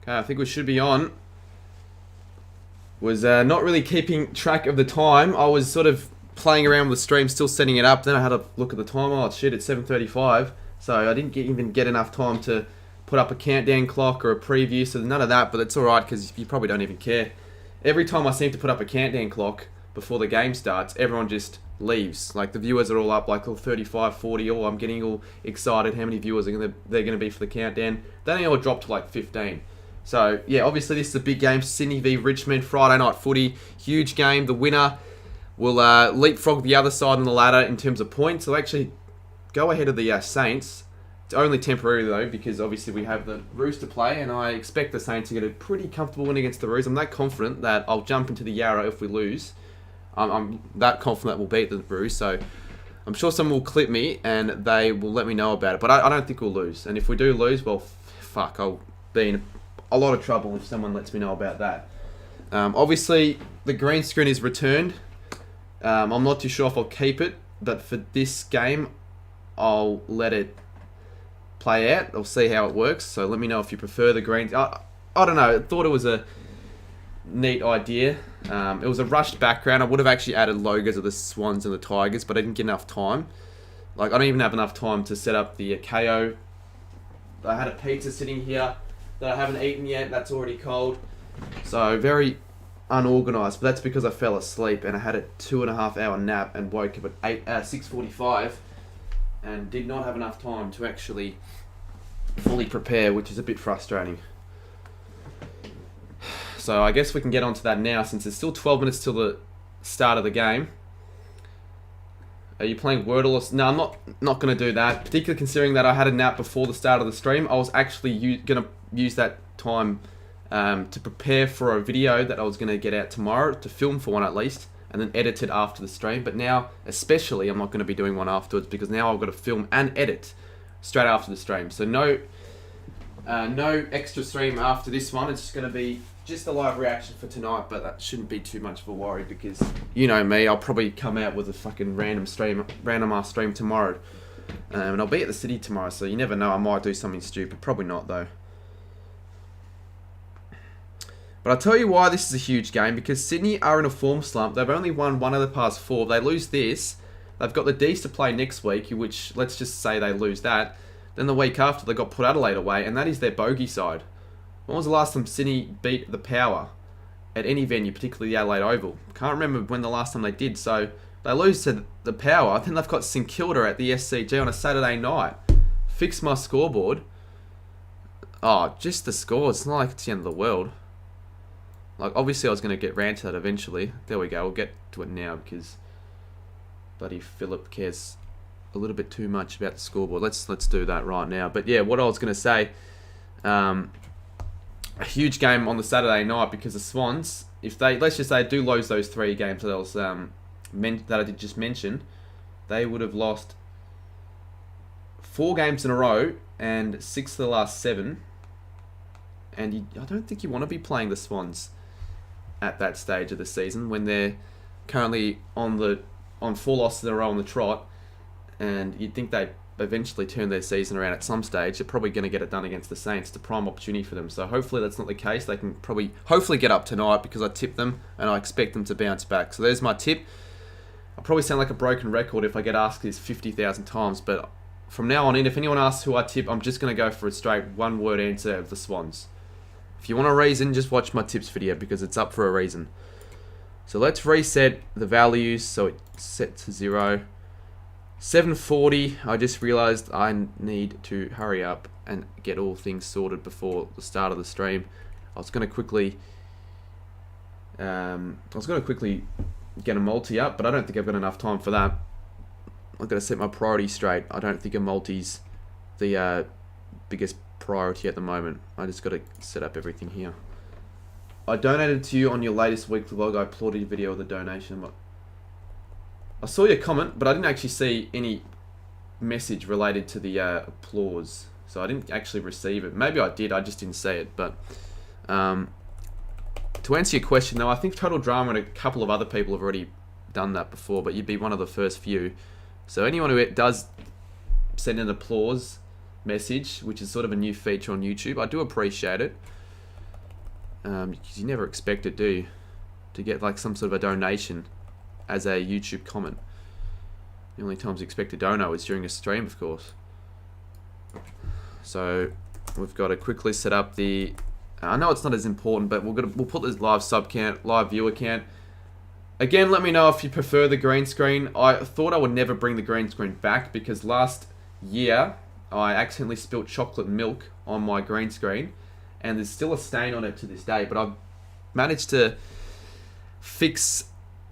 Okay, I think we should be on. Was not really keeping track of the time. I was sort of playing around with the stream, still setting it up. Then I had a look at the time. Oh shit, it's 7:35. So I didn't even get enough time to put up a countdown clock or a preview. So none of that, but it's alright because you probably don't even care. Every time I seem to put up a countdown clock before the game starts, everyone just leaves. Like the viewers are all up like 35, 40. Oh, I'm getting all excited. How many viewers they're gonna be for the countdown? They only all drop to like 15. So, yeah, obviously this is a big game. Sydney v Richmond, Friday night footy. Huge game. The winner will leapfrog the other side on the ladder in terms of points. They'll actually go ahead of the Saints. It's only temporary, though, because obviously we have the Roos to play, and I expect the Saints to get a pretty comfortable win against the Roos. I'm that confident that I'll jump into the Yarra if we lose. I'm that confident that we'll beat the Roos, so I'm sure someone will clip me, and they will let me know about it. But I don't think we'll lose. And if we do lose, well, fuck, I'll be in a lot of trouble if someone lets me know about that. Obviously, the green screen is returned. I'm not too sure if I'll keep it, but for this game, I'll let it play out. I'll see how it works. So let me know if you prefer the green. I don't know. I thought it was a neat idea. It was a rushed background. I would have actually added logos of the Swans and the Tigers, but I didn't get enough time. Like I don't even have enough time to set up the KO. I had a pizza sitting here that I haven't eaten yet. That's already cold. So very unorganised. But that's because I fell asleep and I had a 2.5 hour nap and woke up at 6:45 and did not have enough time to actually fully prepare, which is a bit frustrating. So I guess we can get onto that now since it's still 12 minutes till the start of the game. Are you playing Wordle? No, I'm not going to do that. Particularly considering that I had a nap before the start of the stream. I was actually going to use that time to prepare for a video that I was going to get out tomorrow, to film for one at least, and then edit it after the stream. But now, especially, I'm not going to be doing one afterwards because now I've got to film and edit straight after the stream. So no extra stream after this one. It's just going to be just a live reaction for tonight, but that shouldn't be too much of a worry because you know me, I'll probably come out with a fucking random ass stream tomorrow. And I'll be at the city tomorrow, so you never know, I might do something stupid. Probably not though. But I'll tell you why this is a huge game, because Sydney are in a form slump. They've only won one of the past 4. If they lose this, they've got the D's to play next week, which, let's just say they lose that. Then the week after, they got Port Adelaide away, and that is their bogey side. When was the last time Sydney beat the Power at any venue, particularly the Adelaide Oval? Can't remember when the last time they did, so they lose to the Power. Then they've got St Kilda at the SCG on a Saturday night. Fix my scoreboard. Oh, just the score. It's not like it's the end of the world. Like, obviously I was going to get ranted at eventually. There we go. We'll get to it now because bloody Philip cares a little bit too much about the scoreboard. Let's do that right now. But yeah, what I was going to say, a huge game on the Saturday night because the Swans, if they, let's just say, do lose those 3 games that I was that I did just mention, they would have lost 4 games in a row and 6 of the last 7. And I don't think you want to be playing the Swans at that stage of the season when they're currently on 4 losses in a row on the trot, and you'd think they'd eventually turn their season around at some stage. They're probably going to get it done against the Saints. It's a prime opportunity for them. So hopefully that's not the case. They can hopefully get up tonight because I tipped them and I expect them to bounce back. So there's my tip. I'll probably sound like a broken record if I get asked this 50,000 times, but from now on in, if anyone asks who I tip, I'm just going to go for a straight one-word answer of the Swans. If you want a reason, just watch my tips video because it's up for a reason. So let's reset the values so it's set to 0. 7:40, I just realized I need to hurry up and get all things sorted before the start of the stream. I was going to quickly get a multi up, but I don't think I've got enough time for that. I've got to set my priorities straight. I don't think a multi's the biggest priority at the moment. I just got to set up everything here. I donated to you on your latest weekly vlog. I applauded your video with a donation. I saw your comment, but I didn't actually see any message related to the applause. So I didn't actually receive it. Maybe I did, I just didn't see it. But to answer your question, though, I think Total Drama and a couple of other people have already done that before, but you'd be one of the first few. So anyone who does send an applause message, which is sort of a new feature on YouTube, I do appreciate it. Because you never expect it, do you? To get like some sort of a donation as a YouTube comment. The only times you expect a dono is during a stream, of course. So we've got to quickly set up the. I know it's not as important, but we'll put this live sub count, live viewer count. Again, let me know if you prefer the green screen. I thought I would never bring the green screen back because last year I accidentally spilt chocolate milk on my green screen, and there's still a stain on it to this day. But I've managed to fix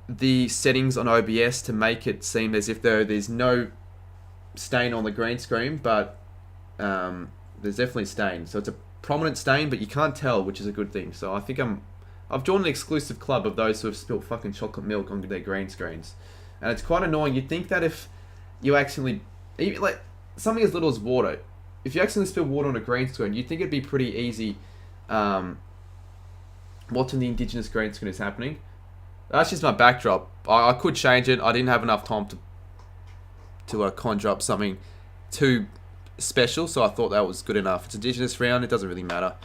the settings on OBS to make it seem as if there's no stain on the green screen, but there's definitely stain. So it's a prominent stain, but you can't tell, which is a good thing. So I think I've joined an exclusive club of those who have spilt fucking chocolate milk on their green screens, and it's quite annoying. You'd think that if you accidentally, even like something as little as water, if you accidentally spill water on a green screen, you'd think it'd be pretty easy watching the indigenous green screen is happening. That's just my backdrop. I could change it. I didn't have enough time to conjure up something too special, so I thought that was good enough. It's indigenous round. It doesn't really matter.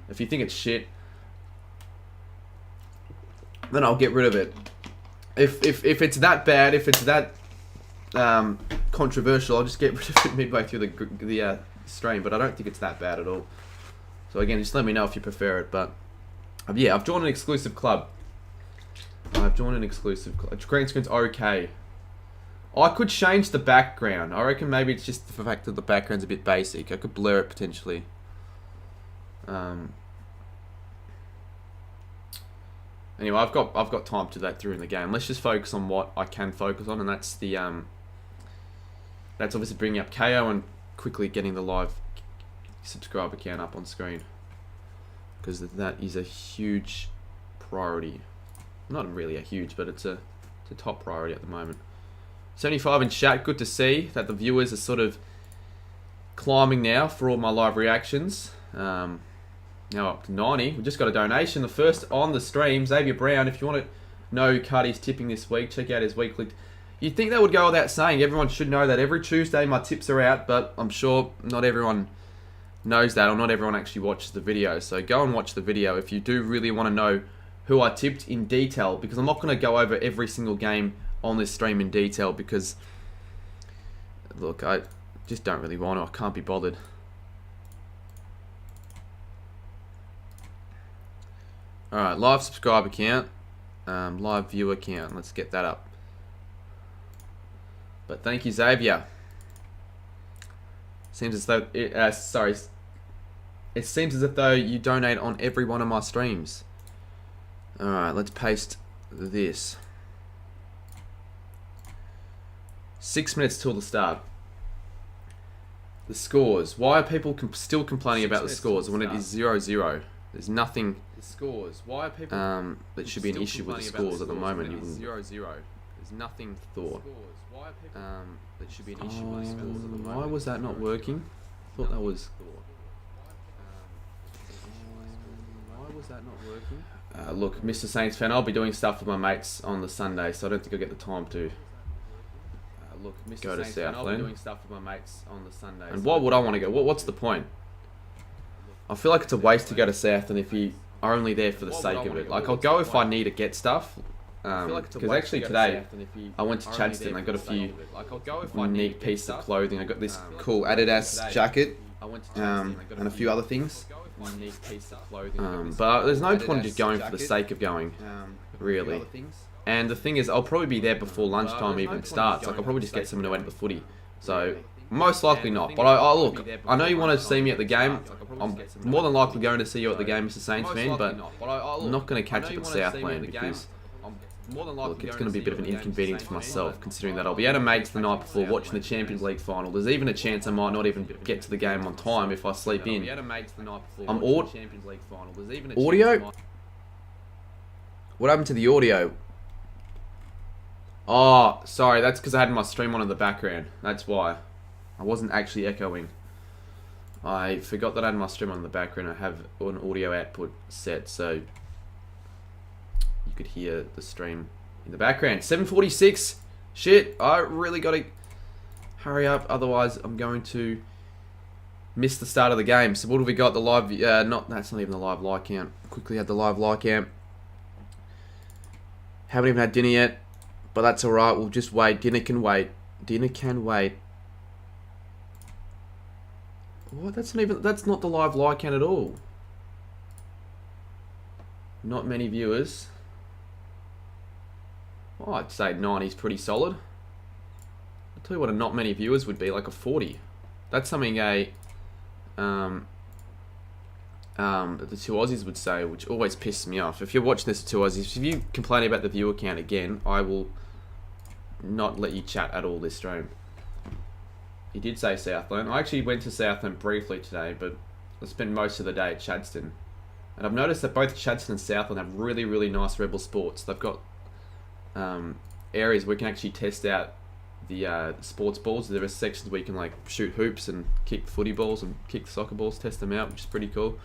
If you think it's shit, then I'll get rid of it. If it's that bad, if it's that controversial, I'll just get rid of it midway through the stream. But I don't think it's that bad at all. So again, just let me know if you prefer it. But yeah, I've joined an exclusive club. Green screen's okay. I could change the background. I reckon maybe it's just the fact that the background's a bit basic. I could blur it potentially. Anyway, I've got time to do that during the game. Let's just focus on what I can focus on, and that's the that's obviously bringing up KO and quickly getting the live subscriber count up on screen, because that is a huge priority. Not really a huge, but it's a top priority at the moment. 75 in chat. Good to see that the viewers are sort of climbing now for all my live reactions. Now up to 90. We just got a donation. The first on the stream, Xavier Brown. If you want to know who Cardi's tipping this week, check out his weekly. You'd think that would go without saying. Everyone should know that every Tuesday my tips are out, but I'm sure not everyone knows that, or not everyone actually watches the video. So go and watch the video if you do really want to know who I tipped in detail, because I'm not going to go over every single game on this stream in detail, because look, I just don't really want to. I can't be bothered. Alright, live subscriber count, live viewer count. Let's get that up. But thank you, Xavier. Seems as though it seems as if though you donate on every one of my streams. Alright, let's paste this. 6 minutes till the start. The scores. Why are people still complaining about the scores when it is 0-0? There's nothing that should be an issue with the scores at the moment. You wouldn't 0-0. There's nothing thought that should be an issue with the scores at the moment. Why was that not working? I thought that was. Why was that not working? Look, Mr. Saints fan, I'll be doing stuff with my mates on the Sunday, so I don't think I'll get the time to go to Southland. And why would I want to go? What's the point? I feel like it's a waste to go to Southland if you are only there for the sake of it. Like, I'll go if I need to get stuff. Because actually today, I went to Chadstone. I got a few unique pieces of clothing. I got this cool Adidas jacket and a few other things. But there's no point in just going for the sake of going, really. And the thing is, I'll probably be there before lunchtime even starts. Like, I'll probably just get someone to wait at the footy. So, most likely not. But I look, I know you want to see me at the game. I'm more than likely going to see you at the game, Mr. Saints fan, but I'm not going to catch up at Southland because, look, it's going to be a bit of an inconvenience for myself, considering that I'll be out of mates the night before watching the Champions League final. There's even a chance I might not even get to the game on time if I sleep in. I'm audio? What happened to the audio? Oh, sorry, that's because I had my stream on in the background. That's why. I wasn't actually echoing. I forgot that I had my stream on in the background. I have an audio output set, so you could hear the stream in the background. 7:46. Shit, I really got to hurry up, otherwise I'm going to miss the start of the game. So what have we got? The live, that's not even the live like count. quickly add the live LiamJames. Haven't even had dinner yet, but that's alright. We'll just wait. Dinner can wait. Dinner can wait. What? That's not the live LiamJames at all. Not many viewers. Oh, I'd say 90 is pretty solid. I'll tell you what a not many viewers would be, like a 40. That's something the two Aussies would say, which always pisses me off. If you're watching this, two Aussies, if you complain about the viewer count again, I will not let you chat at all this stream. He did say Southland. I actually went to Southland briefly today, but I spent most of the day at Chadstone. And I've noticed that both Chadstone and Southland have really, really nice Rebel sports. They've got areas where you can actually test out the sports balls. There are sections where you can like shoot hoops and kick footy balls and kick soccer balls, test them out, which is pretty cool.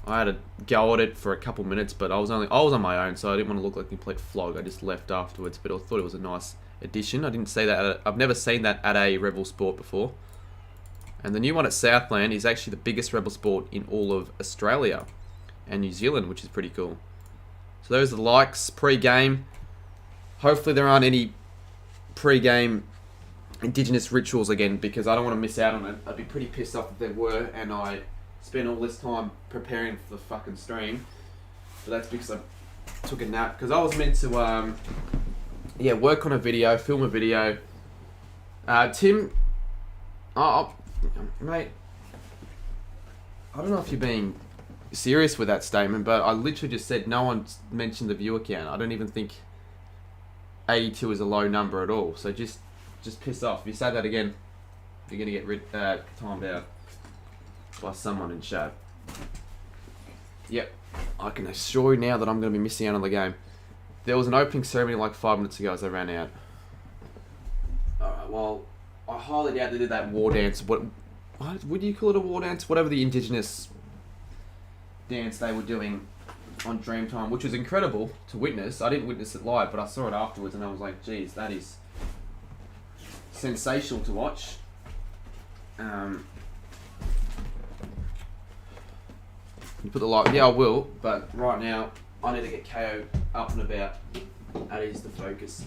I had a go at it for a couple minutes, but I was on my own, so I didn't want to look like a complete flog. I just left afterwards, but I thought it was a nice addition. I didn't say that. I've never seen that at a Rebel sport before. And the new one at Southland is actually the biggest Rebel sport in all of Australia and New Zealand, which is pretty cool. So those are the likes pre-game. Hopefully there aren't any pre-game Indigenous rituals again, because I don't want to miss out on it. I'd be pretty pissed off if there were, and I spent all this time preparing for the fucking stream. But that's because I took a nap, because I was meant to work on a video, film a video. Tim, mate, I don't know if you're being serious with that statement, but I literally just said no one mentioned the viewer count. I don't even think 82 is a low number at all. So just piss off. If you say that again, you're gonna get timed out by someone in chat. Yep, I can assure you now that I'm gonna be missing out on the game. There was an opening ceremony like 5 minutes ago as I ran out. Alright, well, I highly doubt they did that war dance. What would you call it, a war dance? Whatever the Indigenous dance they were doing on Dreamtime, which was incredible to witness. I didn't witness it live, but I saw it afterwards and I was like, geez, that is sensational to watch. You put the light, yeah I will, but right now I need to get KO up and about. That is the focus,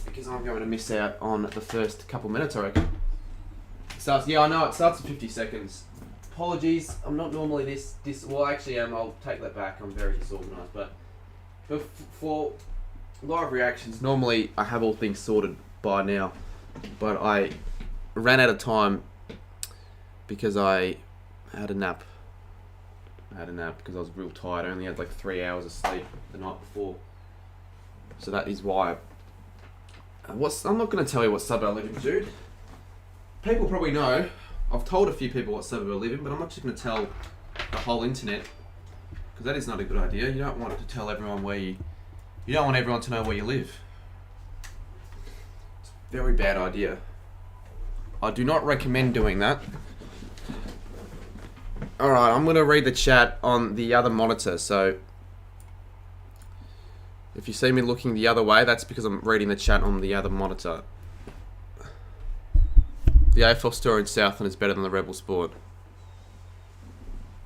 because I'm going to miss out on the first couple minutes, I reckon. Yeah, I know it starts at 50 seconds. Apologies, I'm not normally this well actually I'll take that back, I'm very disorganised, but for live reactions, normally I have all things sorted by now, but I ran out of time because I had a nap. Because I was real tired. I only had like 3 hours of sleep the night before. So that is why. I'm not going to tell you what suburb I live in, dude. People probably know. I've told a few people what suburb I live in, but I'm not just going to tell the whole internet, because that is not a good idea. You don't want to tell everyone where you don't want everyone to know where you live. It's a very bad idea. I do not recommend doing that. Alright, I'm going to read the chat on the other monitor, so if you see me looking the other way, that's because I'm reading the chat on the other monitor. The AFL store in Southland is better than the Rebel sport.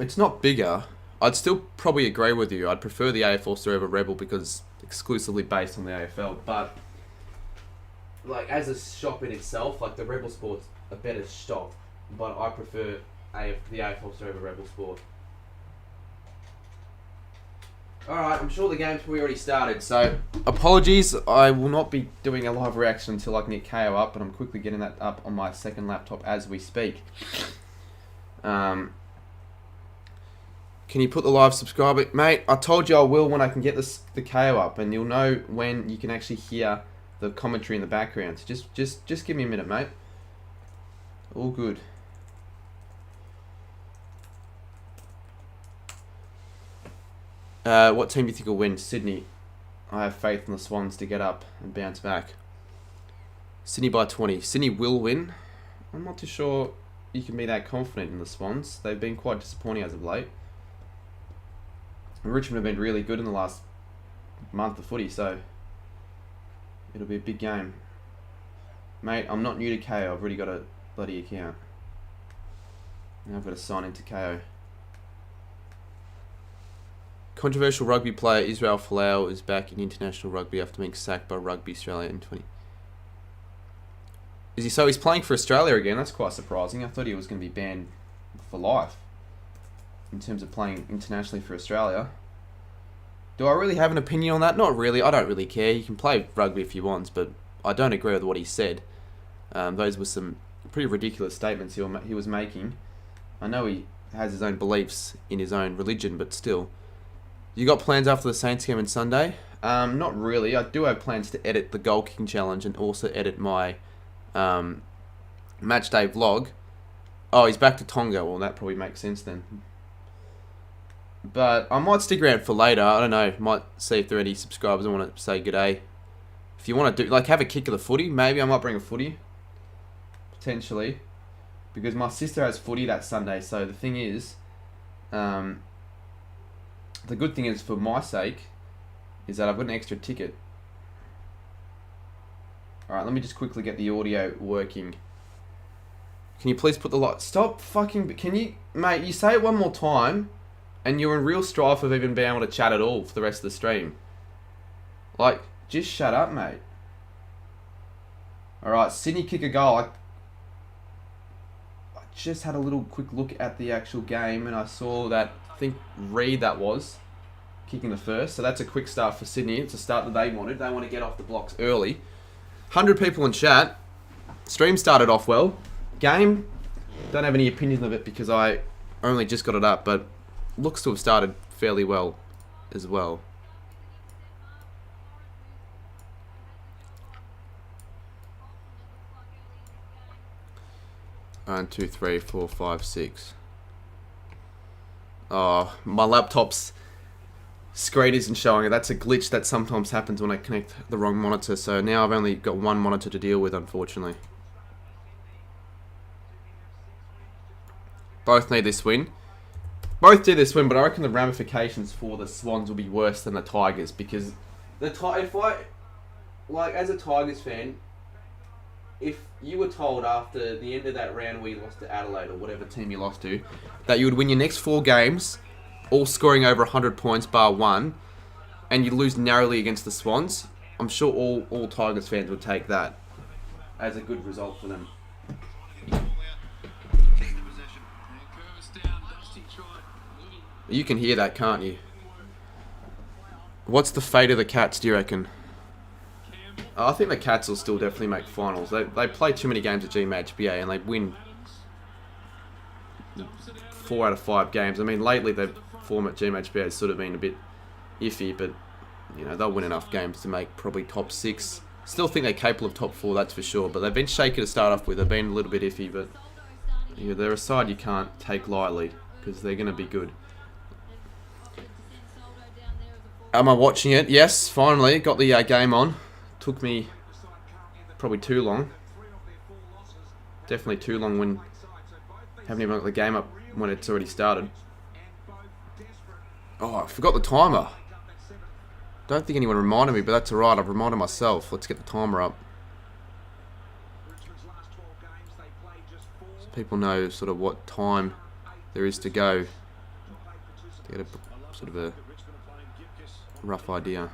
It's not bigger. I'd still probably agree with you. I'd prefer the AFL store over Rebel because it's exclusively based on the AFL, but like as a shop in itself, like the Rebel sport's a better shop, but I prefer the AFL store over Rebel sport. Alright, I'm sure the game's probably already started, so apologies, I will not be doing a live reaction until I can get KO up, but I'm quickly getting that up on my second laptop as we speak. Can you put the live subscriber? Mate, I told you I will when I can get the KO up, and you'll know when you can actually hear the commentary in the background. So just give me a minute, mate. All good. What team do you think will win? Sydney. I have faith in the Swans to get up and bounce back. Sydney by 20. Sydney will win. I'm not too sure you can be that confident in the Swans. They've been quite disappointing as of late. And Richmond have been really good in the last month of footy, so it'll be a big game. Mate, I'm not new to KO. I've already got a bloody account. Now I've got to sign into KO. Controversial rugby player Israel Folau is back in international rugby after being sacked by Rugby Australia in 20. So he's playing for Australia again. That's quite surprising. I thought he was going to be banned for life in terms of playing internationally for Australia. Do I really have an opinion on that? Not really. I don't really care. You can play rugby if you want, but I don't agree with what he said. Those were some pretty ridiculous statements he was making. I know he has his own beliefs in his own religion, but still. You got plans after the Saints game on Sunday? Not really. I do have plans to edit the goal kicking challenge and also edit my match day vlog. Oh, he's back to Tonga. Well, that probably makes sense then. But I might stick around for later. I don't know. Might see if there are any subscribers I want to say good day. If you want to do, like, have a kick of the footy, maybe I might bring a footy. Potentially. Because my sister has footy that Sunday. So the thing is, the good thing is, for my sake, is that I've got an extra ticket. Alright, let me just quickly get the audio working. Can you please put the light... Stop fucking... Can you... Mate, you say it one more time, and you're in real strife of even being able to chat at all for the rest of the stream. Like, just shut up, mate. Alright, Sydney kick a goal. I just had a little quick look at the actual game, and I saw that... I think Reed that was kicking the first. So that's a quick start for Sydney. It's a start that they wanted. They want to get off the blocks early. 100 people in chat. Stream started off well. Game, don't have any opinions of it because I only just got it up, but looks to have started fairly well as well. One, two, three, four, five, six. Oh, my laptop's screen isn't showing it. That's a glitch that sometimes happens when I connect the wrong monitor. So now I've only got one monitor to deal with, unfortunately. Both need this win. Both do this win, but I reckon the ramifications for the Swans will be worse than the Tigers, because if I, like, as a Tigers fan, if you were told after the end of that round where you lost to Adelaide or whatever team you lost to, that you would win your next 4 games, all scoring over 100 points bar 1, and you lose narrowly against the Swans, I'm sure all Tigers fans would take that as a good result for them. You can hear that, can't you? What's the fate of the Cats, do you reckon? I think the Cats will still definitely make finals. They play too many games at GMHBA and they win 4 out of 5 games. I mean, lately their form at GMHBA has sort of been a bit iffy, but you know, they'll win enough games to make probably top 6. Still think they're capable of top 4, that's for sure. But they've been shaky to start off with. They've been a little bit iffy, but yeah, they're a side you can't take lightly because they're going to be good. Am I watching it? Yes, finally. Got the game on. Took me probably too long. Definitely too long when haven't even got the game up when it's already started. Oh, I forgot the timer. Don't think anyone reminded me, but that's alright. I've reminded myself. Let's get the timer up. So people know sort of what time there is to go. To get a sort of a rough idea.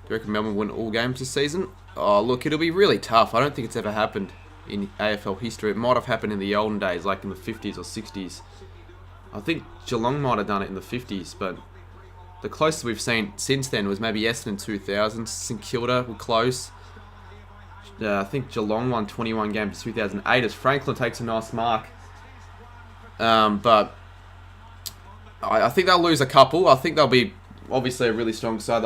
Do you reckon Melbourne win all games this season? Oh, look, it'll be really tough. I don't think it's ever happened in AFL history. It might have happened in the olden days, like in the 50s or 60s. I think Geelong might have done it in the 50s, but the closest we've seen since then was maybe Essendon 2000. St Kilda were close. I think Geelong won 21 games in 2008 as Franklin takes a nice mark. But I think they'll lose a couple. I think they'll be obviously a really strong side.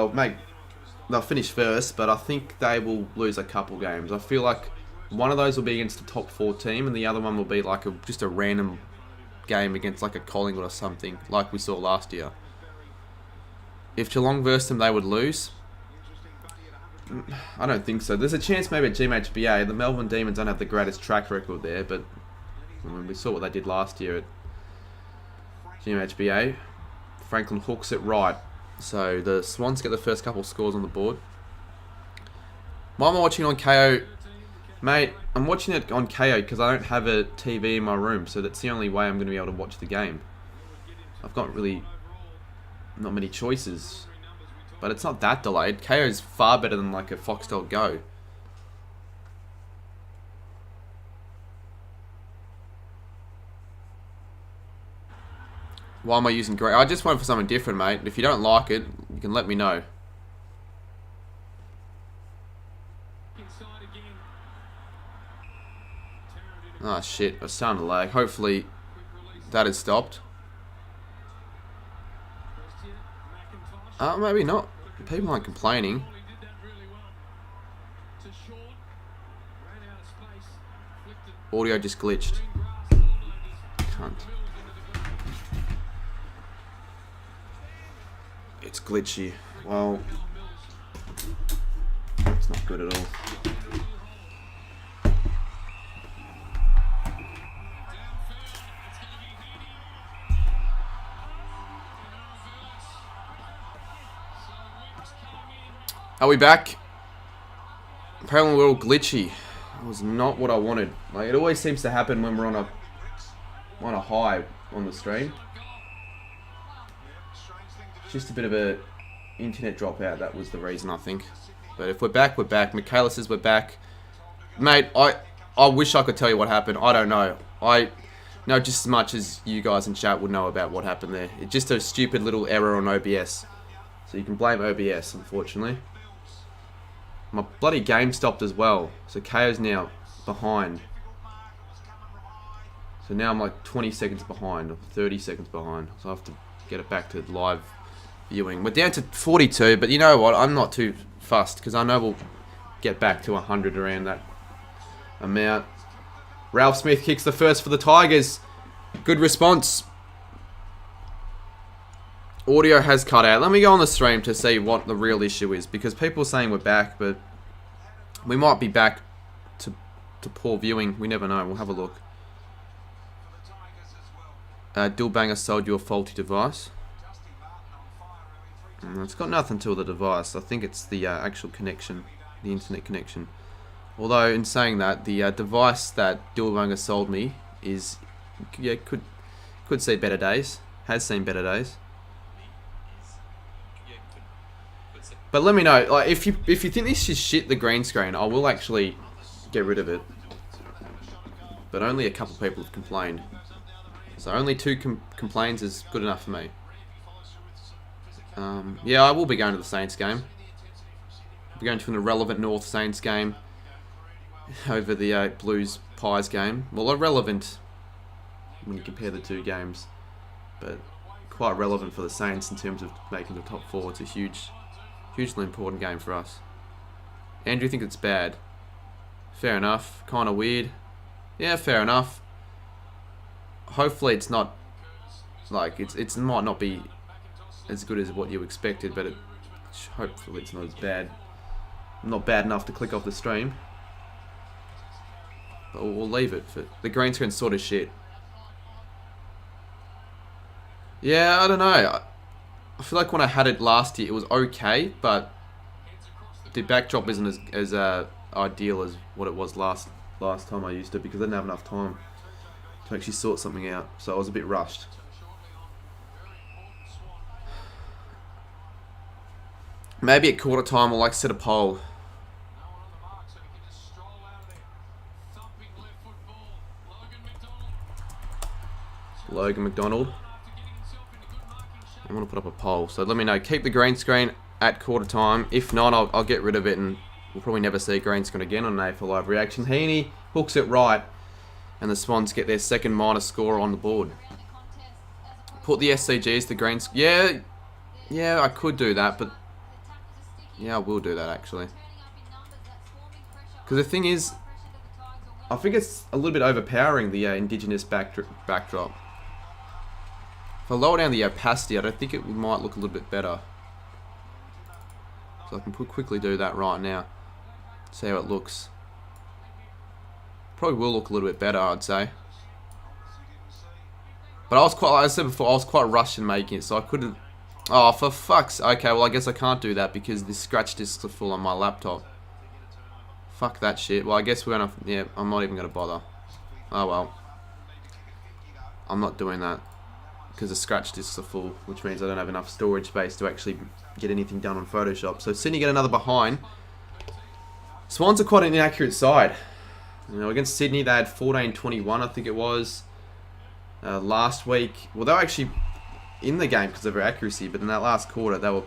They'll finish first, but I think they will lose a couple games. I feel like one of those will be against a top 4 team, and the other one will be like just a random game against like a Collingwood or something, like we saw last year. If Geelong versed them, they would lose. I don't think so. There's a chance maybe at GMHBA. The Melbourne Demons don't have the greatest track record there, but I mean, we saw what they did last year at GMHBA. Franklin hooks it right. So the Swans get the first couple scores on the board. Why am I watching on KO? Mate, I'm watching it on KO because I don't have a TV in my room, so that's the only way I'm going to be able to watch the game. I've got really not many choices. But it's not that delayed. KO is far better than like a Foxtel Go. Why am I using grey? I just went for something different, mate. If you don't like it, you can let me know. Ah, shit. I was starting to lag. Hopefully, that has stopped. Maybe not. People aren't complaining. Audio just glitched. Cunt. It's glitchy. Well, it's not good at all. Are we back? Apparently we're all glitchy. It was not what I wanted. Like, it always seems to happen when we're on a high on the stream. Just a bit of a internet dropout. That was the reason, I think. But if we're back, we're back. Michaela says we're back. Mate, I wish I could tell you what happened. I don't know. I know just as much as you guys in chat would know about what happened there. It's just a stupid little error on OBS. So you can blame OBS, unfortunately. My bloody game stopped as well. So KO's now behind. So now I'm like 20 seconds behind, or 30 seconds behind. So I have to get it back to live viewing. We're down to 42, but you know what? I'm not too fussed, because I know we'll get back to 100 around that amount. Ralph Smith kicks the first for the Tigers. Good response. Audio has cut out. Let me go on the stream to see what the real issue is, because people are saying we're back, but we might be back to poor viewing. We never know. We'll have a look. Dillbanger sold you a faulty device. It's got nothing to do with the device. I think it's the actual connection, the internet connection. Although, in saying that, the device that Dillbanger sold me is, yeah, could see better days. Has seen better days. But let me know, like, if you think this is shit, the green screen, I will actually get rid of it. But only a couple people have complained. So only 2 complaints is good enough for me. Yeah, I will be going to the Saints game. I'll be going to an irrelevant North Saints game over the Blues Pies game. Well, irrelevant when you compare the 2 games, but quite relevant for the Saints in terms of making the top 4. It's a hugely important game for us. Andrew thinks it's bad. Fair enough. Kind of weird. Yeah, fair enough. Hopefully it's not, like, it might not be as good as what you expected, but hopefully it's not as bad. Not bad enough to click off the stream. But we'll leave it. For the green screen's sort of shit. Yeah, I don't know. I feel like when I had it last year, it was okay, but the backdrop isn't as ideal as what it was last time I used it, because I didn't have enough time to actually sort something out. So I was a bit rushed. Maybe at quarter time we'll like set a poll. Logan McDonald. I want to put up a poll, so let me know. Keep the green screen at quarter time. If not, I'll get rid of it, and we'll probably never see a green screen again on an AFL Live reaction. Heaney hooks it right, and the Swans get their second minus score on the board. Put the SCGs, the green screen. Yeah, I could do that, but yeah, I will do that actually. Because the thing is, I think it's a little bit overpowering, the Indigenous backdrop. If I lower down the opacity, I don't think it might look a little bit better. So I can quickly do that right now. See how it looks. Probably will look a little bit better, I'd say. But I was quite, like I said before, I was quite rushed in making it, so I couldn't. Oh, for fuck's. Okay, well I guess I can't do that because the scratch discs are full on my laptop. Fuck that shit. Well, I guess we're gonna. Yeah, I'm not even gonna bother. Oh well. I'm not doing that. because the scratch discs are full, which means I don't have enough storage space to actually get anything done on Photoshop. So Sydney get another behind. Swans are quite an inaccurate side. You know, against Sydney they had 14-21, I think it was. Last week, well, they were actually in the game because of their accuracy, but in that last quarter they were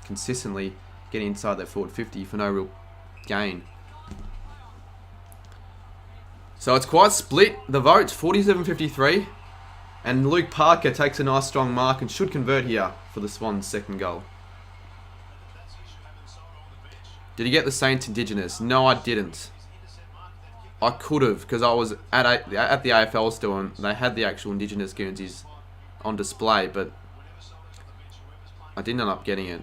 consistently getting inside their forward 50 for no real gain. So it's quite split, the votes, 47-53. And Luke Parker takes a nice strong mark and should convert here for the Swans' second goal. Did he get the Saints Indigenous? No, I didn't. I could have, because I was at the AFL store and they had the actual Indigenous Guernseys on display, but I didn't end up getting it.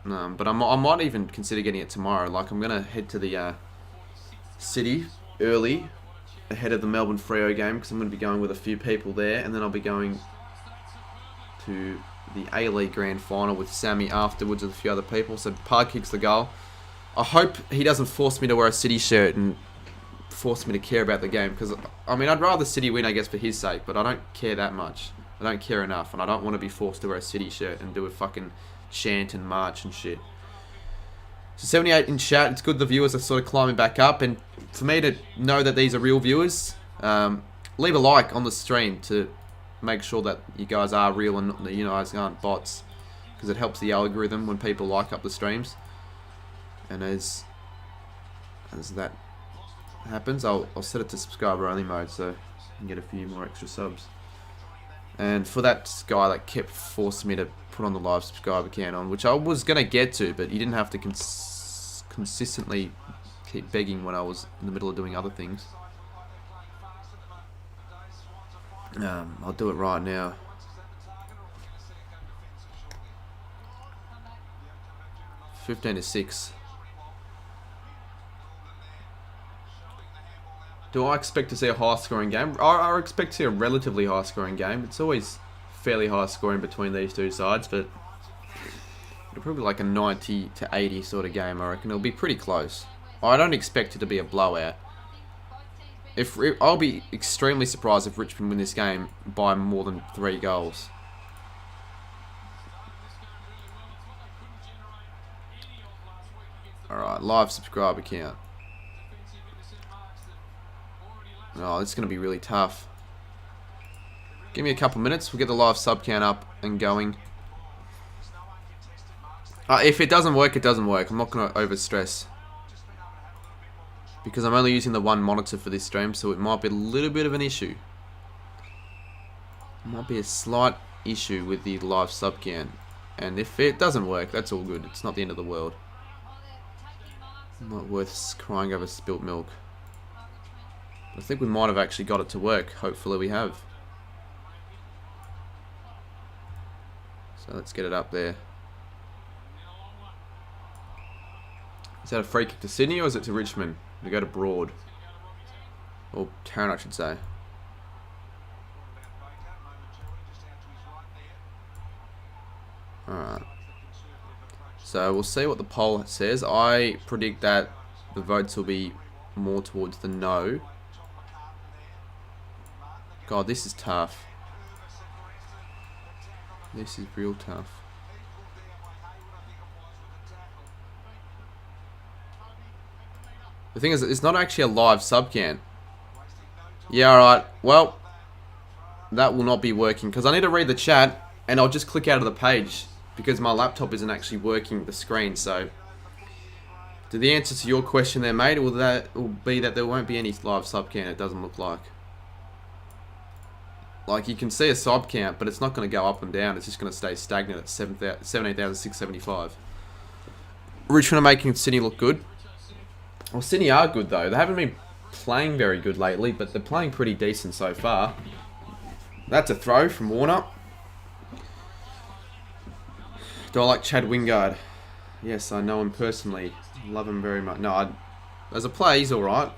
But I might even consider getting it tomorrow. Like, I'm going to head to the city early, ahead of the Melbourne Freo game, because I'm going to be going with a few people there, and then I'll be going to the A-League Grand Final with Sammy afterwards with a few other people. So Park kicks the goal. I hope he doesn't force me to wear a City shirt and force me to care about the game, because I mean, I'd rather City win, I guess, for his sake, but I don't care that much. I don't care enough, and I don't want to be forced to wear a City shirt and do a fucking chant and march and shit. So 78 in chat. It's good the viewers are sort of climbing back up, and for me to know that these are real viewers, leave a like on the stream to make sure that you guys are real and that you guys aren't bots, because it helps the algorithm when people like up the streams. And as that happens, I'll set it to subscriber only mode so I can get a few more extra subs. And for that guy that kept forcing me to put on the live subscriber count on, which I was going to get to, but he didn't have to consistently keep begging when I was in the middle of doing other things. I'll do it right now. (15-6). Do I expect to see a high-scoring game? I expect to see a relatively high-scoring game. It's always fairly high-scoring between these two sides, but it'll probably be like a 90-80 sort of game, I reckon. It'll be pretty close. I don't expect it to be a blowout. I'll be extremely surprised if Richmond win this game by more than 3 goals. Alright, live subscriber count. Oh, this is going to be really tough. Give me a couple minutes. We'll get the live sub count up and going. If it doesn't work, it doesn't work. I'm not going to overstress, because I'm only using the one monitor for this stream, so it might be a little bit of an issue. Might be a slight issue with the live sub count. And if it doesn't work, that's all good. It's not the end of the world. Not worth crying over spilt milk. I think we might have actually got it to work. Hopefully we have. So let's get it up there. Is that a free kick to Sydney or is it to Richmond? We go to Broad. Or Tarrant, I should say. Alright. So we'll see what the poll says. I predict that the votes will be more towards the no. God, this is tough. This is real tough. The thing is, it's not actually a live sub count. Yeah, alright. Well, that will not be working, because I need to read the chat, and I'll just click out of the page, because my laptop isn't actually working the screen, so... The answer to your question there, mate, will be that there won't be any live sub count, it doesn't look like. Like, you can see a sub count, but it's not going to go up and down. It's just going to stay stagnant at 17,675. Richmond are making Sydney look good. Well, Sydney are good, though. They haven't been playing very good lately, but they're playing pretty decent so far. That's a throw from Warner. Do I like Chad Wingard? Yes, I know him personally. Love him very much. No, as a player, he's alright.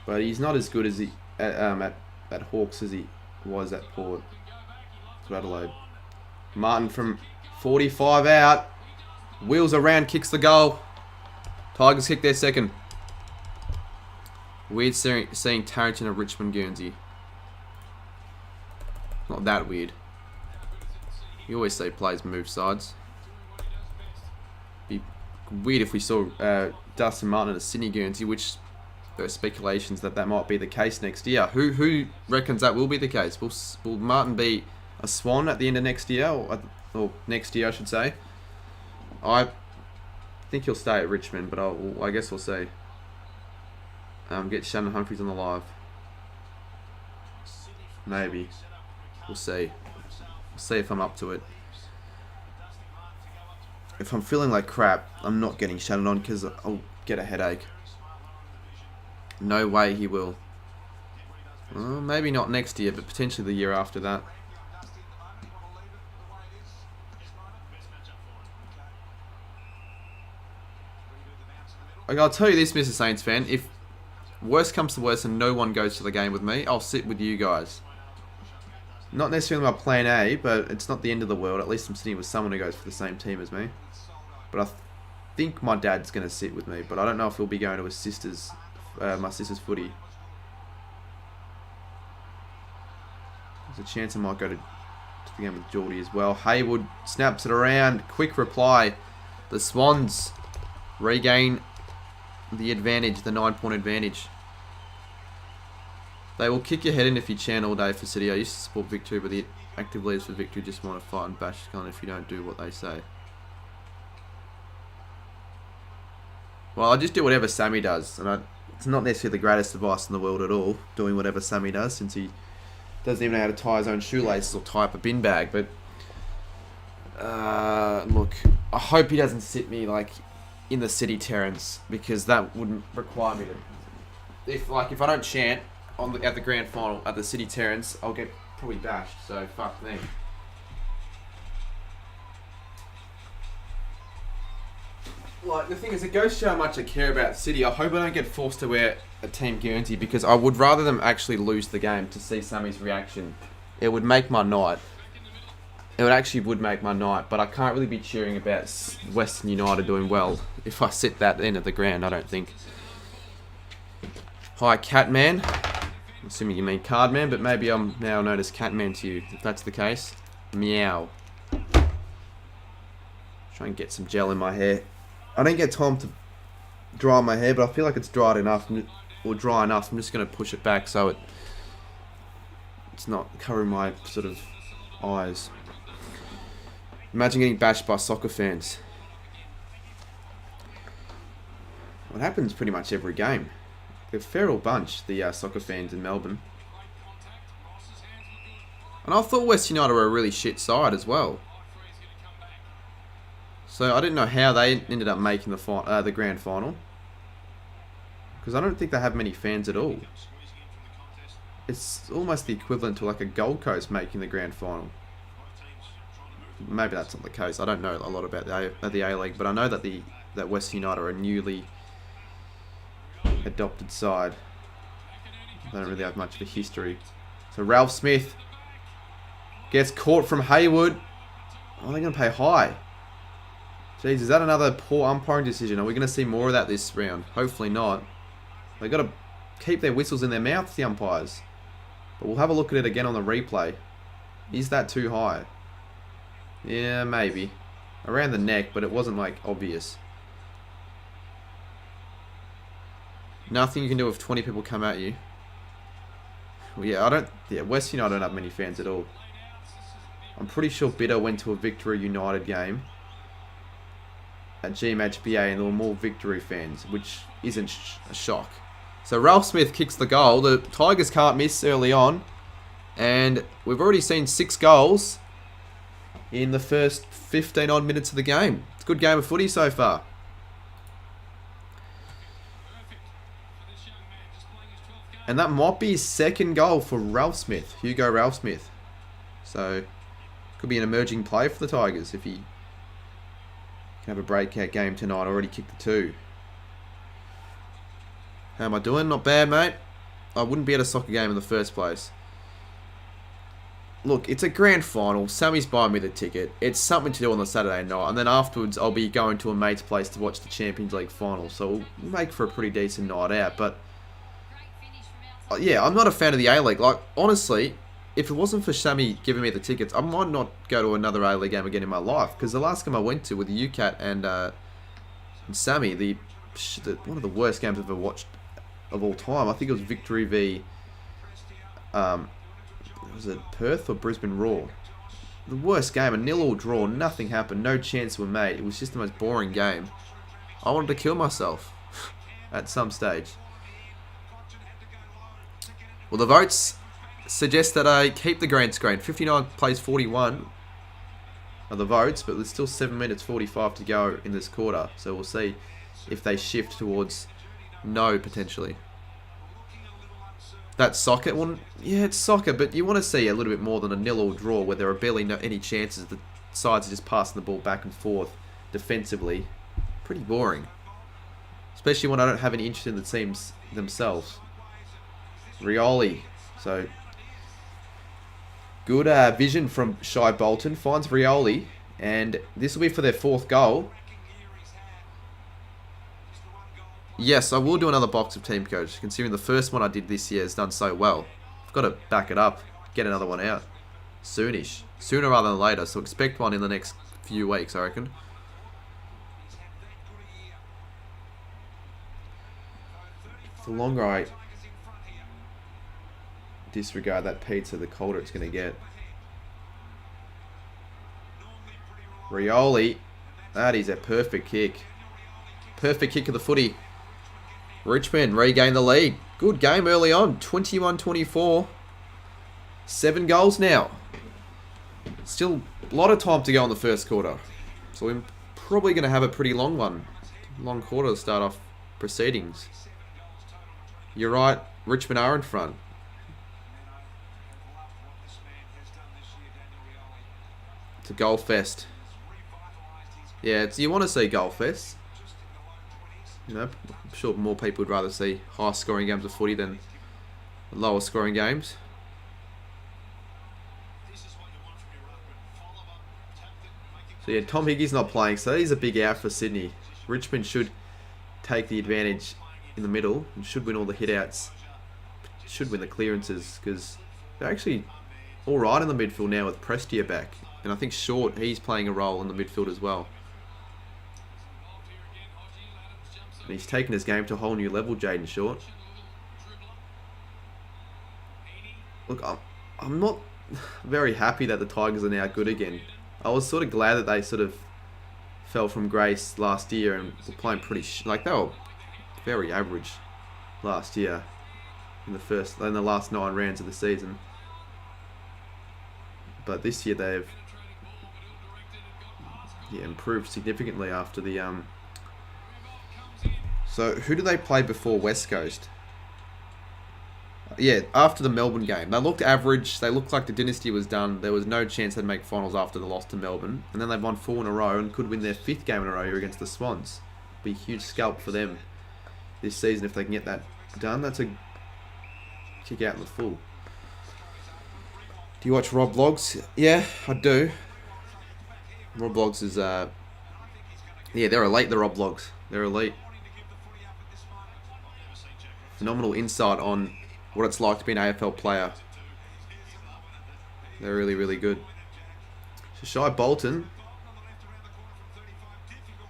But he's not as good as he at Hawks as he was at Port Adelaide. Martin from 45 out. Wheels around, kicks the goal. Tigers kick their second. Weird seeing Tarrant in a Richmond Guernsey. Not that weird. You always see players move sides. Be weird if we saw Dustin Martin at a Sydney Guernsey, which there are speculations that might be the case next year. Who reckons that will be the case? Will Martin be a Swan at the end of next year, or next year I should say? I think he'll stay at Richmond, but I guess we'll see. Get Shannon Humphries on the live. Maybe. We'll see. We'll see if I'm up to it. If I'm feeling like crap, I'm not getting Shannon on because I'll get a headache. No way he will. Well, maybe not next year, but potentially the year after that. I'll tell you this, Mr. Saints fan. If worst comes to worst and no one goes to the game with me, I'll sit with you guys. Not necessarily my plan A, but it's not the end of the world. At least I'm sitting with someone who goes for the same team as me. But I think my dad's going to sit with me. But I don't know if he'll be going to his sister's, my sister's footy. There's a chance I might go to the game with Geordie as well. Haywood snaps it around. Quick reply. The Swans regain the advantage, the 9-point advantage. They will kick your head in if you chant all day for City. I used to support Victory, but the active leaders for Victory just want to fight and bash gun if you don't do what they say. Well, I just do whatever Sammy does, and it's not necessarily the greatest advice in the world at all, doing whatever Sammy does, since he doesn't even know how to tie his own shoelaces or tie up a bin bag. But look, I hope he doesn't sit me like in the City Terrence, because that wouldn't require me to. If I don't chant at the grand final at the City Terrence, I'll get probably bashed. So fuck me. Like, the thing is, it goes to how much I care about City. I hope I don't get forced to wear a Team Guernsey, because I would rather them actually lose the game to see Sammy's reaction. It would make my night. It would make my night, but I can't really be cheering about Western United doing well if I sit that end of the ground, I don't think. Hi, Catman. I'm assuming you mean Cardman, but maybe I'm now known as Catman to you, if that's the case. Meow. Try and get some gel in my hair. I don't get time to dry my hair, but I feel like it's dried enough, or dry enough. I'm just going to push it back so it's not covering my sort of eyes. Imagine getting bashed by soccer fans. Well, it happens pretty much every game. They're a fair old bunch, the soccer fans in Melbourne. And I thought West United were a really shit side as well. So I didn't know how they ended up making the grand final. Because I don't think they have many fans at all. It's almost the equivalent to like a Gold Coast making the grand final. Maybe that's not the case. I don't know a lot about the A-League, but I know that West United are a newly adopted side. They don't really have much of a history. So Ralph Smith gets caught from Haywood. Oh, they're going to pay high. Jeez, is that another poor umpiring decision? Are we going to see more of that this round? Hopefully not. They've got to keep their whistles in their mouths, the umpires. But we'll have a look at it again on the replay. Is that too high? Yeah, maybe. Around the neck, but it wasn't like obvious. Nothing you can do if 20 people come at you. Well, yeah, West United don't have many fans at all. I'm pretty sure Bitter went to a Victory United game at GMHBA and there were more Victory fans, which isn't a shock. So Ralph Smith kicks the goal. The Tigers can't miss early on. And we've already seen 6 goals in the first 15 odd minutes of the game. It's a good game of footy so far. And that might be his second goal for Ralph Smith, Hugo Ralph Smith. So, could be an emerging play for the Tigers if he can have a breakout game tonight. Already kicked the 2. How am I doing? Not bad, mate. I wouldn't be at a soccer game in the first place. Look, it's a grand final. Sammy's buying me the ticket. It's something to do on the Saturday night. And then afterwards, I'll be going to a mate's place to watch the Champions League final. So, we'll make for a pretty decent night out. But, yeah, I'm not a fan of the A-League. Like, honestly, if it wasn't for Sammy giving me the tickets, I might not go to another A-League game again in my life. Because the last game I went to with UCAT and Sammy, one of the worst games I've ever watched of all time. I think it was Victory v... was it Perth or Brisbane Roar? The worst game, a 0-0 draw, nothing happened, no chance were made. It was just the most boring game. I wanted to kill myself at some stage. Well, the votes suggest that I keep the green screen. 59 plays 41 are the votes, but there's still 7 minutes 45 to go in this quarter. So we'll see if they shift towards no, potentially. That's soccer. Well, yeah, it's soccer, but you want to see a little bit more than a 0-0 draw where there are barely any chances. The sides are just passing the ball back and forth defensively. Pretty boring. Especially when I don't have any interest in the teams themselves. Rioli. So, good vision from Shy Bolton. Finds Rioli. And this will be for their 4th goal. Yes, I will do another box of Team Coach, considering the first one I did this year has done so well. I've got to back it up, get another one out. Soonish. Sooner rather than later, so expect one in the next few weeks, I reckon. The longer I disregard that pizza, the colder it's going to get. Rioli. That is a perfect kick. Perfect kick of the footy. Richmond regain the lead. Good game early on. 21-24. 7 goals now. Still a lot of time to go in the first quarter. So we're probably going to have a pretty long one. Long quarter to start off proceedings. You're right. Richmond are in front. It's a goal fest. Yeah, you want to see goal fest. You know, I'm sure more people would rather see high scoring games of footy than lower scoring games. So yeah, Tom Higgins not playing, so he's a big out for Sydney. Richmond should take the advantage in the middle and should win all the hit-outs. Should win the clearances because they're actually alright in the midfield now with Prestia back. And I think Short, he's playing a role in the midfield as well. And he's taken his game to a whole new level, Jaden Short. Look, I'm not very happy that the Tigers are now good again. I was sort of glad that they sort of fell from grace last year and were playing pretty... like, they were very average last year in the last 9 rounds of the season. But this year they've improved significantly after the... So, who do they play before West Coast? Yeah, after the Melbourne game. They looked average. They looked like the dynasty was done. There was no chance they'd make finals after the loss to Melbourne. And then they won 4 in a row and could win their 5th game in a row here against the Swans. Be a huge scalp for them this season if they can get that done. That's a kick out in the full. Do you watch Rob Vlogs? Yeah, I do. Rob Vlogs is... yeah, they're elite, the Rob Vlogs. They're elite. Phenomenal insight on what it's like to be an AFL player. They're really, really good. So Shy Bolton.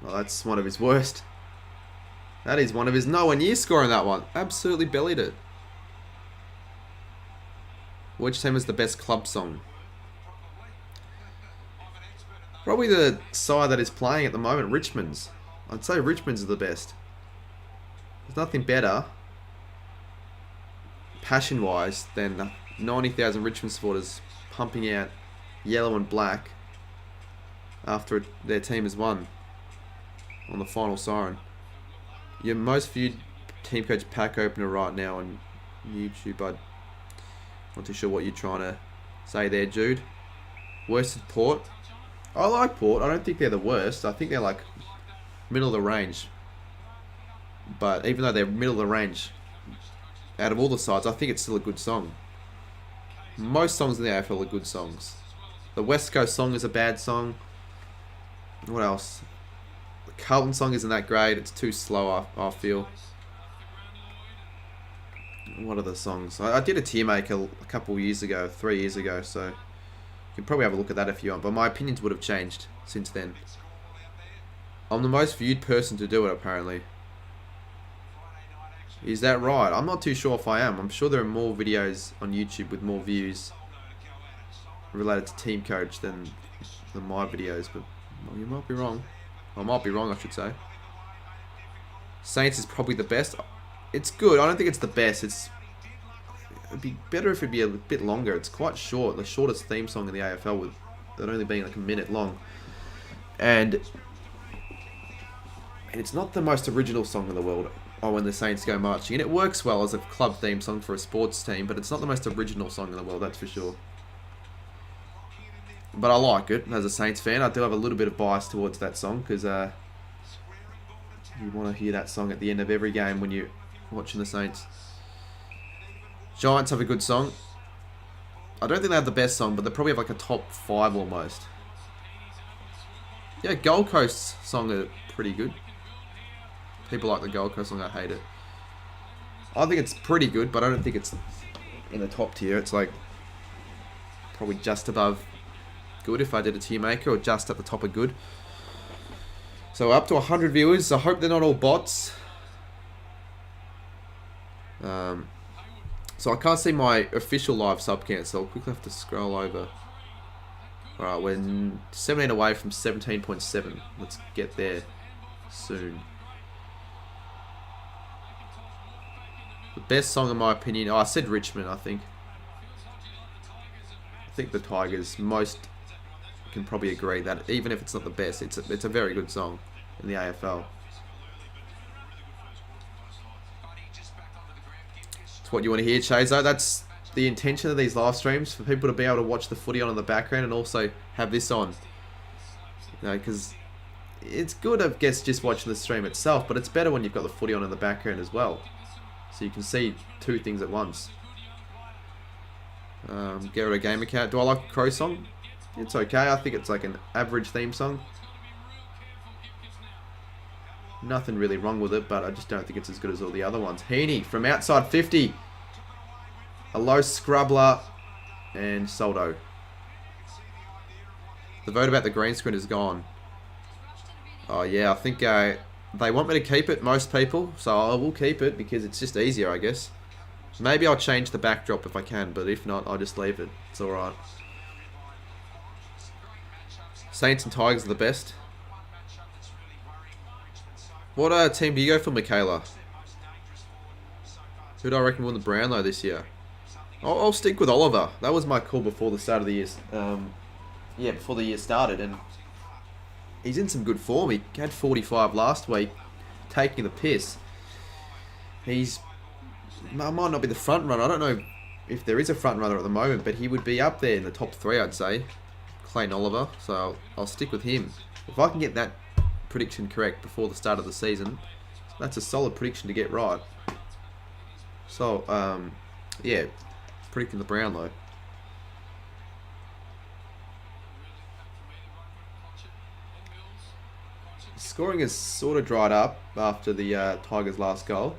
Well, that's one of his worst. That is one of his nowhere near scoring that one. Absolutely bellied it. Which team is the best club song? Probably the side that is playing at the moment, Richmond's. I'd say Richmond's are the best. There's nothing better, passion-wise, than 90,000 Richmond supporters pumping out yellow and black after their team has won on the final siren. Your most viewed Team Coach pack opener right now on YouTube. I'm not too sure what you're trying to say there, Jude. Worst at Port. I like Port. I don't think they're the worst. I think they're like middle of the range. But even though they're middle of the range, out of all the sides, I think it's still a good song. Most songs in the AFL are good songs. The West Coast song is a bad song. What else? The Carlton song isn't that great. It's too slow, I feel. What are the songs? I did a tier maker a couple years ago, 3 years ago, so you can probably have a look at that if you want. But my opinions would have changed since then. I'm the most viewed person to do it, apparently. Is that right? I'm not too sure if I am. I'm sure there are more videos on YouTube with more views related to team coach than my videos, but well, you might be wrong. I might be wrong, I should say. Saints is probably the best. It's good. I don't think it's the best. It'd be better if it'd be a bit longer. It's quite short. The shortest theme song in the AFL with it only being like a minute long. And it's not the most original song in the world. Oh, when the Saints go marching. And it works well as a club theme song for a sports team, but it's not the most original song in the world, that's for sure. But I like it as a Saints fan. I do have a little bit of bias towards that song because you want to hear that song at the end of every game when you're watching the Saints. Giants have a good song. I don't think they have the best song, but they probably have like a top 5 almost. Yeah, Gold Coast's song are pretty good. People like the Gold Coast song, I hate it. I think it's pretty good, but I don't think it's in the top tier. It's like probably just above good if I did a tier maker, or just at the top of good. So up to 100 viewers. I hope they're not all bots. So I can't see my official live sub count, so I'll quickly have to scroll over. Alright, we're 17 away from 17.7. Let's get there soon. The best song in my opinion, I said Richmond, I think. I think the Tigers, most can probably agree that even if it's not the best, it's a very good song in the AFL. It's what you want to hear, Chazo. That's the intention of these live streams, for people to be able to watch the footy on in the background and also have this on. You know, because it's good, I guess, just watching the stream itself, but it's better when you've got the footy on in the background as well. So you can see 2 things at once. Get rid of game account. Do I like the Crow song? It's okay. I think it's like an average theme song. Nothing really wrong with it, but I just don't think it's as good as all the other ones. Heaney from outside 50. A low Scrubbler and Soldo. The vote about the green screen is gone. Oh yeah, I think they want me to keep it, most people, so I will keep it because it's just easier, I guess. Maybe I'll change the backdrop if I can, but if not, I'll just leave it. It's alright. Saints and Tigers are the best. What team do you go for, Michaela? Who do I reckon won the Brownlow this year? I'll stick with Oliver. That was my call before the start of the year. Yeah, before the year started, and he's in some good form. He had 45 last week, taking the piss. I might not be the front runner. I don't know if there is a front runner at the moment, but he would be up there in the top 3, I'd say. Clayton Oliver, so I'll stick with him. If I can get that prediction correct before the start of the season, that's a solid prediction to get right. So, yeah, predicting the Brownlow. Scoring has sort of dried up after the Tigers' last goal.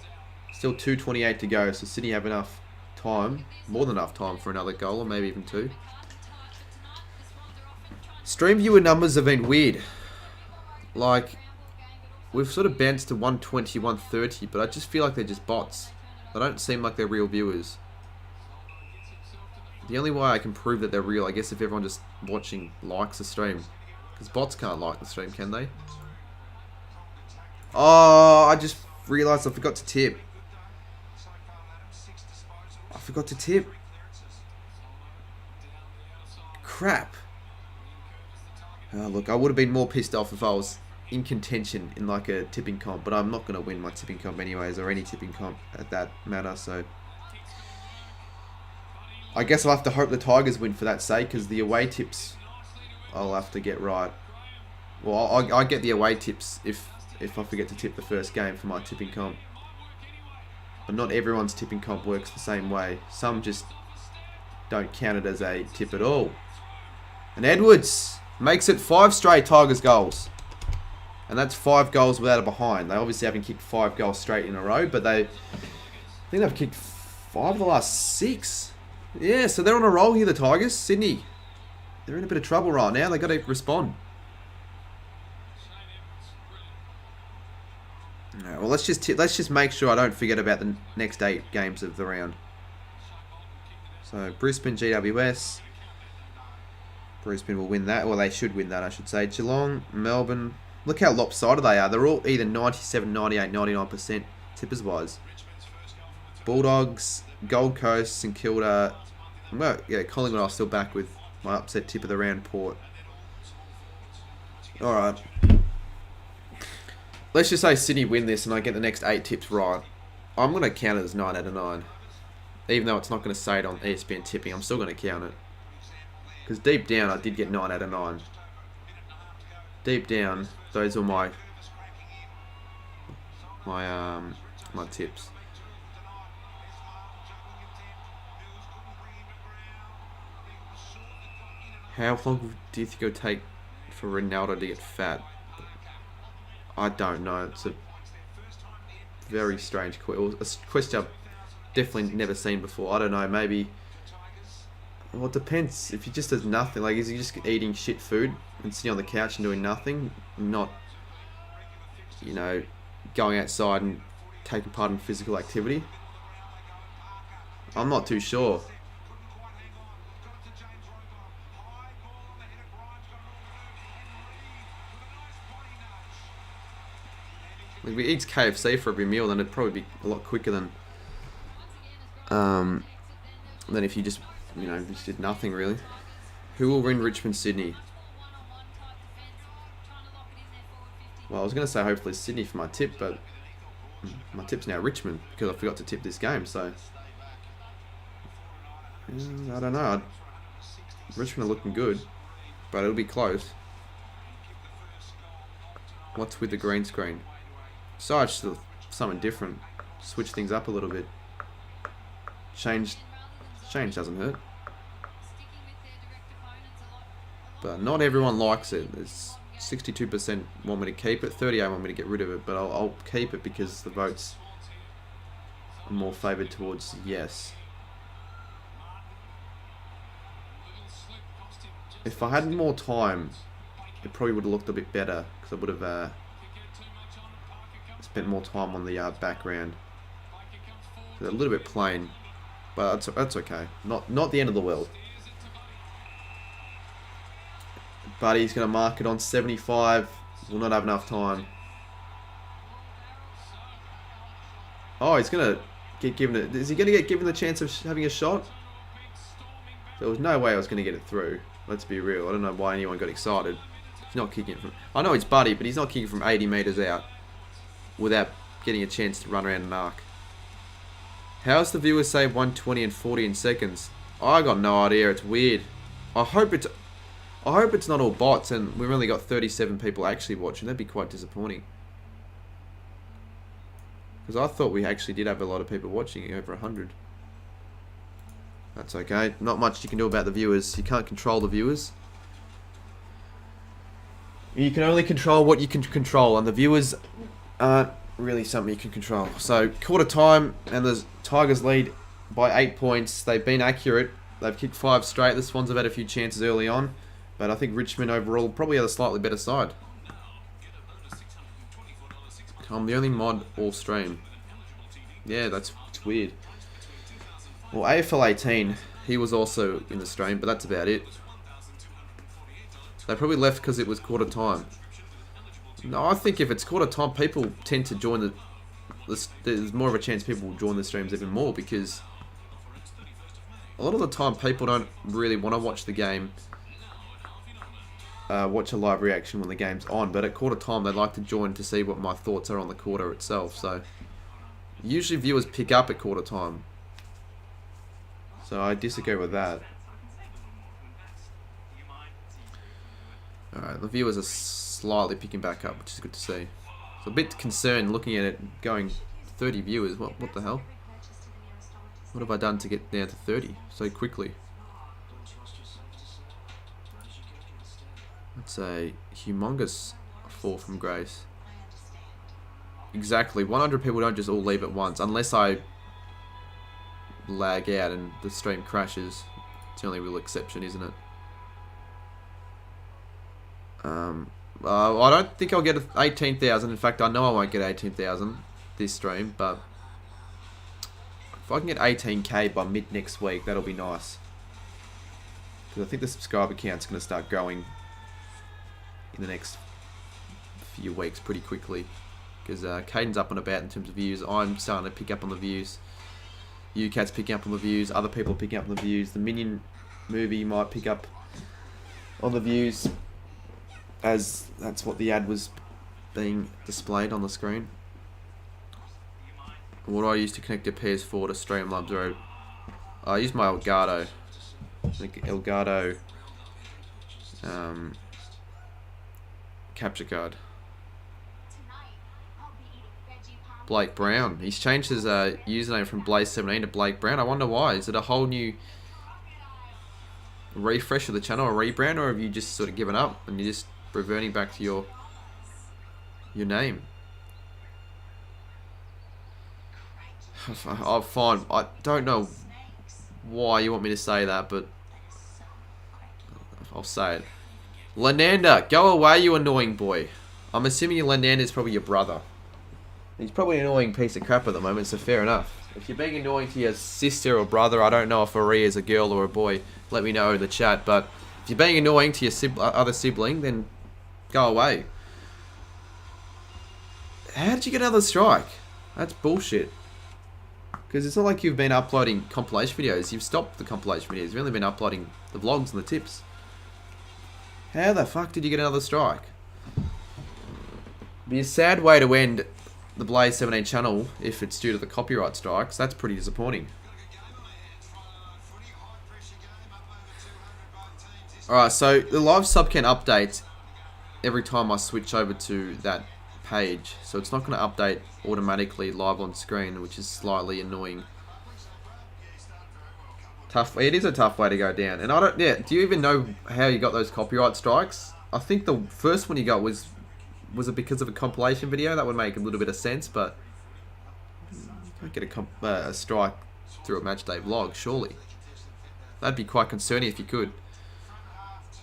Still 2:28 to go, so Sydney have enough time, more than enough time for another goal, or maybe even 2. Stream viewer numbers have been weird. Like, we've sort of bounced to 120, 130, but I just feel like they're just bots. They don't seem like they're real viewers. The only way I can prove that they're real, I guess, if everyone just watching likes the stream. Because bots can't like the stream, can they? Oh, I just realised I forgot to tip. I forgot to tip. Crap. Oh, look, I would have been more pissed off if I was in contention in like a tipping comp, but I'm not going to win my tipping comp anyways, or any tipping comp at that matter, so I guess I'll have to hope the Tigers win for that sake, because the away tips I'll have to get right. Well, I get the away tips if I forget to tip the first game for my tipping comp. But not everyone's tipping comp works the same way. Some just don't count it as a tip at all. And Edwards makes it 5 straight Tigers goals. And that's 5 goals without a behind. They obviously haven't kicked 5 goals straight in a row, but I think they've kicked 5 of the last 6. Yeah, so they're on a roll here, the Tigers. Sydney, they're in a bit of trouble right now. They got to respond. Alright, well, let's just make sure I don't forget about the next 8 games of the round. So Brisbane, GWS. Brisbane will win that. Well, they should win that, I should say. Geelong, Melbourne. Look how lopsided they are. They're all either 97, 98, 99% tippers-wise. Bulldogs, Gold Coast, St Kilda. Well, yeah, Collingwood are still back with my upset tip of the round, Port. Alright. Let's just say Sydney win this and I get the next 8 tips right. I'm going to count it as 9 out of 9. Even though it's not going to say it on ESPN tipping, I'm still going to count it. Because deep down, I did get 9 out of 9. Deep down, those were my tips. How long do you think it would take for Ronaldo to get fat? I don't know. It's a very strange question. A question I've definitely never seen before. I don't know. Maybe. Well, it depends. If he just does nothing, like is he just eating shit food and sitting on the couch and doing nothing, not, you know, going outside and taking part in physical activity? I'm not too sure. If he eats KFC for every meal, then it'd probably be a lot quicker than if you just, you know, just did nothing really. Who will win Richmond, Sydney? Well, I was going to say hopefully Sydney for my tip, but my tip's now Richmond because I forgot to tip this game. So I don't know. Richmond are looking good, but it'll be close. What's with the green screen? So I just something different. Switch things up a little bit. Change doesn't hurt. But not everyone likes it. There's 62% want me to keep it, 38% want me to get rid of it, but I'll keep it because the votes are more favoured towards yes. If I had more time, it probably would have looked a bit better because I would have spent more time on the background. So a little bit plain, but that's okay. Not the end of the world. But he's going to mark it on 75. We'll not have enough time. Oh, he's going to get given it. Is he going to get given the chance of having a shot? There was no way I was going to get it through. Let's be real. I don't know why anyone got excited. He's not kicking it from... I know it's Buddy, but he's not kicking from 80 metres out without getting a chance to run around an arc. How's the viewers save 120 and 40 in seconds? I got no idea. It's weird. I hope it's not all bots and we've only got 37 people actually watching. That'd be quite disappointing. Because I thought we actually did have a lot of people watching, over 100. That's okay. Not much you can do about the viewers. You can't control the viewers. You can only control what you can control, and the viewers aren't really something you can control. So, quarter time, and the Tigers lead by 8 points. They've been accurate. They've kicked 5 straight. The Swans have had a few chances early on, but I think Richmond overall probably are a slightly better side. I'm the only mod all stream. Yeah, it's weird. Well, AFL 18, he was also in the stream, but that's about it. They probably left because it was quarter time. No, I think if it's quarter time, people tend to join there's more of a chance people will join the streams even more, because a lot of the time people don't really want to watch the game, watch a live reaction when the game's on, but at quarter time they like to join to see what my thoughts are on the quarter itself. So usually viewers pick up at quarter time. So I disagree with that. Alright, the viewers are slightly picking back up, which is good to see. So a bit concerned looking at it going 30 viewers. What the hell? What have I done to get down to 30 so quickly? That's a humongous fall from grace. Exactly. 100 people don't just all leave at once, unless I lag out and the stream crashes. It's the only real exception, isn't it? I don't think I'll get 18,000. In fact, I know I won't get 18,000 this stream, but if I can get 18k by mid next week, that'll be nice. Because I think the subscriber count's going to start growing in the next few weeks pretty quickly. Because Caden's up and about in terms of views. I'm starting to pick up on the views. UCat's picking up on the views. Other people are picking up on the views. The Minion movie might pick up on the views, as that's what the ad was being displayed on the screen. What do I use to connect your PS4 to Streamlabs? Or I use my Elgato. Elgato capture card. Blake Brown. He's changed his username from Blaze17 to Blake Brown. I wonder why. Is it a whole new refresh of the channel, a rebrand, or have you just sort of given up and you're just reverting back to your name? I'm fine. I don't know why you want me to say that, but I'll say it. Lenanda, go away, you annoying boy. I'm assuming Lenanda is probably your brother. He's probably an annoying piece of crap at the moment, so fair enough. If you're being annoying to your sister or brother, I don't know if Maria is a girl or a boy, let me know in the chat, but if you're being annoying to your other sibling, then go away. How did you get another strike? That's bullshit. Because it's not like you've been uploading compilation videos. You've stopped the compilation videos. You've only been uploading the vlogs and the tips. How the fuck did you get another strike? It'd be a sad way to end the Blaze 17 channel if it's due to the copyright strikes. That's pretty disappointing. Alright, so the live sub count updates every time I switch over to that page. So it's not going to update automatically live on screen, which is slightly annoying. Tough. It is a tough way to go down. And I don't, yeah, do you even know how you got those copyright strikes? I think the first one you got was it because of a compilation video? That would make a little bit of sense, but you can't get a strike through a matchday vlog, surely. That'd be quite concerning if you could.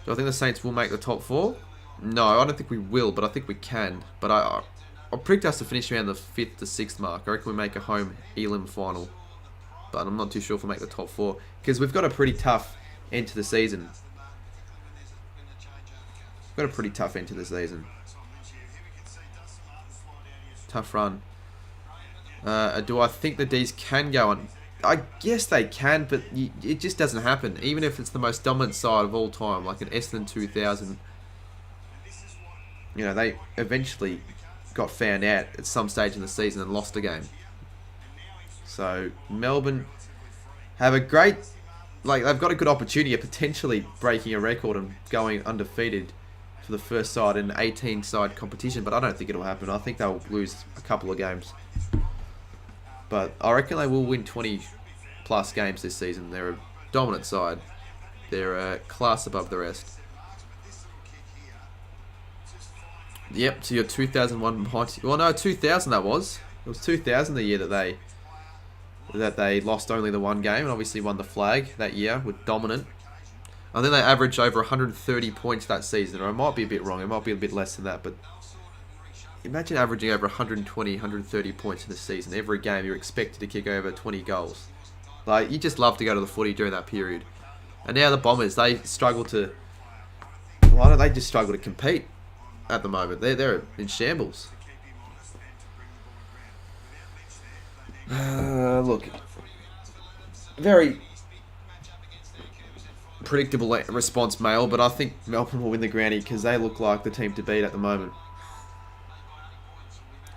Do I think the Saints will make the top 4? No, I don't think we will, but I think we can. But I predict us to finish around the 5th to 6th mark. I reckon we make a home Elim final. But I'm not too sure if we'll make the top 4. Because we've got a pretty tough end to the season. We've got a pretty tough end to the season. Tough run. Do I think the D's can go on? I guess they can, but it just doesn't happen. Even if it's the most dominant side of all time, like an Essendon 2000. You know, they eventually got found out at some stage in the season and lost a game. So, Melbourne have a great, like, they've got a good opportunity of potentially breaking a record and going undefeated for the first side in an 18-side competition, but I don't think it'll happen. I think they'll lose a couple of games. But I reckon they will win 20-plus games this season. They're a dominant side. They're a class above the rest. Yep, so you're 2001 behind. Well, no, 2000 that was. It was 2000 the year that they lost only the one game and obviously won the flag that year with dominant. I think they averaged over 130 points that season, or I might be a bit wrong. It might be a bit less than that, but imagine averaging over 120, 130 points in this season. Every game you're expected to kick over 20 goals. Like, you just love to go to the footy during that period. And now the Bombers, they struggle to... Why don't they just struggle to compete at the moment? They're in shambles. Look, very predictable response, Mail, but I think Melbourne will win the Granny because they look like the team to beat at the moment.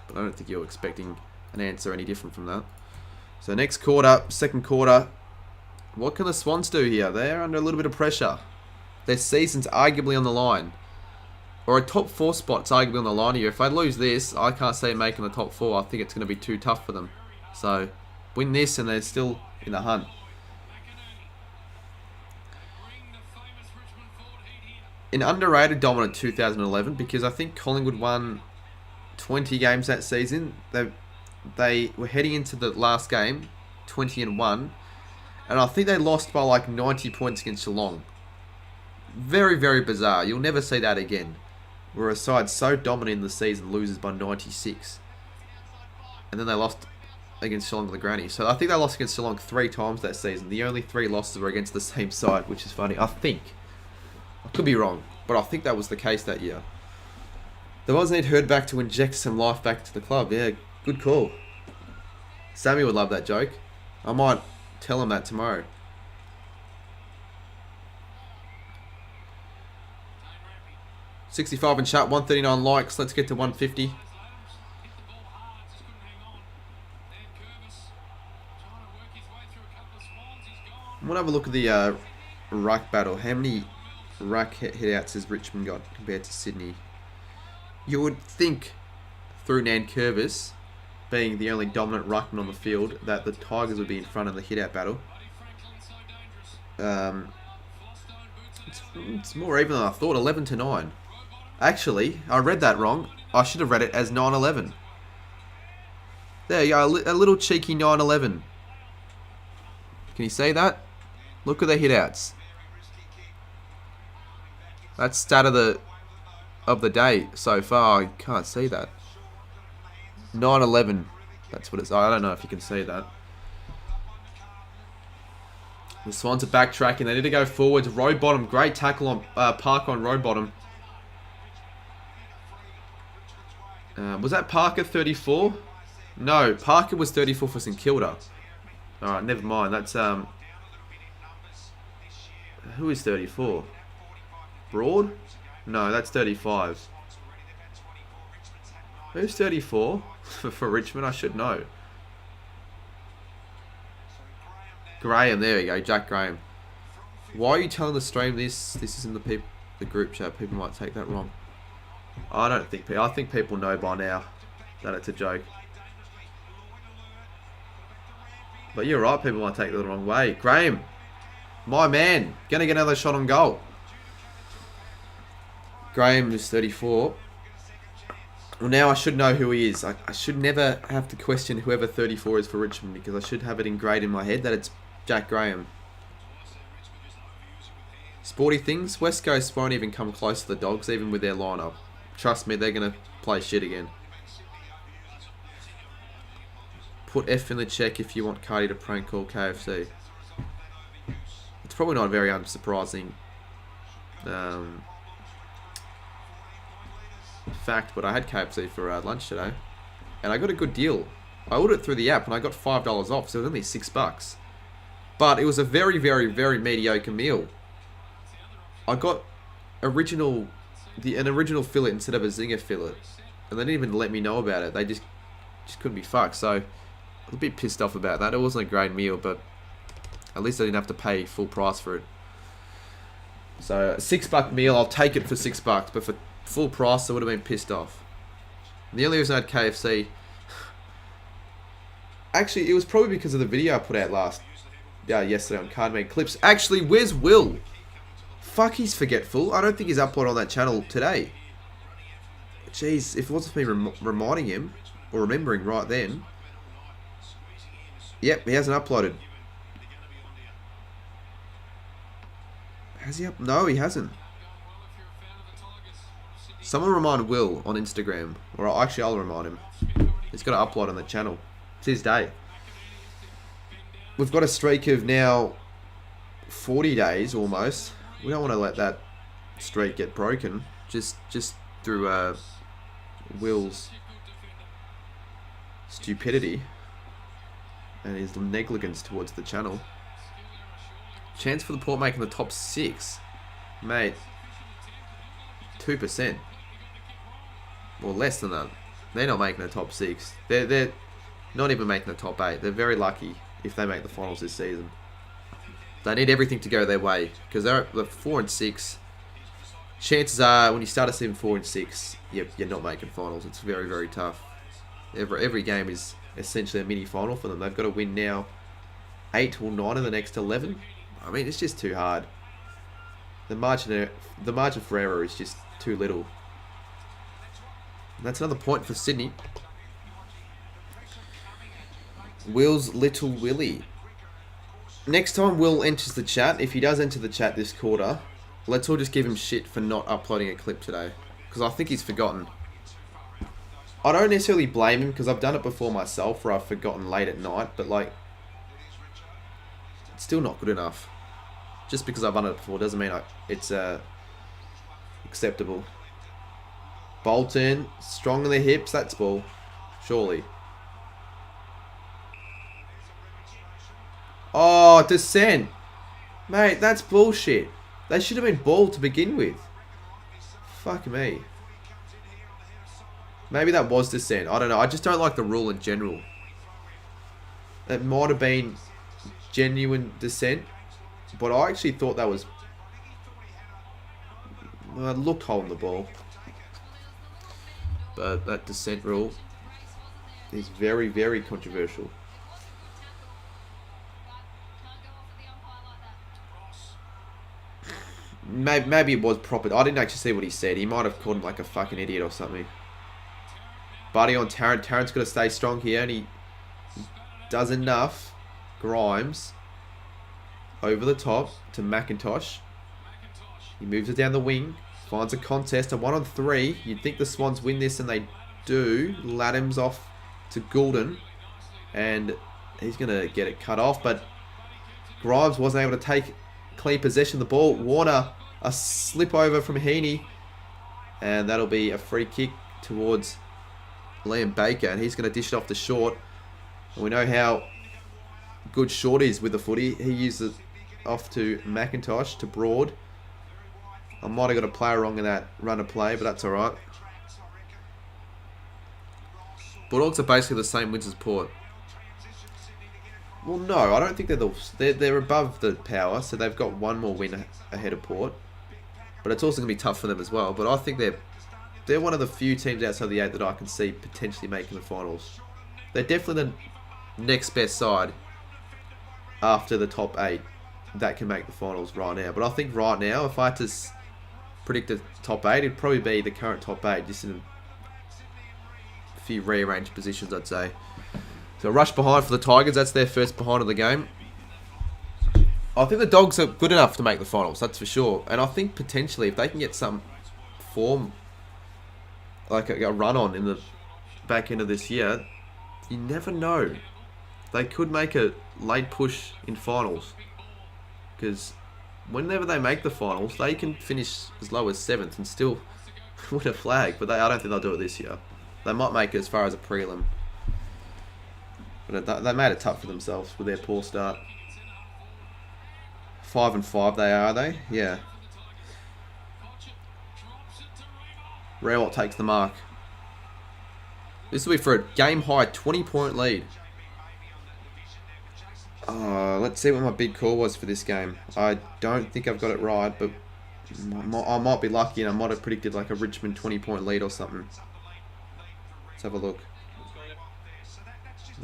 But I don't think you're expecting an answer any different from that. So next quarter, second quarter, what can the Swans do here? They're under a little bit of pressure. Their season's arguably on the line. Or a top 4 spot's arguably on the line here. If they lose this, I can't see them making the top 4. I think it's going to be too tough for them. So, win this and they're still in the hunt. An underrated dominant 2011, because I think Collingwood won 20 games that season. They were heading into the last game, 20-1, And I think they lost by like 90 points against Geelong. Very, very bizarre. You'll never see that again. Where a side so dominant in the season loses by 96. And then they lost against Geelong to the granny. So I think they lost against Geelong 3 times that season. The only 3 losses were against the same side, which is funny. I think. I could be wrong, but I think that was the case that year. There was need Herd back to inject some life back to the club. Yeah, good call. Sammy would love that joke. I might tell him that tomorrow. $65 in chat, 139 likes. Let's get to 150. I want to have a look at the ruck battle. How many ruck hit-outs has Richmond got compared to Sydney? You would think, through Nankervis being the only dominant ruckman on the field, that the Tigers would be in front of the hit-out battle. It's more even than I thought, 11-9. Actually, I read that wrong. I should have read it as 9-11. There you go, a little cheeky 9-11. Can you see that? Look at the hit-outs. That's stat of the day so far. I can't see that. 9-11. That's what it's. I don't know if you can see that. The Swans are backtracking. They need to go forwards. Road bottom. Great tackle on Parker on road bottom. Was that Parker 34? No, Parker was 34 for St Kilda. Alright, never mind. That's who is 34? Broad? No, that's 35. Who's 34 for Richmond? I should know. Graham, there we go, Jack Graham. Why are you telling the stream this? This is in the group chat. People might take that wrong. I don't think people. I think people know by now that it's a joke. But you're right. People might take it the wrong way. Graham, my man, gonna get another shot on goal. Graham is 34. Well, now I should know who he is. I should never have to question whoever 34 is for Richmond, because I should have it ingrained in my head that it's Jack Graham. Sporty things. West Coast won't even come close to the Dogs, even with their lineup. Trust me, they're going to play shit again. Put F in the check if you want Cardi to prank call KFC. It's probably not very unsurprising fact, but I had KFC for lunch today, and I got a good deal. I ordered it through the app, and I got $5 off, so it was only $6. But it was a very, very, very mediocre meal. I got an original fillet instead of a zinger fillet, and they didn't even let me know about it. They just couldn't be fucked. So I was a bit pissed off about that. It wasn't a great meal, but at least I didn't have to pay full price for it. So a $6 meal, I'll take it for $6, but for full price, I would have been pissed off. And the only reason I had KFC, actually, it was probably because of the video I put out yesterday on Cardman Clips. Actually, where's Will? Fuck, he's forgetful. I don't think he's uploaded on that channel today. Jeez, if it wasn't for me reminding him, or remembering right then. Yep, he hasn't uploaded. Has he No, he hasn't. Someone remind Will on Instagram. Or actually, I'll remind him. He's got to upload on the channel. It's his day. We've got a streak of now 40 days almost. We don't want to let that streak get broken. Just through Will's stupidity and his negligence towards the channel. Chance for the Port making the top 6. Mate. 2%. Or less than that. They're not making the top 6. They're not even making the top 8. They're very lucky if they make the finals this season. They need everything to go their way, because they're 4 and 6. Chances are, when you start a season 4 and 6, you're not making finals. It's very, very tough. Every game is essentially a mini final for them. They've got to win now 8 or 9 of the next 11. I mean, it's just too hard. The margin for error is just too little. And that's another point for Sydney. Will's Little Willie. Next time Will enters the chat, if he does enter the chat this quarter, let's all just give him shit for not uploading a clip today. Because I think he's forgotten. I don't necessarily blame him because I've done it before myself where I've forgotten late at night. But like, it's still not good enough. Just because I've done it before doesn't mean it's acceptable. Bolton, strong on the hips, that's ball. Surely. Oh, descent. Mate, that's bullshit. They should have been ball to begin with. Fuck me. Maybe that was descent. I don't know. I just don't like the rule in general. It might have been genuine descent. But I actually thought that was... Well, it looked holding the ball. But that descent rule is very, very controversial. Maybe it was proper. I didn't actually see what he said. He might have called him like a fucking idiot or something. Buddy on Tarrant. Tarrant's got to stay strong here, and he does enough. Grimes over the top to McIntosh. He moves it down the wing. Finds a contest. A 1-on-3. You'd think the Swans win this, and they do. LiamJames off to Goulden. And he's going to get it cut off. But Grimes wasn't able to take clean possession of the ball. Warner, a slip over from Heaney. And that'll be a free kick towards Liam Baker. And he's going to dish it off to Short. And we know how good Short is with the footy. He uses it off to McIntosh, to Broad. I might have got a player wrong in that run of play, but that's alright. Bulldogs are basically the same wins as Port. Well, no, I don't think they're above the power, so they've got one more win ahead of Port. But it's also going to be tough for them as well. But I think they're one of the few teams outside the 8 that I can see potentially making the finals. They're definitely the next best side after the top 8 that can make the finals right now. But I think right now, if I had to predict the top 8, it'd probably be the current top 8, just in a few rearranged positions, I'd say. So rush behind for the Tigers. That's their first behind of the game. I think the Dogs are good enough to make the finals, that's for sure. And I think potentially if they can get some form, like a run on in the back end of this year, you never know. They could make a late push in finals. Because whenever they make the finals, they can finish as low as 7th and still win a flag. But I don't think they'll do it this year. They might make it as far as a prelim. But they made it tough for themselves with their poor start. 5-5 they are they? Yeah. Rowell takes the mark. This will be for a game-high 20-point lead. Let's see what my big call was for this game. I don't think I've got it right, but I might be lucky and I might have predicted like a Richmond 20-point lead or something. Let's have a look.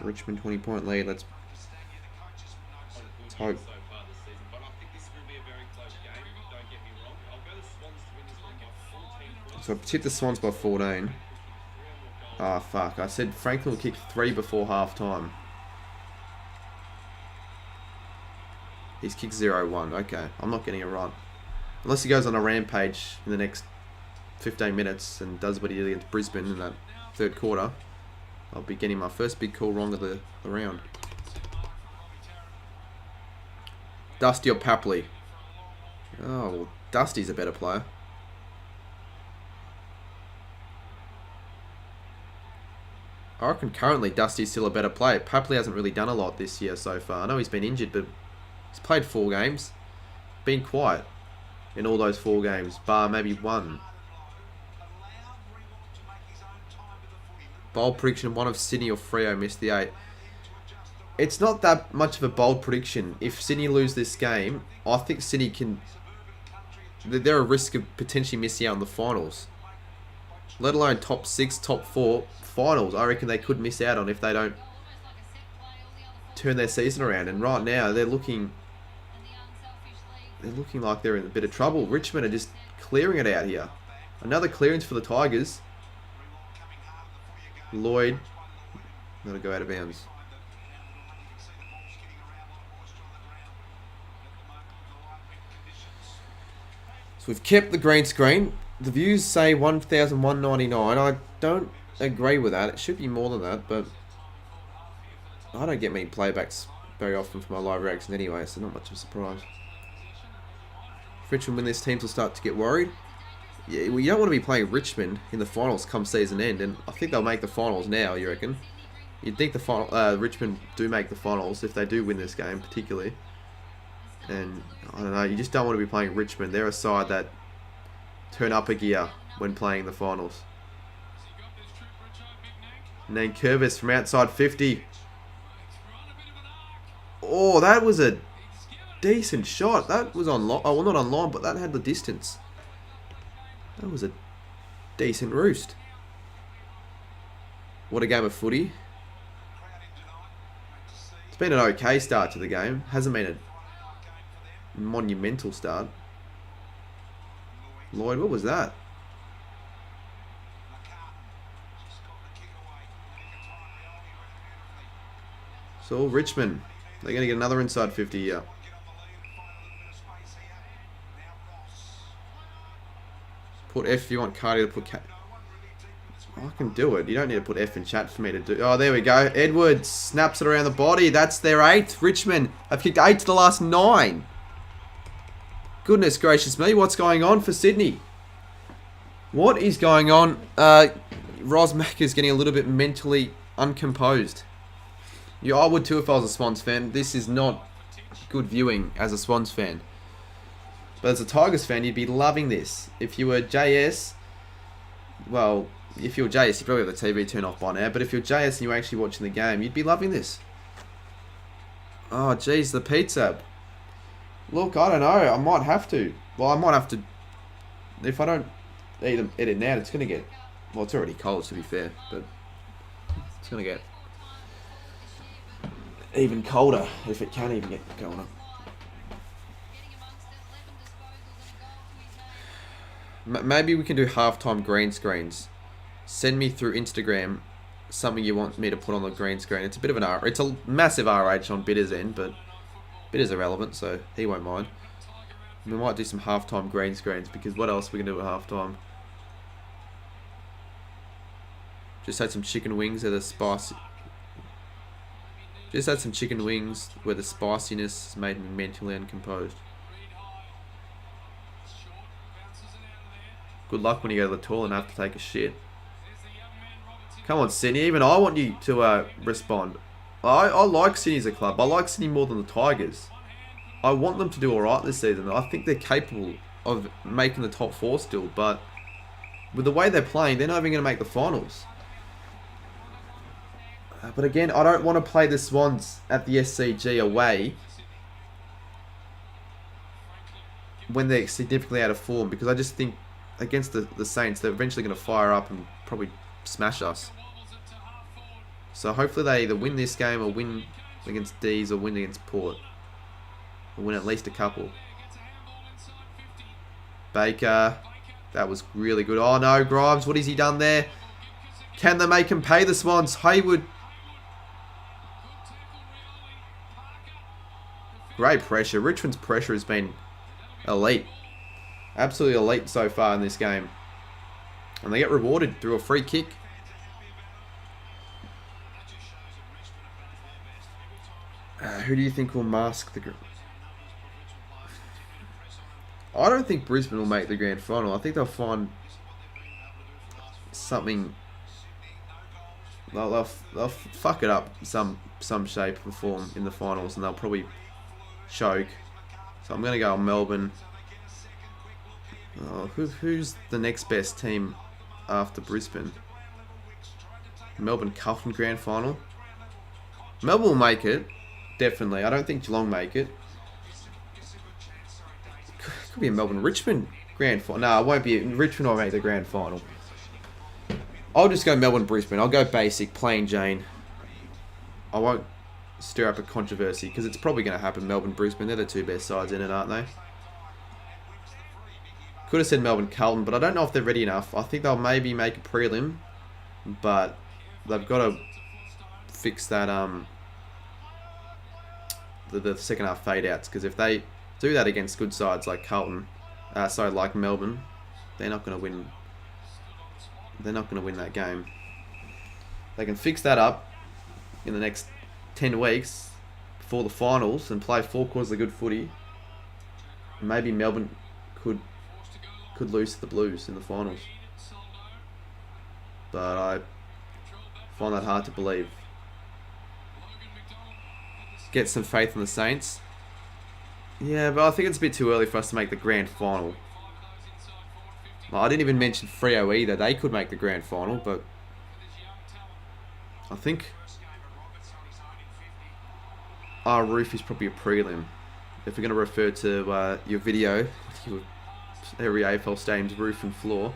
Richmond 20-point lead. Let's hope. So I tipped the Swans by 14. Ah, fuck. I said Franklin will kick 3 before half time. He's kicked 0-1. Okay, I'm not getting it right. Unless he goes on a rampage in the next 15 minutes and does what he did against Brisbane in that third quarter, I'll be getting my first big call wrong of the round. Dusty or Papley? Oh, well, Dusty's a better player. I reckon currently Dusty's still a better player. Papley hasn't really done a lot this year so far. I know he's been injured, but he's played 4 games. Been quiet in all those 4 games, bar maybe 1. Bold prediction, one of Sydney or Freo missed the 8. It's not that much of a bold prediction. If Sydney lose this game, I think Sydney can... They're a risk of potentially missing out on the finals. Let alone top 6, top 4 finals. I reckon they could miss out on if they don't turn their season around. And right now, they're looking like they're in a bit of trouble. Richmond are just clearing it out here. Another clearance for the Tigers. Lloyd, gonna go out of bounds. So we've kept the green screen. The views say 1,199. I don't agree with that. It should be more than that, but I don't get many playbacks very often for my live reactions anyway, so not much of a surprise. If Richmond win this, teams will start to get worried. Yeah, well, you don't want to be playing Richmond in the finals come season end, and I think they'll make the finals now, you reckon? You'd think the final, Richmond do make the finals if they do win this game, particularly. And, I don't know, you just don't want to be playing Richmond. They're a side that turn up a gear when playing the finals. And then Curvis from outside 50. Oh, that was a decent shot. That was on line. Oh, well, not on line, but that had the distance. That was a decent roost. What a game of footy. It's been an okay start to the game. Hasn't been a monumental start. Lloyd, what was that? So, Richmond. They're going to get another inside 50 here. Put F if you want Cardi to put I can do it. You don't need to put F in chat for me to do. Oh, there we go. Edwards snaps it around the body. That's their 8th. Richmond have kicked 8 to the last 9. Goodness gracious me. What's going on for Sydney? What is going on? Rosmack is getting a little bit mentally uncomposed. Yeah, I would too if I was a Swans fan. This is not good viewing as a Swans fan. But as a Tigers fan, you'd be loving this. If you were JS, well, if you're JS, you probably have the TV turned off by now. But if you're JS and you're actually watching the game, you'd be loving this. Oh, geez, the pizza. Look, I don't know. I might have to. Well, I might have to. If I don't eat it now, it's going to get... Well, it's already cold, to be fair. But it's going to get even colder if it can even get going up. Maybe we can do halftime green screens. Send me through Instagram something you want me to put on the green screen. It's a bit of an it's a massive RH on Bitter's end, but Bitter's irrelevant, so he won't mind. We might do some halftime green screens because what else are we can do at halftime? Just had some chicken wings that are spicy. Just had some chicken wings where the spiciness has made me mentally uncomposed. Good luck when you go to the toilet and have to take a shit. Come on, Sydney. Even I want you to respond. I like Sydney as a club. I like Sydney more than the Tigers. I want them to do alright this season. I think they're capable of making the top 4 still. But with the way they're playing, they're not even going to make the finals. But again, I don't want to play the Swans at the SCG away when they're significantly out of form. Because I just think against the Saints, they're eventually going to fire up and probably smash us. So hopefully they either win this game or win against D's or win against Port. Or win at least a couple. Baker. That was really good. Oh no, Grimes, what has he done there? Can they make him pay the Swans? Hayward. Great pressure. Richmond's pressure has been elite. Absolutely elite so far in this game. And they get rewarded through a free kick. Who do you think will mask the... I don't think Brisbane will make the grand final. I think they'll find something... They'll fuck it up some shape or form in the finals, and they'll probably choke. So I'm going to go on Melbourne. Oh, who's the next best team after Brisbane? Melbourne Carlton grand final. Melbourne will make it, definitely. I don't think Geelong make it. Could be a Melbourne Richmond grand final. No, it won't be. Richmond will make the grand final. I'll just go Melbourne Brisbane. I'll go basic, plain Jane. I won't stir up a controversy because it's probably going to happen. Melbourne Brisbane, they're the two best sides in it, aren't they? Could have said Melbourne Carlton, but I don't know if they're ready enough. I think they'll maybe make a prelim, but they've got to fix that the second half fade outs, because if they do that against good sides like Carlton, Sorry, like Melbourne, they're not going to win. They're not going to win that game. They can fix that up in the next 10 weeks before the finals and play 4 quarters of good footy. Maybe Melbourne could lose to the Blues in the finals. But I find that hard to believe. Get some faith in the Saints. Yeah, but I think it's a bit too early for us to make the grand final. I didn't even mention Freo either. They could make the grand final, but I think our roof is probably a prelim. If we're going to refer to your video, every AFL stadium's roof and floor,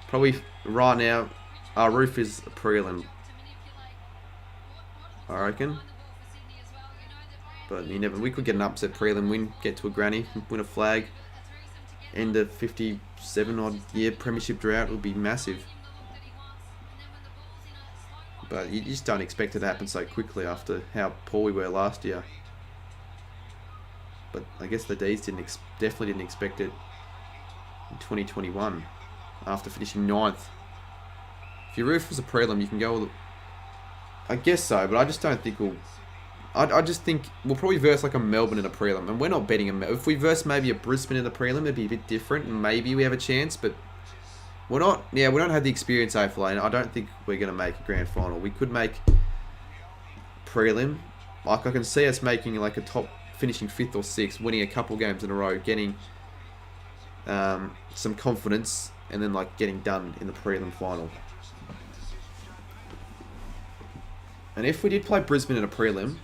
probably right now, our roof is a prelim, I reckon. But we could get an upset prelim win, get to a granny, win a flag, end a 57 odd year premiership drought would be massive. But you just don't expect it to happen so quickly after how poor we were last year. But I guess the D's definitely didn't expect it in 2021 after finishing 9th. If your roof was a prelim, you can go. I guess so, but I just don't think we'll. I just think we'll probably verse like a Melbourne in a prelim, and we're not betting a. If we verse maybe a Brisbane in the prelim, it'd be a bit different, and maybe we have a chance. But we're not. Yeah, we don't have the experience AFL, and I don't think we're going to make a grand final. We could make prelim. Like I can see us making like a top, finishing 5th or 6th, winning a couple games in a row, getting some confidence, and then like getting done in the prelim final. And if we did play Brisbane in a prelim,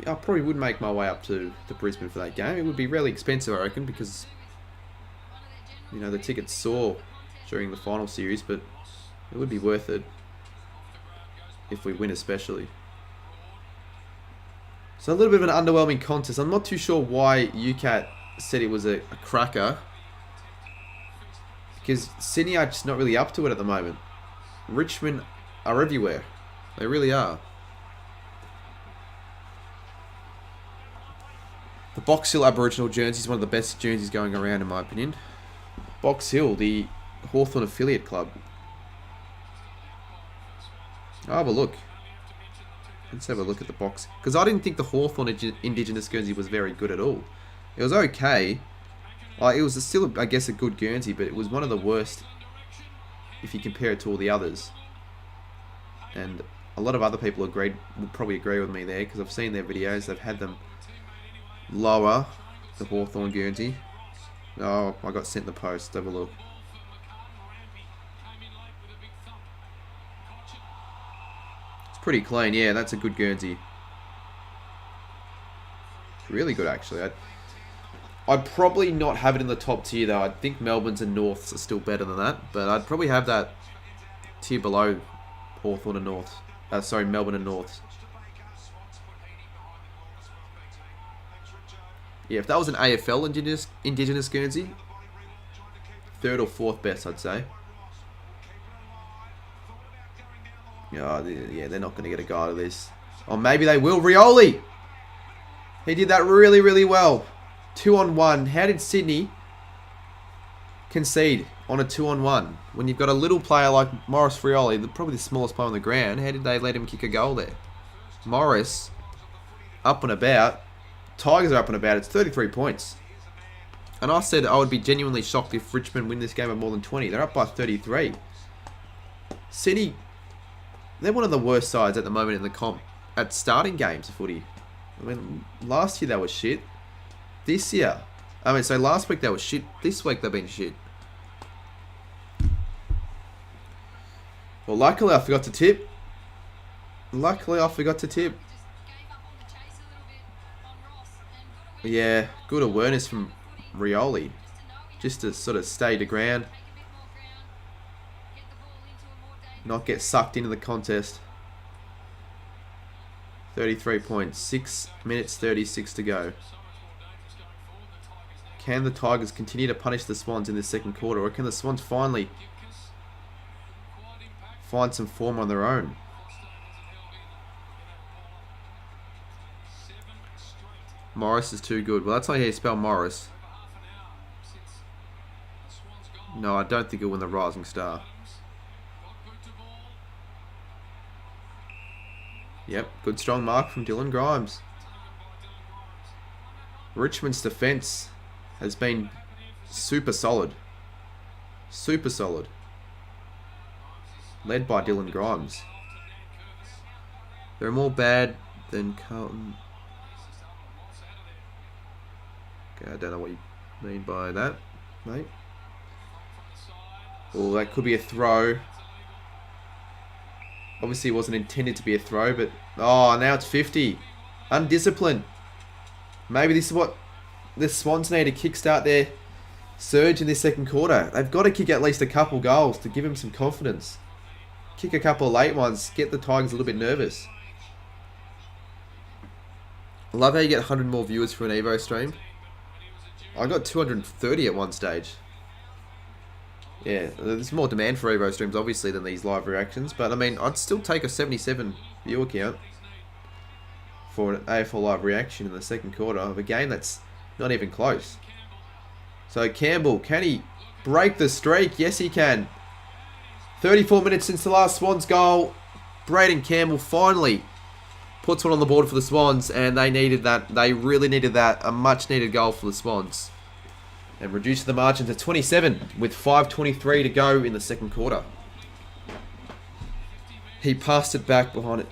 I probably would make my way up to Brisbane for that game. It would be really expensive, I reckon, because the tickets soar during the final series, but it would be worth it if we win, especially. So a little bit of an underwhelming contest. I'm not too sure why UCAT said it was a cracker, because Sydney are just not really up to it at the moment. Richmond are everywhere. They really are. The Box Hill Aboriginal jersey is one of the best jerseys going around, in my opinion. Box Hill, the Hawthorn affiliate club. I'll have a look. Let's have a look at the box. Because I didn't think the Hawthorn Indigenous Guernsey was very good at all. It was okay. It was still, I guess, a good Guernsey, but it was one of the worst if you compare it to all the others. And a lot of other people will probably agree with me there, because I've seen their videos. They've had them lower, the Hawthorn Guernsey. Oh, I got sent the post. Have a look. It's pretty clean. Yeah, that's a good Guernsey. Really good, actually. I'd probably not have it in the top tier, though. I think Melbourne's and Norths are still better than that. But I'd probably have that tier below Hawthorn and Norths. Sorry, Melbourne and Norths. Yeah, if that was an AFL Indigenous Guernsey, 3rd or 4th best, I'd say. Yeah, they're not going to get a go out of this. Or maybe they will. Rioli! He did that really, really well. 2-on-1. How did Sydney concede on a 2-on-1? When you've got a little player like Morris Rioli, probably the smallest player on the ground, how did they let him kick a goal there? Morris, up and about. Tigers are up and about. It's 33 points. And I said I would be genuinely shocked if Richmond win this game by more than 20. They're up by 33. Sydney, they're one of the worst sides at the moment in the comp at starting games of footy. I mean, last year they were shit. This year, so last week they were shit. This week they've been shit. Well, luckily I forgot to tip. Yeah, good awareness from Rioli. Just to sort of stay to ground. Not get sucked into the contest. 33 points. 6 minutes 36 to go. Can the Tigers continue to punish the Swans in this second quarter, or can the Swans finally find some form on their own? Morris is too good. Well, that's how you spell Morris. No, I don't think he'll win the Rising Star. Yep, good strong mark from Dylan Grimes. Richmond's defence has been super solid. Super solid. Led by Dylan Grimes. They're more bad than Carlton. Okay, I don't know what you mean by that, mate. Oh, that could be a throw. Obviously, it wasn't intended to be a throw, but... Oh, now it's 50. Undisciplined. Maybe this is what the Swans need to kickstart their surge in this second quarter. They've got to kick at least a couple goals to give them some confidence. Kick a couple of late ones. Get the Tigers a little bit nervous. I love how you get 100 more viewers for an Evo stream. I got 230 at one stage. Yeah, there's more demand for Evo streams, obviously, than these live reactions. But, I mean, I'd still take a 77 viewer count for an AFL live reaction in the second quarter of a game that's not even close. So, Campbell, can he break the streak? Yes, he can. 34 minutes since the last Swans goal. Braden Campbell finally puts one on the board for the Swans, and they needed that. They really needed that. A much-needed goal for the Swans. And reduces the margin to 27 with 5:23 to go in the second quarter. He passed it back behind it.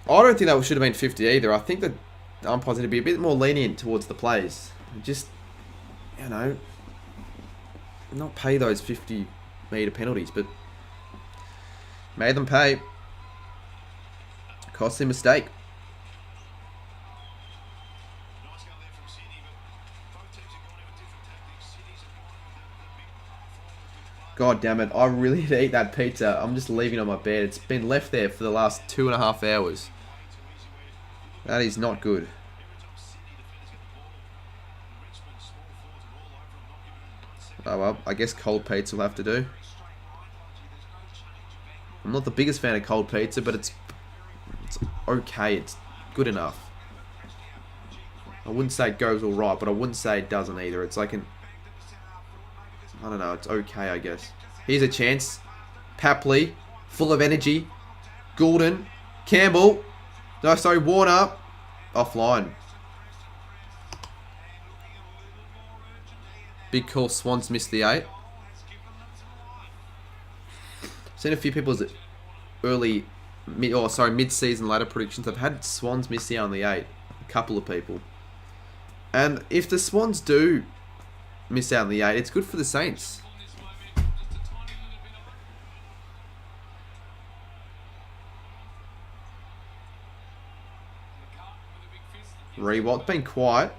I don't think that should have been 50 either. I think that the umpires need to be a bit more lenient towards the plays. Just, you know, not pay those 50-metre penalties, but made them pay. Costly mistake. God damn it, I really need to eat that pizza. I'm just leaving it on my bed. It's been left there for the last 2.5 hours. That is not good. Oh well, I guess cold pizza will have to do. I'm not the biggest fan of cold pizza, but it's okay. It's good enough. I wouldn't say it goes all right, but I wouldn't say it doesn't either. It's like an... I don't know, it's okay, I guess. Here's a chance. Papley, full of energy. Goulden, Campbell. No, sorry, Warner. Offline. Big call, Swans missed the 8. Seen a few people's mid-season ladder predictions. I've had Swans miss out on the 8. A couple of people. And if the Swans do miss out on the 8, it's good for the Saints. Rewalt been quiet.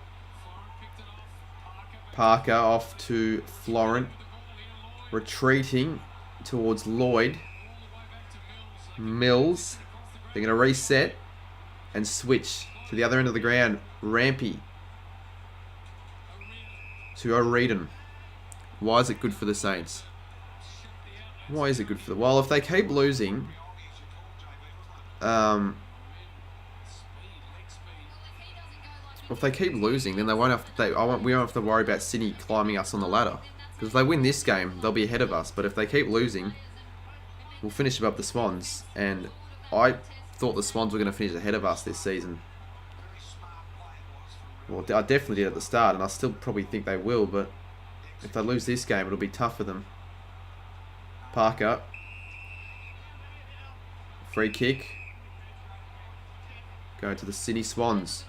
Parker off to Florent. Retreating towards Lloyd. Mills. They're going to reset and switch to the other end of the ground. Rampy to O'Regan. Why is it good for the Saints? Why is it good for them? Well, if they keep losing, then they won't have. We won't have to worry about Sydney climbing us on the ladder. Because if they win this game, they'll be ahead of us. But if they keep losing, we'll finish above the Swans. And I thought the Swans were going to finish ahead of us this season. Well, I definitely did at the start, and I still probably think they will, but if they lose this game, it'll be tough for them. Parker. Free kick. Going to the Sydney Swans.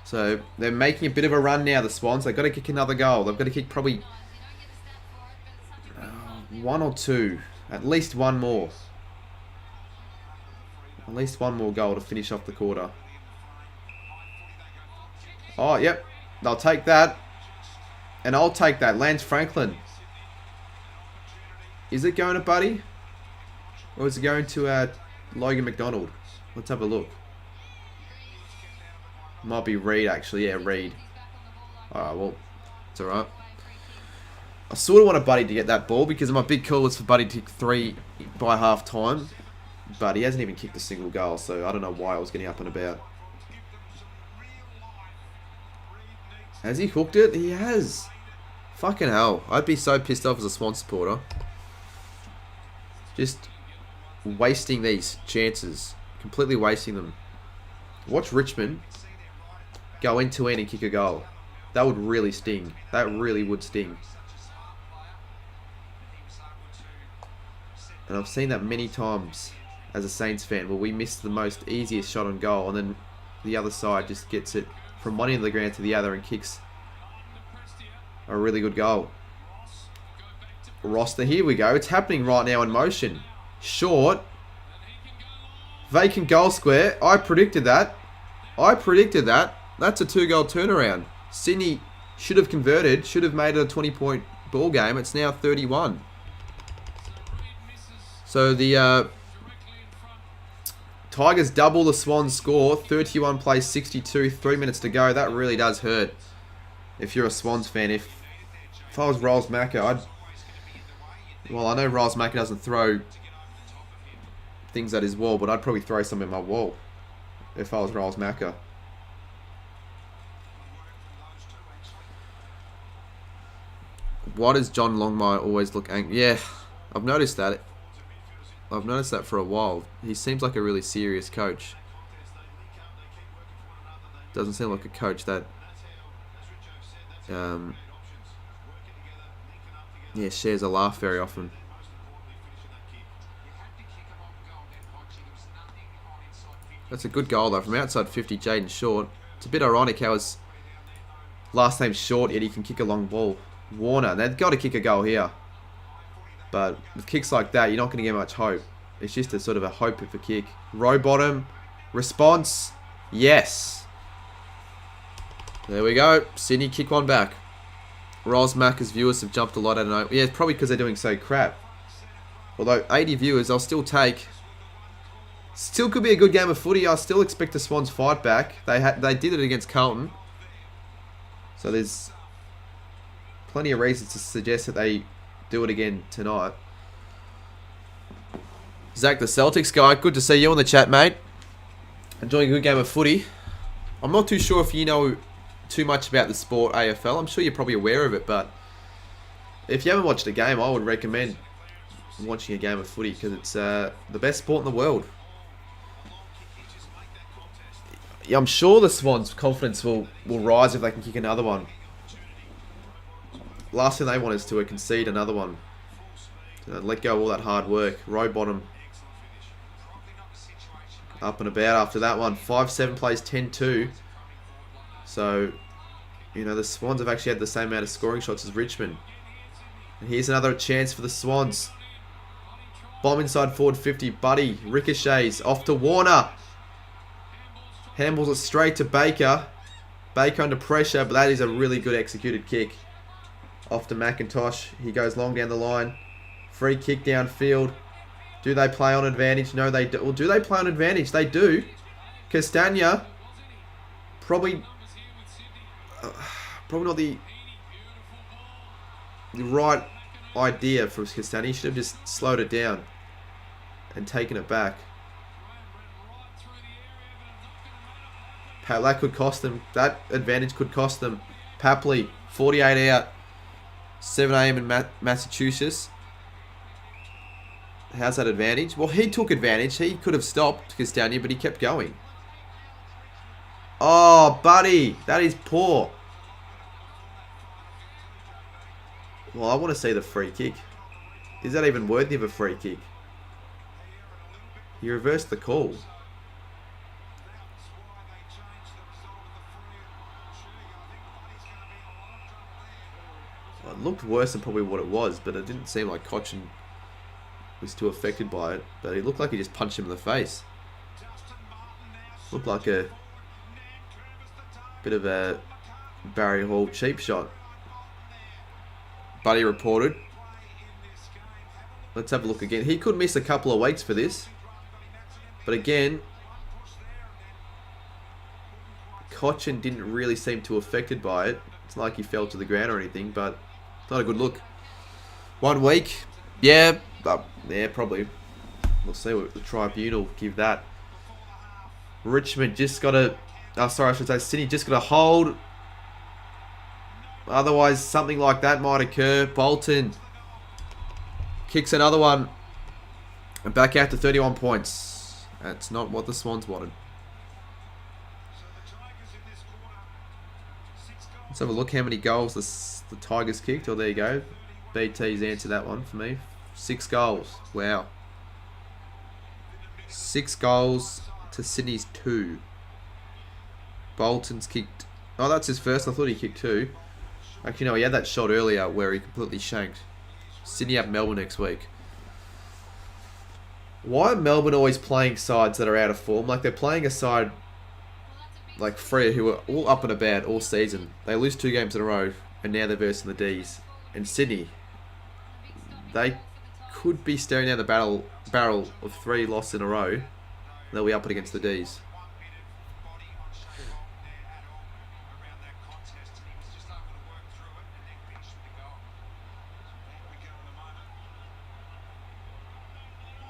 So, they're making a bit of a run now, the Swans. They've got to kick another goal. They've got to kick probably 1 or 2. At least one more. At least one more goal to finish off the quarter. Oh, yep. They'll take that. And I'll take that. Lance Franklin. Is it going to Buddy? Or is it going to Logan McDonald? Let's have a look. Might be Reed, actually. Yeah, Reed. Alright, well, it's alright. I sort of wanted Buddy to get that ball because my big call was for Buddy to kick 3 by half time. But he hasn't even kicked a single goal, so I don't know why I was getting up and about. Has he hooked it? He has. Fucking hell. I'd be so pissed off as a Swan supporter. Just wasting these chances. Completely wasting them. Watch Richmond go end to end and kick a goal. That would really sting. That really would sting. And I've seen that many times as a Saints fan where we miss the most easiest shot on goal and then the other side just gets it from one end of the ground to the other and kicks a really good goal. Roster, here we go. It's happening right now in motion. Short. Vacant goal square. I predicted that. That's a 2-goal turnaround. Sydney should have converted. Should have made it a 20-point ball game. It's now 31. So the Tigers double the Swans score. 31 plays 62. 3 minutes to go. That really does hurt. If you're a Swans fan. If I was Rolls Macca, well, I know Rolls Macca doesn't throw things at his wall, but I'd probably throw some at my wall if I was Rolls Macca. Why does John Longmire always look angry? Yeah, I've noticed that. I've noticed that for a while. He seems like a really serious coach. Doesn't seem like a coach that shares a laugh very often. That's a good goal though. From outside 50, Jaden Short. It's a bit ironic how his last name's Short, yet he can kick a long ball. Warner, they've got to kick a goal here. But with kicks like that, you're not going to get much hope. It's just a sort of a hope of a kick. Row bottom. Response. Yes. There we go. Sydney kick one back. Rolls Macca's viewers have jumped a lot out of nowhere. Yeah, it's probably because they're doing so crap. Although 80 viewers, I'll still take. Still could be a good game of footy. I still expect the Swans fight back. They did it against Carlton. So there's plenty of reasons to suggest that they do it again tonight. Zach, the Celtics guy, good to see you on the chat, mate. Enjoying a good game of footy. I'm not too sure if you know too much about the sport AFL. I'm sure you're probably aware of it, but if you haven't watched a game, I would recommend watching a game of footy because it's the best sport in the world. Yeah, I'm sure the Swans' confidence will rise if they can kick another one. Last thing they want is to concede another one. Let go of all that hard work. Row bottom. Up and about after that one. 5-7 plays 10-2. So, you know, the Swans have actually had the same amount of scoring shots as Richmond. And here's another chance for the Swans. Bomb inside forward 50. Buddy ricochets off to Warner. Handballs it straight to Baker. Baker under pressure, but that is a really good executed kick. Off to McIntosh. He goes long down the line. Free kick downfield. Do they play on advantage? No, they do. Well, do they play on advantage? They do. Castagna. Probably not the right idea for Castagna. He should have just slowed it down and taken it back. That could cost them. That advantage could cost them. Papley, 48 out. 7 a.m. in Massachusetts. How's that advantage? Well, he took advantage. He could have stopped Castagna, but he kept going. Oh, buddy. That is poor. Well, I want to see the free kick. Is that even worthy of a free kick? He reversed the call. It looked worse than probably what it was, but it didn't seem like Cochin was too affected by it. But it looked like he just punched him in the face. Looked like a bit of a Barry Hall cheap shot. Buddy reported. Let's have a look again. He could miss a couple of weeks for this. But again, Cochin didn't really seem too affected by it. It's not like he fell to the ground or anything, but it's not a good look. 1 week. Yeah, probably. We'll see what the tribunal give that. Richmond just got to... Oh, sorry, I should say Sydney just got to hold. Otherwise, something like that might occur. Bolton kicks another one. And back out to 31 points. That's not what the Swans wanted. Let's have a look how many goals the Tigers kicked. Oh, there you go. BT's answered that one for me. 6 goals. Wow. 6 goals to Sydney's 2. Bolton's kicked... Oh, that's his first. I thought he kicked 2. Actually, no, he had that shot earlier where he completely shanked. Sydney have Melbourne next week. Why are Melbourne always playing sides that are out of form? Like, they're playing a side like Freo who are all up and about all season. They lose 2 games in a row, and now they're versing the Ds. And Sydney, they could be staring down the barrel of 3 losses in a row. They'll be up against the Ds.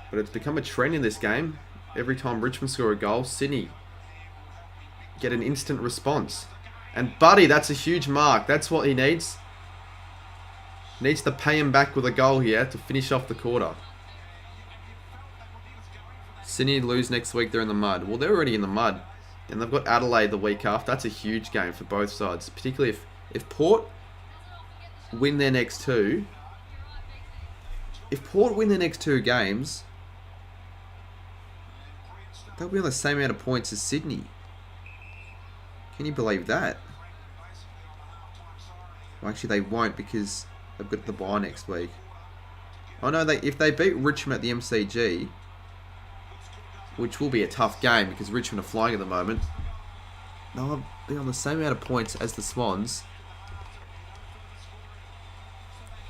But it's become a trend in this game. Every time Richmond score a goal, Sydney get an instant response. And Buddy, that's a huge mark. That's what he needs. Needs to pay him back with a goal here to finish off the quarter. Sydney lose next week, they're in the mud. Well, they're already in the mud. And they've got Adelaide the week after. That's a huge game for both sides. Particularly if Port win their next 2. If Port win their next 2 games, they'll be on the same amount of points as Sydney. Can you believe that? Well, actually, they won't because they've got the bye next week. Oh no, if they beat Richmond at the MCG, which will be a tough game because Richmond are flying at the moment, they'll be on the same amount of points as the Swans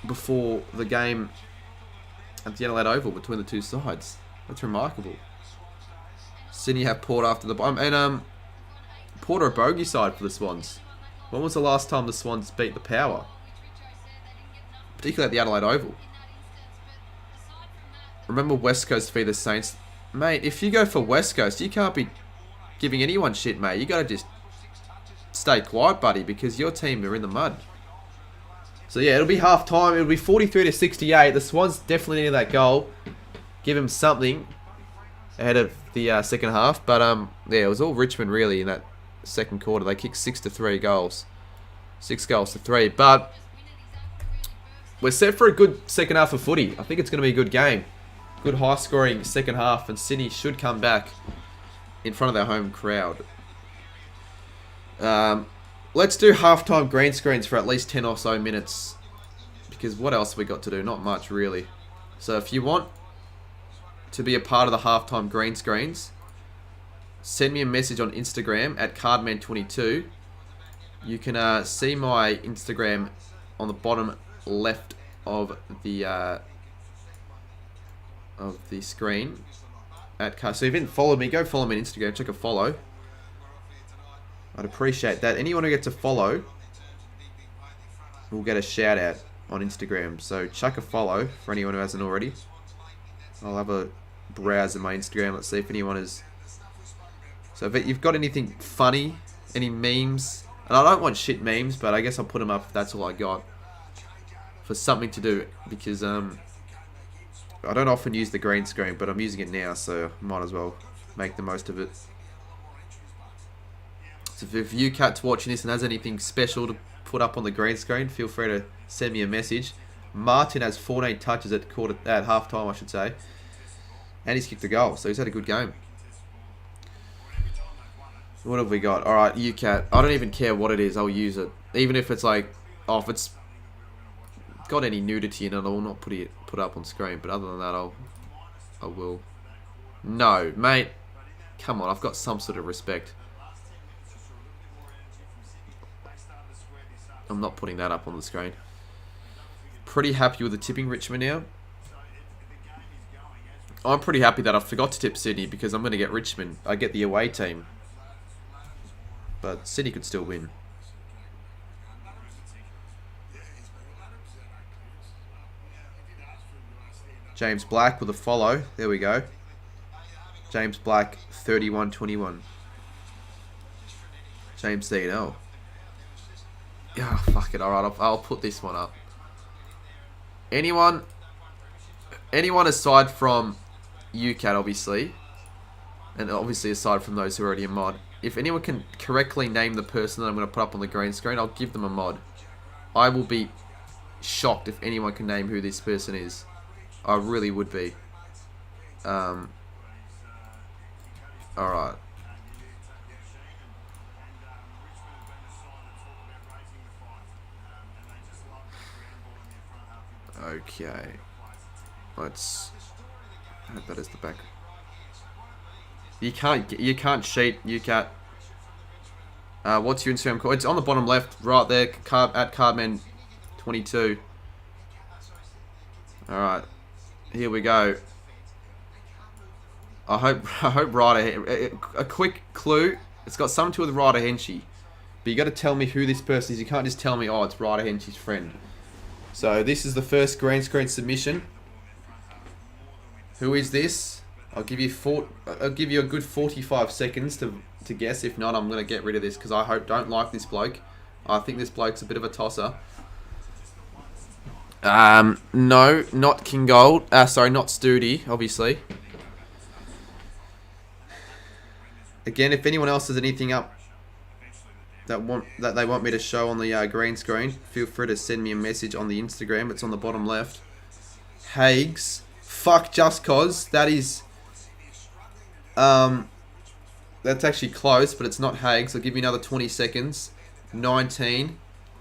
before the game at the Adelaide Oval between the 2 sides. That's remarkable. Sydney have Port after the bye. And Port are a bogey side for the Swans. When was the last time the Swans beat the Power? Particularly at the Adelaide Oval. Remember West Coast v the Saints? Mate, if you go for West Coast, you can't be giving anyone shit, mate. You got to just stay quiet, buddy, because your team are in the mud. So yeah, it'll be half time. It'll be 43-68. The Swans definitely need that goal. Give them something ahead of the second half. But yeah, it was all Richmond really in that second quarter. They kicked 6-3 goals. 6 goals to 3. But we're set for a good second half of footy. I think it's going to be a good game. Good high scoring second half, and Sydney should come back in front of their home crowd. Let's do halftime green screens for at least 10 or so minutes, because what else have we got to do? Not much really. So if you want to be a part of the halftime green screens, send me a message on Instagram at cardman22. You can see my Instagram on the bottom left of the screen. So if you didn't follow me, go follow me on Instagram. Check a follow. I'd appreciate that. Anyone who gets a follow will get a shout out on Instagram. So chuck a follow for anyone who hasn't already. I'll have a browse in my Instagram. Let's see if anyone is. So if you've got anything funny, any memes, and I don't want shit memes, but I guess I'll put them up if that's all I got. For something to do, because I don't often use the green screen, but I'm using it now, so might as well make the most of it. So if you cat's watching this and has anything special to put up on the green screen, feel free to send me a message. Martin has 14 touches at half time, I should say, and he's kicked a goal, so he's had a good game. What have we got? All right, UCAT. I don't even care what it is. I'll use it, even if it's like, oh, if it's got any nudity in it, I will not put it up on screen. But other than that, I will. No, mate. Come on, I've got some sort of respect. I'm not putting that up on the screen. Pretty happy with the tipping Richmond now. I'm pretty happy that I forgot to tip Sydney because I'm going to get Richmond. I get the away team. But Sydney could still win. James Black with a follow. There we go. James Black, 31-21. James Dean, oh. Yeah, fuck it. Alright, I'll put this one up. Anyone aside from UCAT, obviously, and obviously aside from those who are already a mod, if anyone can correctly name the person that I'm going to put up on the green screen, I'll give them a mod. I will be shocked if anyone can name who this person is. I really would be. Alright. Okay. Let's have that as the back. You can't cheat, UCAT. What's your Instagram called? It's on the bottom left, right there, at Cardman22. Alright. Here we go. I hope Ryder... A quick clue. It's got something to do with Ryder Henchy. But you got to tell me who this person is. You can't just tell me, oh, it's Ryder Henchy's friend. So this is the first green screen submission. Who is this? I'll give you a good 45 seconds to guess. If not, I'm gonna get rid of this because I don't like this bloke. I think this bloke's a bit of a tosser. No, not King Gold. Sorry, not Studi, obviously. Again, if anyone else has anything up that they want me to show on the green screen, feel free to send me a message on the Instagram. It's on the bottom left. Hagues. Fuck Just Cause. That is... that's actually close, but it's not Hagues. I'll give you another 20 seconds. 19,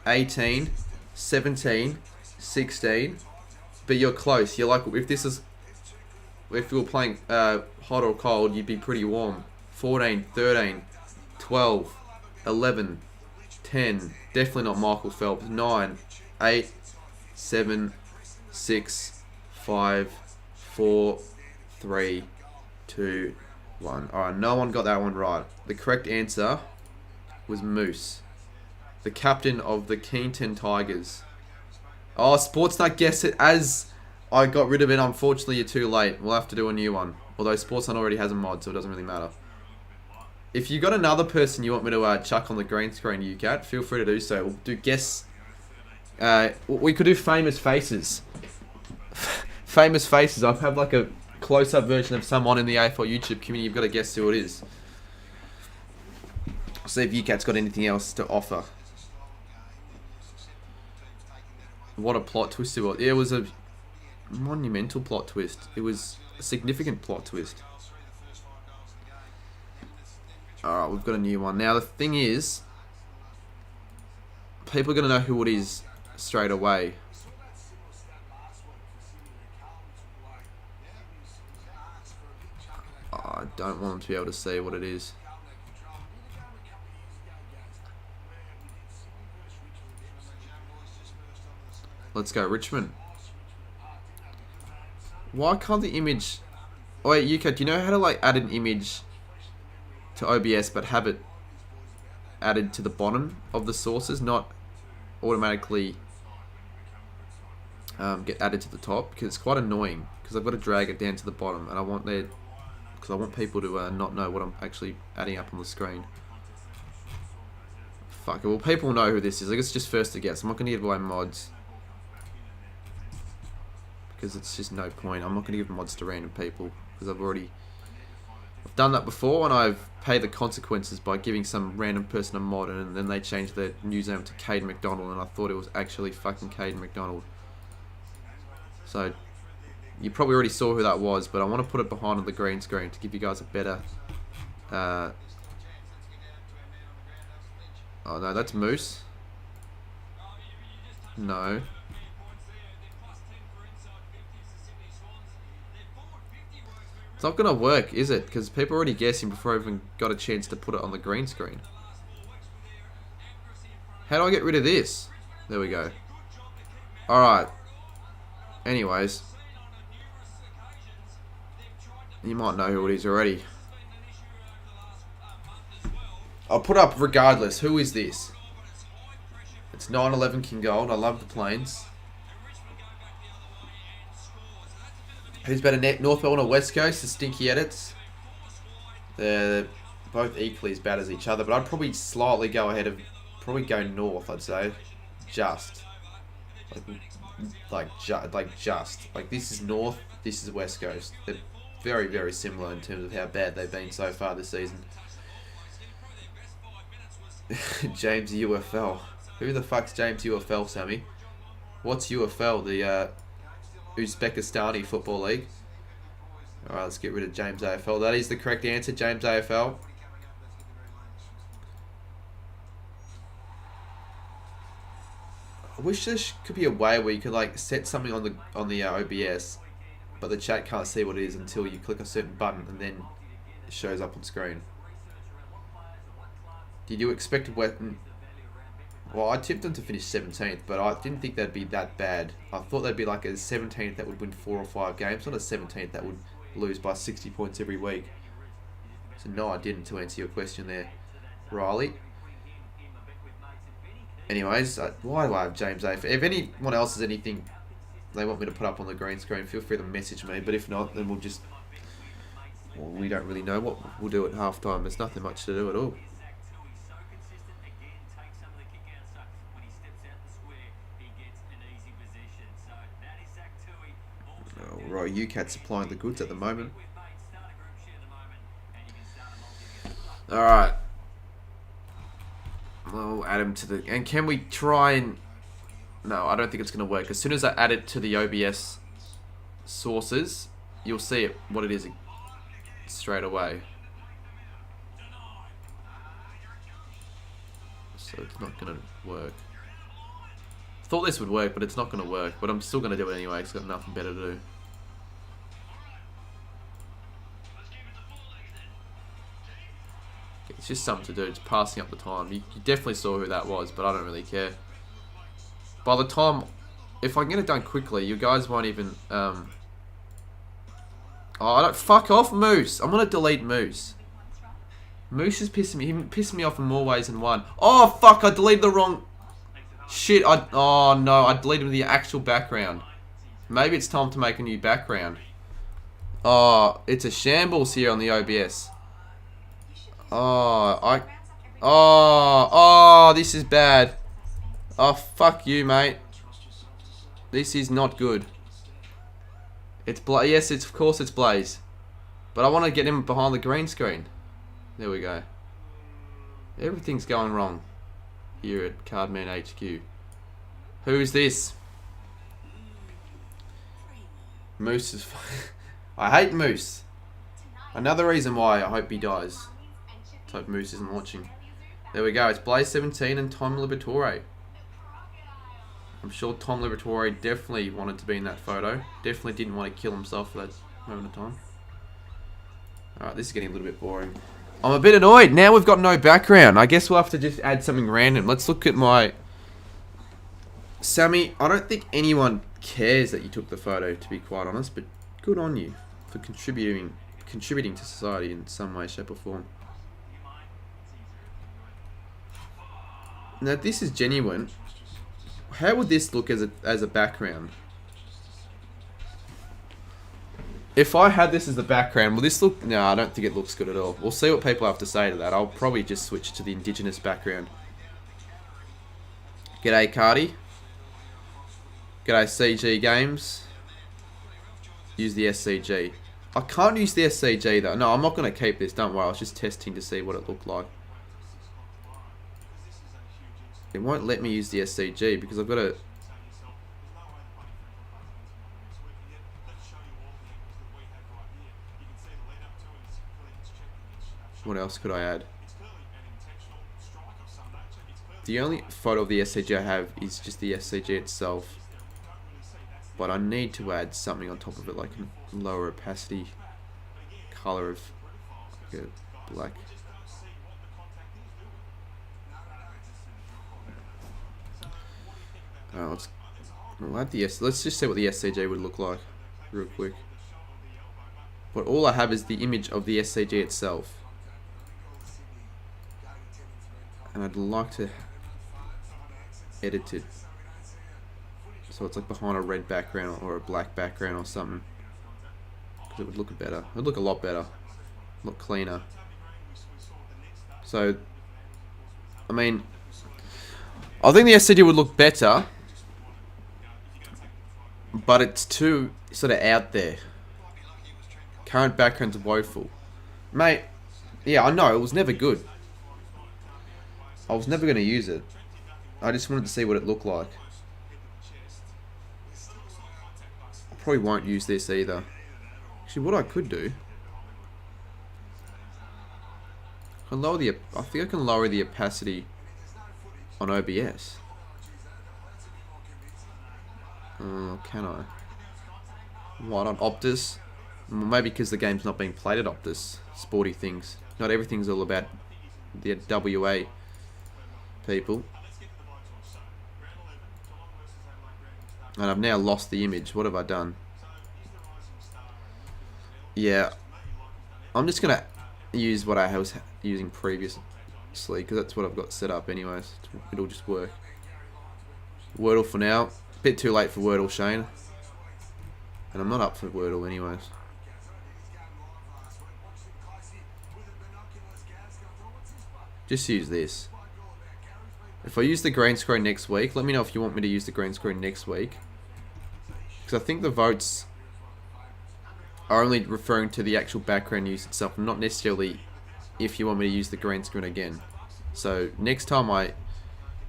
18, 17, 16. But you're close. You're like, if you were playing hot or cold, you'd be pretty warm. 14, 13, 12, 11, 10. Definitely not Michael Phelps. 9, 8, 7, 6, 5, 4, 3, 2, 1. Alright, no one got that one right. The correct answer was Moose, the captain of the Keenton Tigers. Oh, Sportsnut guessed it as I got rid of it. Unfortunately, you're too late. We'll have to do a new one. Although Sportsnut already has a mod, so it doesn't really matter. If you got another person you want me to chuck on the green screen, UCAT, feel free to do so. We'll do guess. We could do famous faces. Famous faces. I've had like a close-up version of someone in the AFL YouTube community. You've got to guess who it is. See if UCAT's got anything else to offer. What a plot twist it was. It was a monumental plot twist. It was a significant plot twist. Alright, we've got a new one. Now, the thing is, people are going to know who it is straight away. Oh, I don't want them to be able to see what it is. Let's go, Richmond. Why can't the image... Oh, wait, UCAT, do you know how to, like, add an image to OBS but have it added to the bottom of the sources, not automatically get added to the top? Because it's quite annoying, because I've got to drag it down to the bottom, and I want people to not know what I'm actually adding up on the screen. Fuck it, well, people know who this is. I guess it's just first to guess. I'm not going to give away mods, because it's just no point. I'm not going to give mods to random people, because I've done that before, and I've paid the consequences by giving some random person a mod, and then they changed their username to Caden McDonald, and I thought it was actually fucking Caden McDonald. So, you probably already saw who that was, but I want to put it behind on the green screen to give you guys a better... oh no, that's Moose. No. It's not going to work, is it? Because people are already guessing before I even got a chance to put it on the green screen. How do I get rid of this? There we go. Alright. Anyways. You might know who it is already. I'll put up regardless. Who is this? It's 9/11 King Gold. I love the Plains. Who's better, North Melbourne or West Coast? The stinky edits. They're both equally as bad as each other, but I'd probably slightly go ahead of probably go north, I'd say. Just. Like just. Like, this is north, this is west coast. They're very, very similar in terms of how bad they've been so far this season. James UFL. Who the fuck's James UFL, Sammy? What's UFL? The Uzbekistani Football League. Alright, let's get rid of James AFL. That is the correct answer, James AFL. I wish there could be a way where you could like set something on the OBS, but the chat can't see what it is until you click a certain button and then it shows up on screen. Did you expect Western? Well, I tipped them to finish 17th, but I didn't think they'd be that bad. I thought they'd be like a 17th that would win 4 or 5 games, not a 17th that would lose by 60 points every week. So no, I didn't, to answer your question there, Riley. Anyways, why do I have James A? If anyone else has anything they want me to put up on the green screen, feel free to message me. But if not, then we'll just... Well, we don't really know what we'll do at halftime. There's nothing much to do at all. Right, UCAT's supplying the goods at the moment. Alright. We'll add him to the... And can we try and... No, I don't think it's going to work. As soon as I add it to the OBS sources, you'll see it, what it is straight away. So it's not going to work. I thought this would work, but it's not going to work. But I'm still going to do it anyway, because I've got nothing better to do. It's just something to do. It's passing up the time. You definitely saw who that was, but I don't really care. By the time... If I can get it done quickly, you guys won't even... Oh, I don't... Fuck off, Moose! I'm gonna delete Moose. Moose is pissing me... He pissed me off in more ways than one. Oh, fuck! I deleted the wrong... Shit, Oh, no. I deleted the actual background. Maybe it's time to make a new background. Oh, it's a shambles here on the OBS. Oh, this is bad. Oh, fuck you, mate. This is not good. It's yes, it's of course it's Blaze. But I want to get him behind the green screen. There we go. Everything's going wrong here at Cardman HQ. Who's this? Moose is... I hate Moose. Another reason why I hope he dies. Let's hope Moose isn't watching. There we go. It's Blaze 17 and Tom Liberatore. I'm sure Tom Liberatore definitely wanted to be in that photo. Definitely didn't want to kill himself for that moment of time. Alright, this is getting a little bit boring. I'm a bit annoyed. Now we've got no background. I guess we'll have to just add something random. Let's look at my... Sammy, I don't think anyone cares that you took the photo, to be quite honest, but good on you for contributing to society in some way, shape or form. Now, this is genuine. How would this look as a background? If I had this as the background, will this look... No, I don't think it looks good at all. We'll see what people have to say to that. I'll probably just switch to the indigenous background. G'day, Cardi. G'day, CG Games. Use the SCG. I can't use the SCG though. No, I'm not going to keep this. Don't worry. I was just testing to see what it looked like. It won't let me use the SCG because I've got to... What else could I add? The only photo of the SCG I have is just the SCG itself. But I need to add something on top of it, like a lower opacity color of like a black. We'll add the let's just see what the SCG would look like real quick. But all I have is the image of the SCG itself. And I'd like to edit it so it's like behind a red background or a black background or something, because it would look better. It would look a lot better, a lot cleaner. So, I mean, I think the STD would look better, but it's too sort of out there. Current background's woeful. Mate, yeah, I know, it was never good. I was never going to use it. I just wanted to see what it looked like. I probably won't use this either. Actually, what I could do... I think I can lower the opacity on OBS. Can I? What, on Optus? Well, maybe because the game's not being played at Optus. Sporty things. Not everything's all about the WA people. And I've now lost the image. What have I done? Yeah. I'm just going to use what I was using previously, because that's what I've got set up anyways. It'll just work. Wordle for now. Bit too late for Wordle, Shane. And I'm not up for Wordle anyways. Just use this. If I use the green screen next week, let me know if you want me to use the green screen next week. Because I think the votes are only referring to the actual background use itself, not necessarily if you want me to use the green screen again. So next time I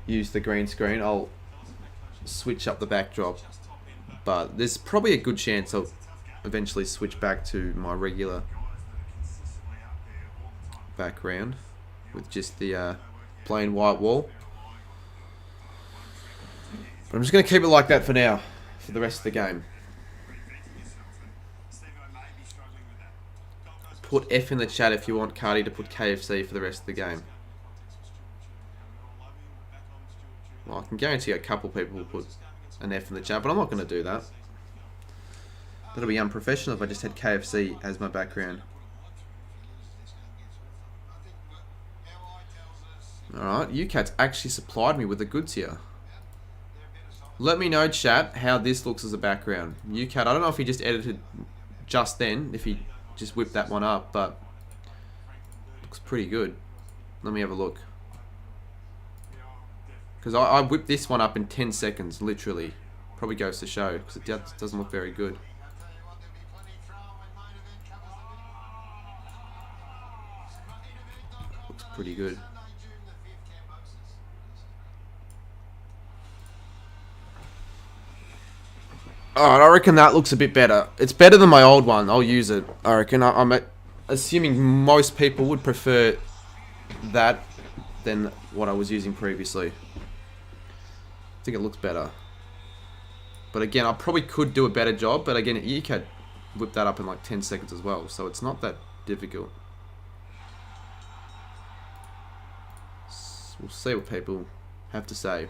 use the green screen, I'll switch up the backdrop. But there's probably a good chance I'll eventually switch back to my regular background with just the plain white wall. But I'm just going to keep it like that for now, for the rest of the game. Put F in the chat if you want Cardi to put KFC for the rest of the game. Well, I can guarantee a couple people will put an F in the chat, but I'm not going to do that. That'll be unprofessional if I just had KFC as my background. Alright, UCAT's actually supplied me with the goods here. Let me know, chat, how this looks as a background. UCAT, I don't know if he just edited just then, if he just whipped that one up, but looks pretty good. Let me have a look. Because I whipped this one up in 10 seconds, literally. Probably goes to show, because it doesn't look very good. Looks pretty good. Alright, I reckon that looks a bit better. It's better than my old one. I'll use it. I reckon. I'm assuming most people would prefer that than what I was using previously. I think it looks better. But again, I probably could do a better job. But again, you could whip that up in like 10 seconds as well. So it's not that difficult. We'll see what people have to say.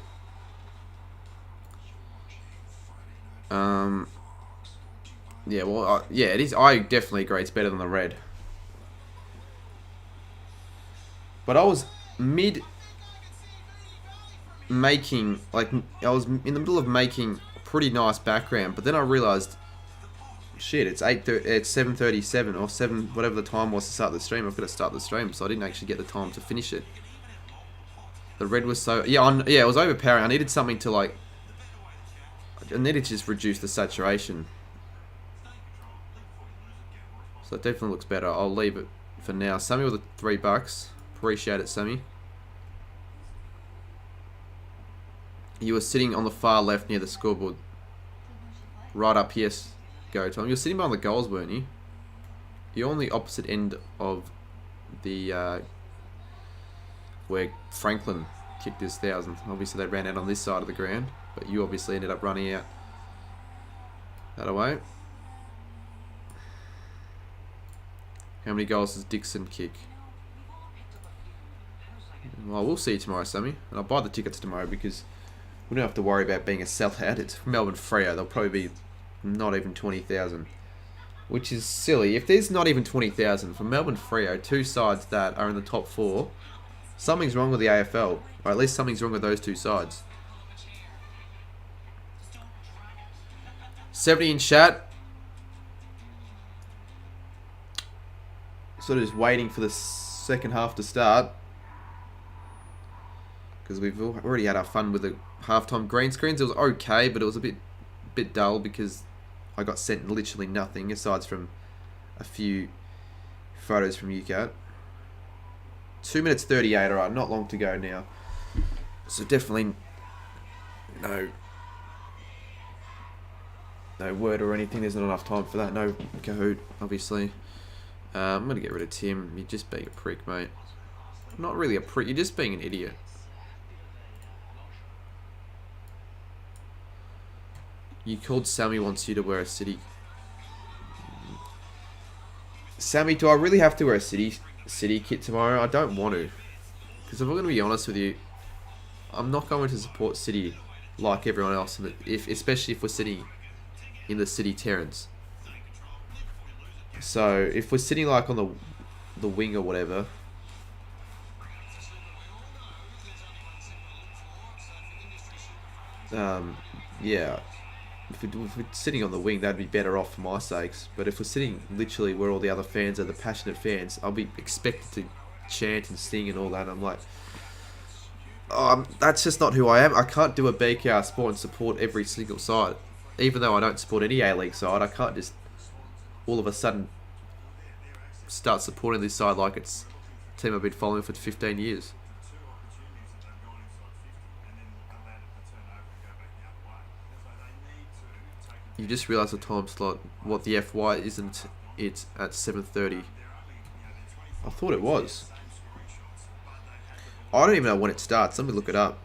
Yeah, well, yeah, it is. I definitely agree. It's better than the red. But I was making, like, I was in the middle of making a pretty nice background, but then I realized, shit, it's 7:37 or 7, whatever the time was to start the stream. I've got to start the stream, so I didn't actually get the time to finish it. The red was so, yeah, it was overpowering. I needed something to, like, I needed to just reduce the saturation. So it definitely looks better. I'll leave it for now. Sammy with the $3. Appreciate it, Sammy. You were sitting on the far left near the scoreboard. Right up, yes. Go, Tom. You were sitting behind the goals, weren't you? You're on the opposite end of the where Franklin kicked his 1,000. Obviously they ran out on this side of the ground, but you obviously ended up running out that away. How many goals does Dixon kick? Well, we'll see you tomorrow, Sammy. And I'll buy the tickets tomorrow because we don't have to worry about being a sellout. It's Melbourne Freo. They'll probably be not even 20,000. Which is silly. If there's not even 20,000 for Melbourne Freo, two sides that are in the top 4, something's wrong with the AFL. Or at least something's wrong with those two sides. 70 in chat. Sort of just waiting for the second half to start. Because because we've already had our fun with the halftime green screens. It was okay, but it was a bit dull because I got sent literally nothing aside from a few photos from UCAT. 2 minutes 38. All right, not long to go now. So definitely no word or anything. There's not enough time for that. No Kahoot, obviously. I'm going to get rid of Tim. You're just being a prick, mate. Not really a prick. You're just being an idiot. You called Sammy wants you to wear a City. Sammy, do I really have to wear a City kit tomorrow? I don't want to. Because if I'm going to be honest with you, I'm not going to support City like everyone else, especially if we're sitting in the City Terrace. So if we're sitting like on the wing or whatever, yeah, if we're sitting on the wing, that'd be better off for my sakes. But if we're sitting literally where all the other fans are, the passionate fans, I'll be expected to chant and sing and all that. And I'm like, that's just not who I am. I can't do a BKR sport and support every single side. Even though I don't support any A-League side, I can't just all of a sudden start supporting this side like it's a team I've been following for 15 years. You just realise the time slot. What, the FY isn't it at 7:30? I thought it was. I don't even know when it starts. Let me look it up.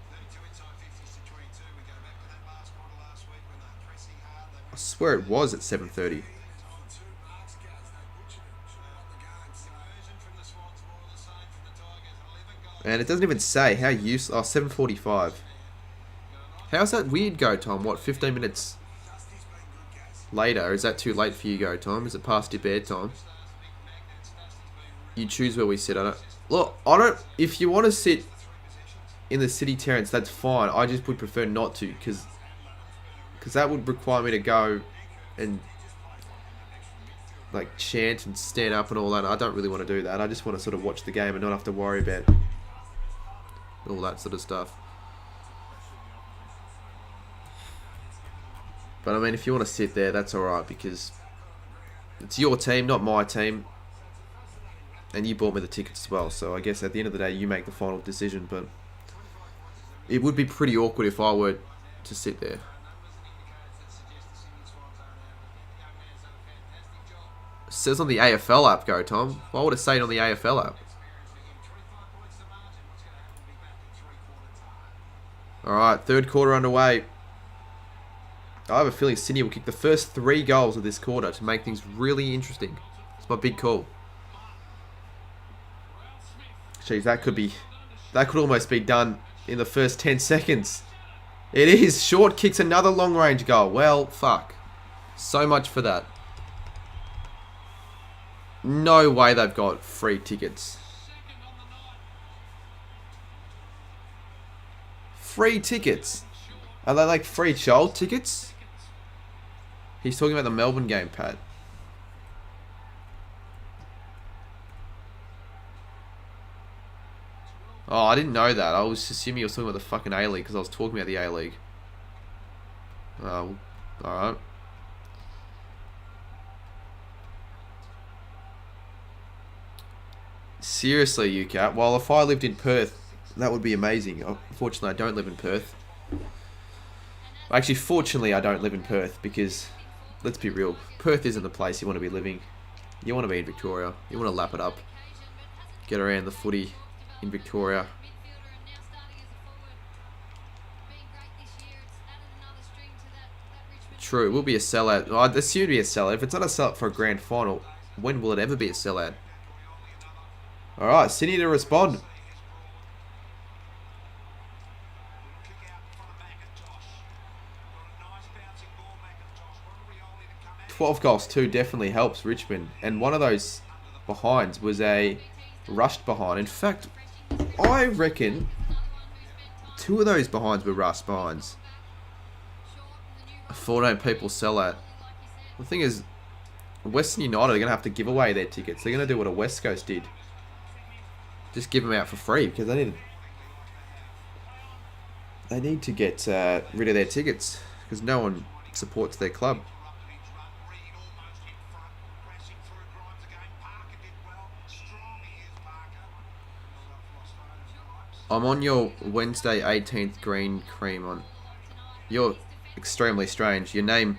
I swear it was at 7:30. And it doesn't even say how useless. Oh, 7:45. How's that weird go time? What, 15 minutes later? Is that too late for you go time? Is it past your bedtime? You choose where we sit. If you want to sit in the City Terrace, that's fine. I just would prefer not to, because that would require me to go and like chant and stand up and all that. I don't really want to do that. I just want to sort of watch the game and not have to worry about all that sort of stuff. But I mean, if you want to sit there, that's alright, because it's your team, not my team. And you bought me the tickets as well, so I guess at the end of the day, you make the final decision. But it would be pretty awkward if I were to sit there. It says on the AFL app, go Tom. Why would it say it on the AFL app? Alright, third quarter underway. I have a feeling Sydney will kick the first 3 goals of this quarter to make things really interesting. It's my big call. Jeez, that could almost be done in the first 10 seconds. It is. Short kicks another long range goal. Well, fuck. So much for that. No way they've got free tickets. Free tickets? Are they like free child tickets? He's talking about the Melbourne game, Pat. Oh, I didn't know that. I was assuming you were talking about the fucking A-League because I was talking about the A-League. Oh, alright. Seriously, UCAT. Well, if I lived in Perth, that would be amazing. Unfortunately, I don't live in Perth. Actually, fortunately, I don't live in Perth because, let's be real, Perth isn't the place you want to be living. You want to be in Victoria. You want to lap it up. Get around the footy in Victoria. True, it will be a sellout. I'd assume it'd be a sellout. If it's not a sellout for a grand final, when will it ever be a sellout? Alright, Sydney to respond. $12 goals too definitely helps Richmond. And one of those behinds was a rushed behind. In fact, I reckon 2 of those behinds were rushed behinds. 14 people sell out. The thing is, Western United are going to have to give away their tickets. They're going to do what a West Coast did. Just give them out for free because they need They need to get rid of their tickets because no one supports their club. I'm on your Wednesday 18th green cream on. You're extremely strange. Your name,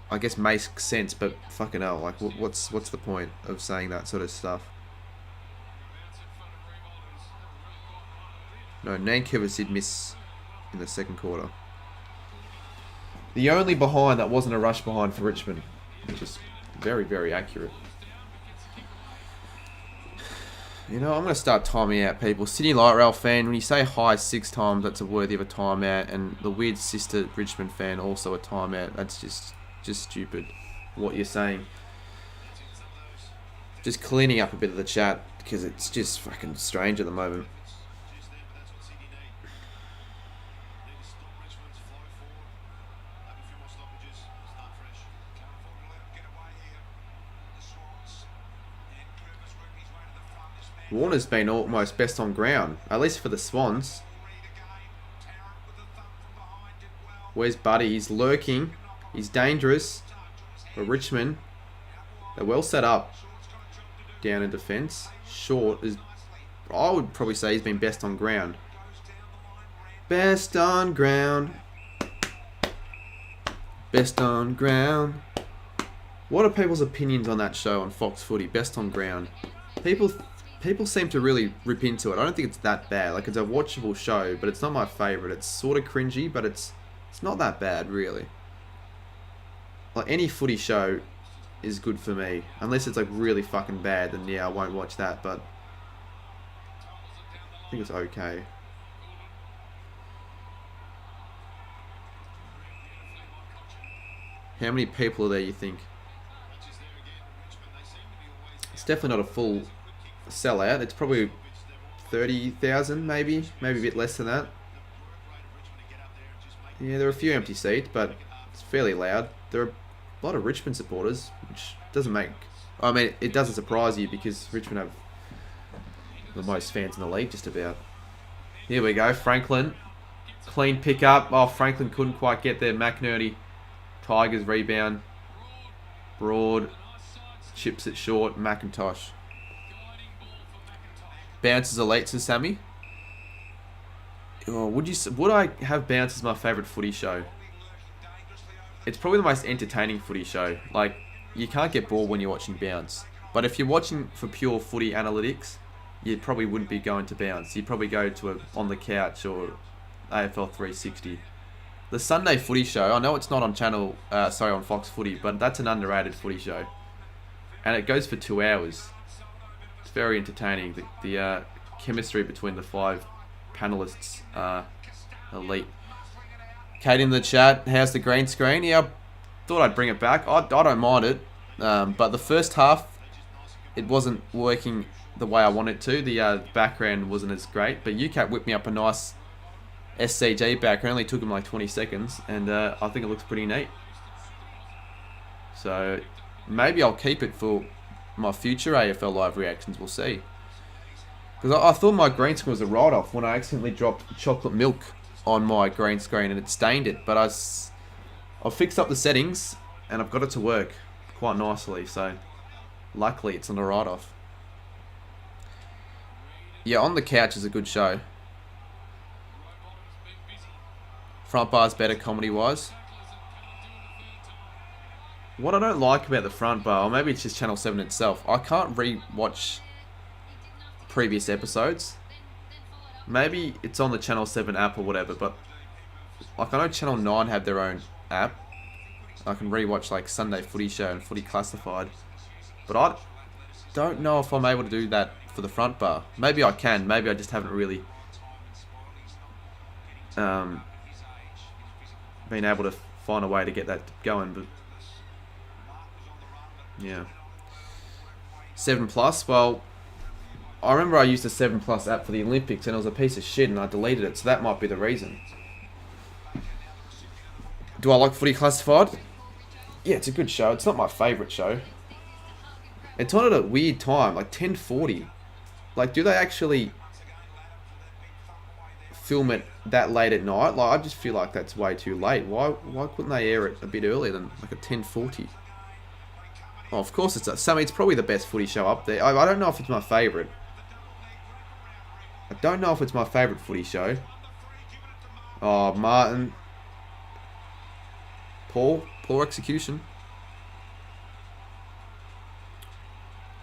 I guess, makes sense, but fucking hell, like, what's the point of saying that sort of stuff? No, Nankervis did miss in the second quarter. The only behind that wasn't a rush behind for Richmond, which is very, very accurate. You know, I'm going to start timing out people. Sydney Light Rail fan, when you say hi 6 times, that's a worthy of a timeout. And the weird sister Richmond fan, also a timeout. That's just stupid what you're saying. Just cleaning up a bit of the chat because it's just fucking strange at the moment. Warner's been almost best on ground, at least for the Swans. Where's Buddy? He's lurking. He's dangerous. But Richmond, they're well set up down in defence. Short is, I would probably say he's been best on ground. Best on ground. Best on ground. What are people's opinions on that show on Fox Footy? Best on ground. People seem to really rip into it. I don't think it's that bad. Like, it's a watchable show, but it's not my favourite. It's sort of cringy, but it's not that bad, really. Like, any footy show is good for me. Unless it's, like, really fucking bad, then yeah, I won't watch that, but I think it's okay. How many people are there, you think? It's definitely not a full sellout. It's probably 30,000, maybe a bit less than that. Yeah, there are a few empty seats, but it's fairly loud. There are a lot of Richmond supporters, which doesn't make... I mean, it doesn't surprise you because Richmond have the most fans in the league, just about. Here we go, Franklin. Clean pick up. Oh, Franklin couldn't quite get there. McNerney. Tigers rebound. Broad. Chips it short. McIntosh. Bounces elites and Sammy. Oh, would I have Bounce as my favourite footy show? It's probably the most entertaining footy show. Like, you can't get bored when you're watching Bounce. But if you're watching for pure footy analytics, you probably wouldn't be going to Bounce. You'd probably go to On the Couch or AFL 360. The Sunday footy show, I know it's not on on Fox Footy, but that's an underrated footy show. And it goes for 2 hours. It's very entertaining. The chemistry between the 5 panelists are elite. Kate in the chat, how's the green screen? Yeah, I thought I'd bring it back. I don't mind it. But the first half, it wasn't working the way I wanted it to. The background wasn't as great. But UCAT whipped me up a nice SCG background. It only took him like 20 seconds. And I think it looks pretty neat. So maybe I'll keep it for my future AFL live reactions. We'll see. Because I thought my green screen was a write-off when I accidentally dropped chocolate milk on my green screen and it stained it. But I've fixed up the settings and I've got it to work quite nicely. So luckily it's not a write-off. Yeah, On the Couch is a good show. Front bar's better comedy-wise. What I don't like about the front bar, or maybe it's just Channel 7 itself, I can't re-watch previous episodes. Maybe it's on the Channel 7 app or whatever, but like I know Channel 9 have their own app. I can re-watch like Sunday Footy Show and Footy Classified. But I don't know if I'm able to do that for the front bar. Maybe I can, maybe I just haven't really been able to find a way to get that going, but yeah. 7 Plus, well, I remember I used the 7 Plus app for the Olympics and it was a piece of shit and I deleted it, so that might be the reason. Do I like Footy Classified? Yeah, it's a good show. It's not my favourite show. It's on at a weird time, like 10:40. Like, do they actually film it that late at night. Like, I just feel like that's way too late. Why couldn't they air it a bit earlier than like a 10:40? Oh, of course it's Sammy. It's probably the best footy show up there. I don't know if it's my favourite. I don't know if it's my favourite footy show. Oh, Martin. Poor execution.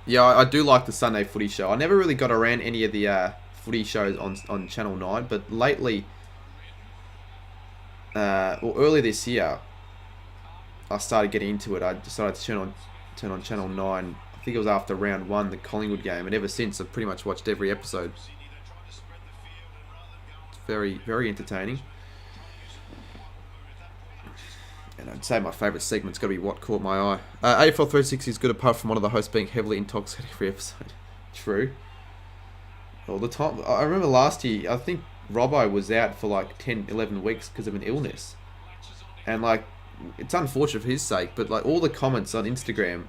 Yeah, I do like the Sunday footy show. I never really got around any of the footy shows on Channel 9, but lately, well, early this year, I started getting into it. I decided to turn on Channel 9. I think it was after round 1, the Collingwood game, and ever since I've pretty much watched every episode. It's very, very entertaining. And I'd say my favourite segment's got to be What Caught My Eye. AFL 360 is good apart from one of the hosts being heavily intoxicated every episode. True. All the time. I remember last year, I think Robbo was out for like 10, 11 weeks because of an illness. And like, it's unfortunate for his sake, but like all the comments on Instagram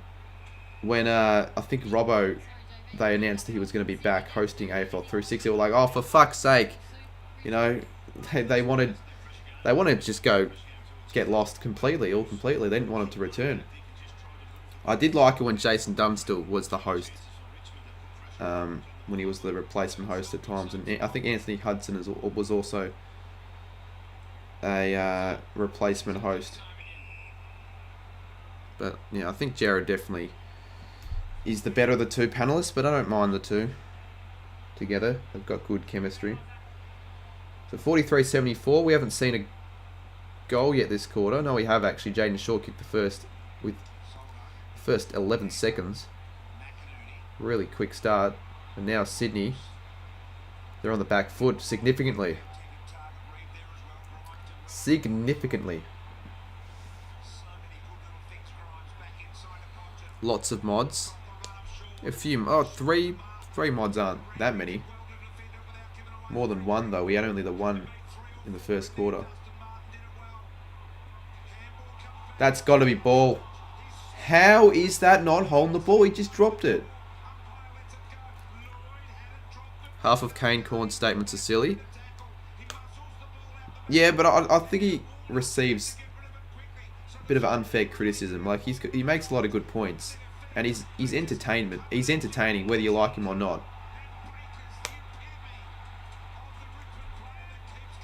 when I think Robbo, they announced that he was going to be back hosting AFL 360, they were like, oh, for fuck's sake. You know, they wanted to just get lost completely. They didn't want him to return. I did like it when Jason Dunstall was the host, when he was the replacement host at times, and I think Anthony Hudson was also a replacement host. But yeah, I think Jared definitely is the better of the two panelists, but I don't mind the two together. They've got good chemistry. So 43-74, we haven't seen a goal yet this quarter. No, we have actually. Jaden Shaw kicked the first with the first 11 seconds. Really quick start. And now Sydney, they're on the back foot significantly. Lots of mods. A few. Oh, three mods aren't that many. More than one though. We had only the one in the first quarter. That's got to be ball. How is that not holding the ball? He just dropped it. Half of Kane Corn's statements are silly. Yeah, but I think he receives a bit of unfair criticism. Like he makes a lot of good points, and he's entertainment. He's entertaining whether you like him or not.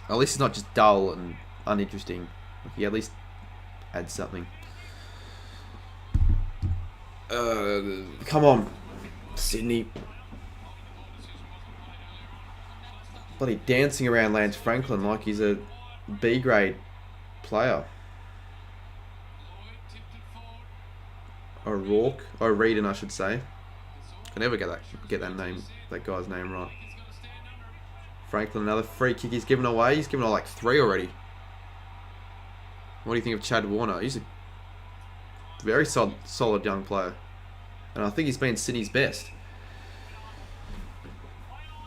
At least he's not just dull and uninteresting. He at least adds something. Come on, Sydney. Bloody dancing around Lance Franklin like he's a B-grade player. O'Regan, I should say. I never get that guy's name right. Franklin, another free kick he's given away. He's given away like 3 already. What do you think of Chad Warner? He's a very solid young player. And I think he's been Sydney's best.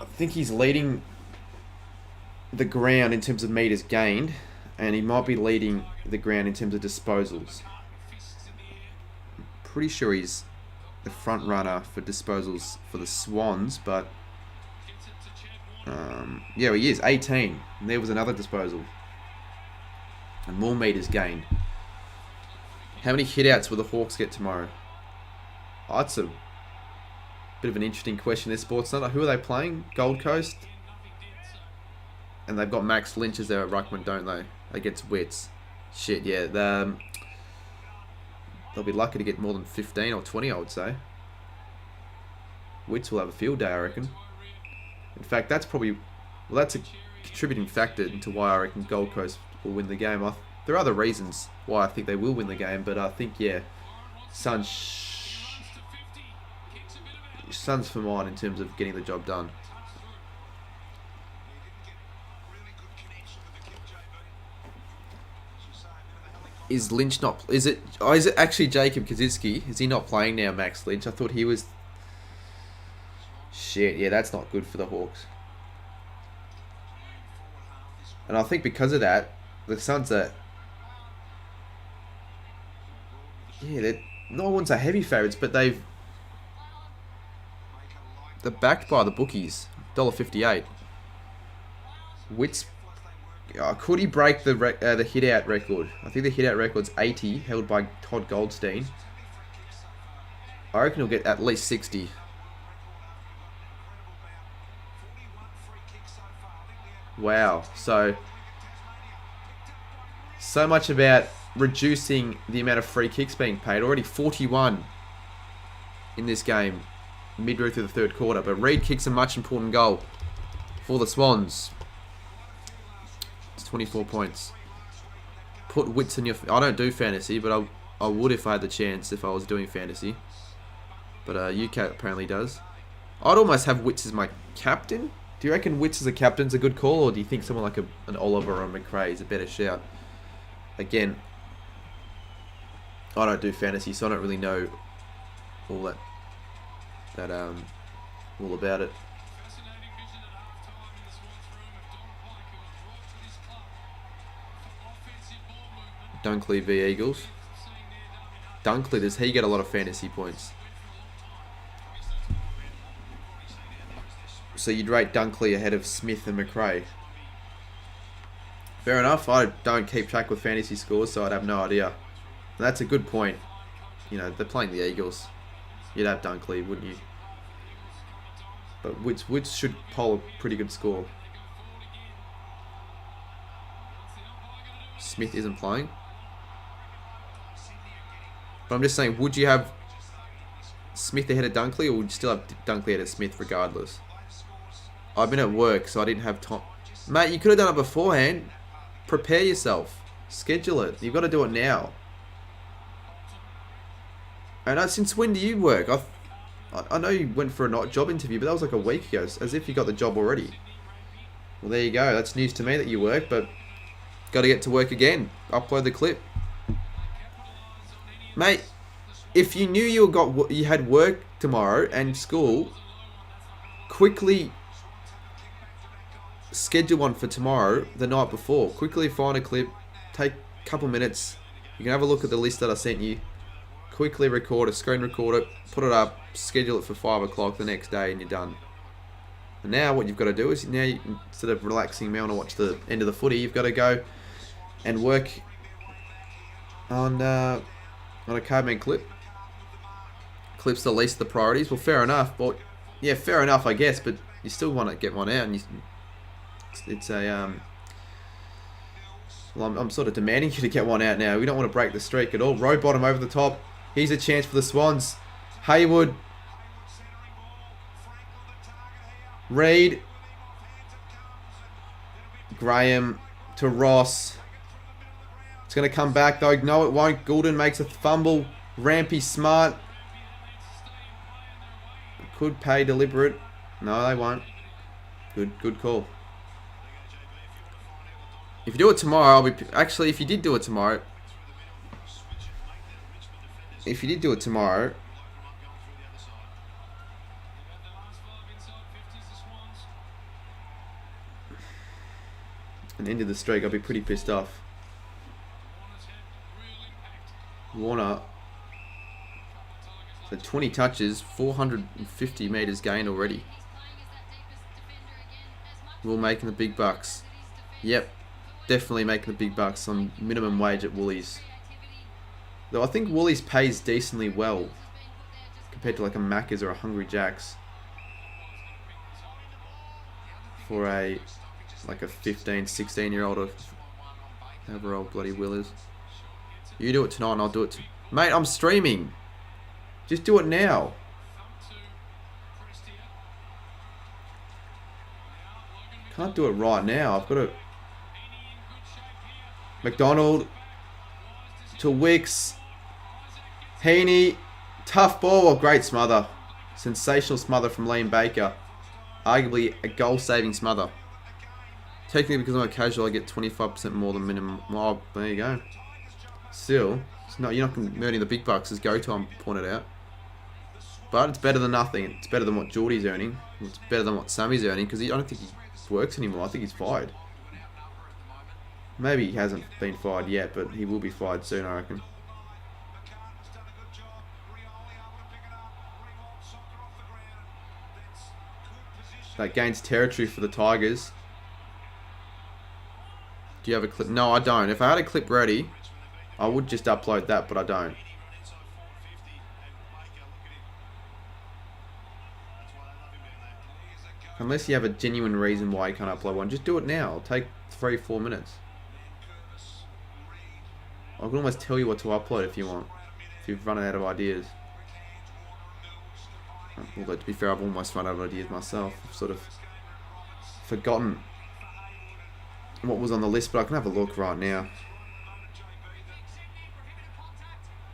I think he's leading the ground in terms of metres gained, and he might be leading the ground in terms of disposals. I'm pretty sure he's the front runner for disposals for the Swans, but yeah, he is 18. And there was another disposal, and more metres gained. How many hitouts will the Hawks get tomorrow? Oh, that's a bit of an interesting question there, Sportsnut. Who are they playing? Gold Coast? And they've got Max Lynch as their ruckman, don't they? Against Wits. Shit, yeah. They'll be lucky to get more than 15 or 20, I would say. Wits will have a field day, I reckon. In fact, that's probably... Well, that's a contributing factor into why I reckon Gold Coast will win the game. There are other reasons why I think they will win the game, but I think, yeah, Suns for mine in terms of getting the job done. Is Lynch not... Is it actually Jacob Kaczynski? Is he not playing now, Max Lynch? I thought he was... Shit, yeah, that's not good for the Hawks. And I think because of that, the Suns are... Yeah, they're... No one's a heavy favourites, but they're backed by the bookies. $1.58. Wits. Could he break the hit-out record? I think the hit-out record's 80, held by Todd Goldstein. I reckon he'll get at least 60. Wow. So much about reducing the amount of free kicks being paid. Already 41 in this game, midway through the third quarter. But Reid kicks a much important goal for the Swans. 24 points. Put Wits in your... I don't do fantasy, but I would if I had the chance, if I was doing fantasy. But UK apparently does. I'd almost have Wits as my captain. Do you reckon Wits as a captain's a good call, or do you think someone like an Oliver or a McRae is a better shout? Again, I don't do fantasy, so I don't really know all all about it. Dunkley v Eagles. Dunkley, does he get a lot of fantasy points? So you'd rate Dunkley ahead of Smith and McRae. Fair enough. I don't keep track with fantasy scores, so I'd have no idea. And that's a good point. You know, they're playing the Eagles. You'd have Dunkley, wouldn't you? But Wits should poll a pretty good score. Smith isn't playing. But I'm just saying, would you have Smith ahead of Dunkley, or would you still have Dunkley ahead of Smith regardless? I've been at work, so I didn't have time. Mate, you could have done it beforehand. Prepare yourself. Schedule it. You've got to do it now. And since when do you work? I know you went for a job interview, but that was like a week ago, as if you got the job already. Well, there you go. That's news to me that you work, but got to get to work again. Upload the clip. Mate, if you knew you had work tomorrow and school, quickly schedule one for tomorrow, the night before. Quickly find a clip, take a couple minutes. You can have a look at the list that I sent you. Quickly screen record it, put it up, schedule it for 5 o'clock the next day, and you're done. And now what you've got to do is, instead of relaxing, me, I want to watch the end of the footy, you've got to go and work on a cardman clip. Clips the least of the priorities. Well, fair enough. Well, yeah, fair enough, I guess, but you still want to get one out, and it's a well, I'm sort of demanding you to get one out now. We don't want to break the streak at all. Row bottom over the top. Here's a chance for the Swans. Haywood. Reid. Graham to Ross. It's going to come back though. No, it won't. Goulden makes a fumble. Rampy smart. Could pay deliberate. No, they won't. Good call. If you do it tomorrow, I'll be... Actually, if you did do it tomorrow... and ended the streak, I'll be pretty pissed off. Warner. So 20 touches, 450 metres gained already. We're making the big bucks. Yep. Definitely making the big bucks on minimum wage at Woolies. Though I think Woolies pays decently well compared to like a Macca's or a Hungry Jack's for a 15, 16-year-old or however old bloody Will is. You do it tonight and I'll do it mate, I'm streaming. Just do it now. Can't do it right now. I've got to... McDonald to Wicks. Heaney. Tough ball. Oh, great smother. Sensational smother from Liam Baker. Arguably a goal-saving smother. Technically, because I'm a casual, I get 25% more than minimum. Oh, there you go. Still, you're not earning the big bucks, as Go-Time pointed out. But it's better than nothing. It's better than what Geordie's earning. It's better than what Sammy's earning, because I don't think he works anymore. I think he's fired. Maybe he hasn't been fired yet, but he will be fired soon, I reckon. That gains territory for the Tigers. Do you have a clip? No, I don't. If I had a clip ready, I would just upload that, but I don't. Unless you have a genuine reason why you can't upload one, just do it now. It'll take 3-4 minutes. I can almost tell you what to upload if you want. If you've run out of ideas. Although to be fair, I've almost run out of ideas myself. I've sort of forgotten what was on the list, but I can have a look right now.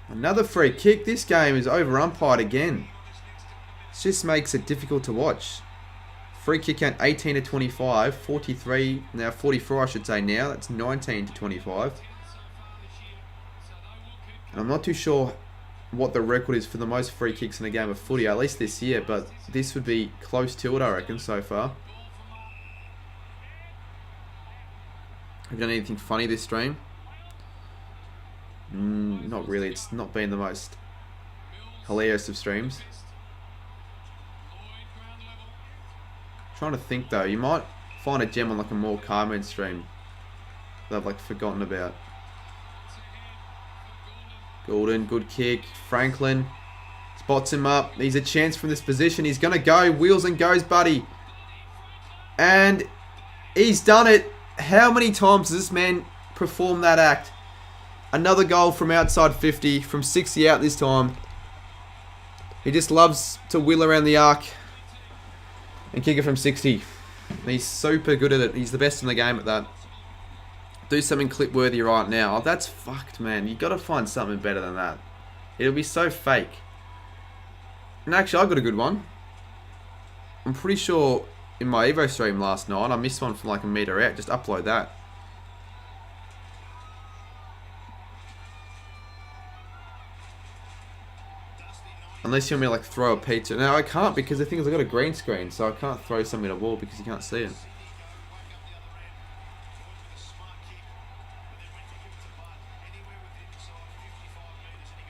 Another free kick. This game is over umpired again. It just makes it difficult to watch. Free kick count 18 to 25, 43, now 44 I should say now. That's 19 to 25. And I'm not too sure what the record is for the most free kicks in a game of footy, at least this year, but this would be close to it, I reckon, so far. Have you done anything funny this stream? Not really. It's not been the most hilarious of streams. Trying to think though, you might find a gem on like a more Carmen stream that I've like forgotten about. Golden, good kick. Franklin spots him up. He's a chance from this position. He's gonna go. Wheels and goes, buddy. And he's done it. How many times does this man perform that act? Another goal from outside 50, from 60 out this time. He just loves to wheel around the arc and kick it from 60. He's super good at it. He's the best in the game at that. Do something clip-worthy right now. Oh, that's fucked, man. You got to find something better than that. It'll be so fake. And actually, I got a good one. I'm pretty sure in my Evo stream last night, I missed one from like a meter out. Just upload that. Unless you want me to like throw a pizza. No, I can't because the thing is I got a green screen, so I can't throw something at a wall because you can't see it.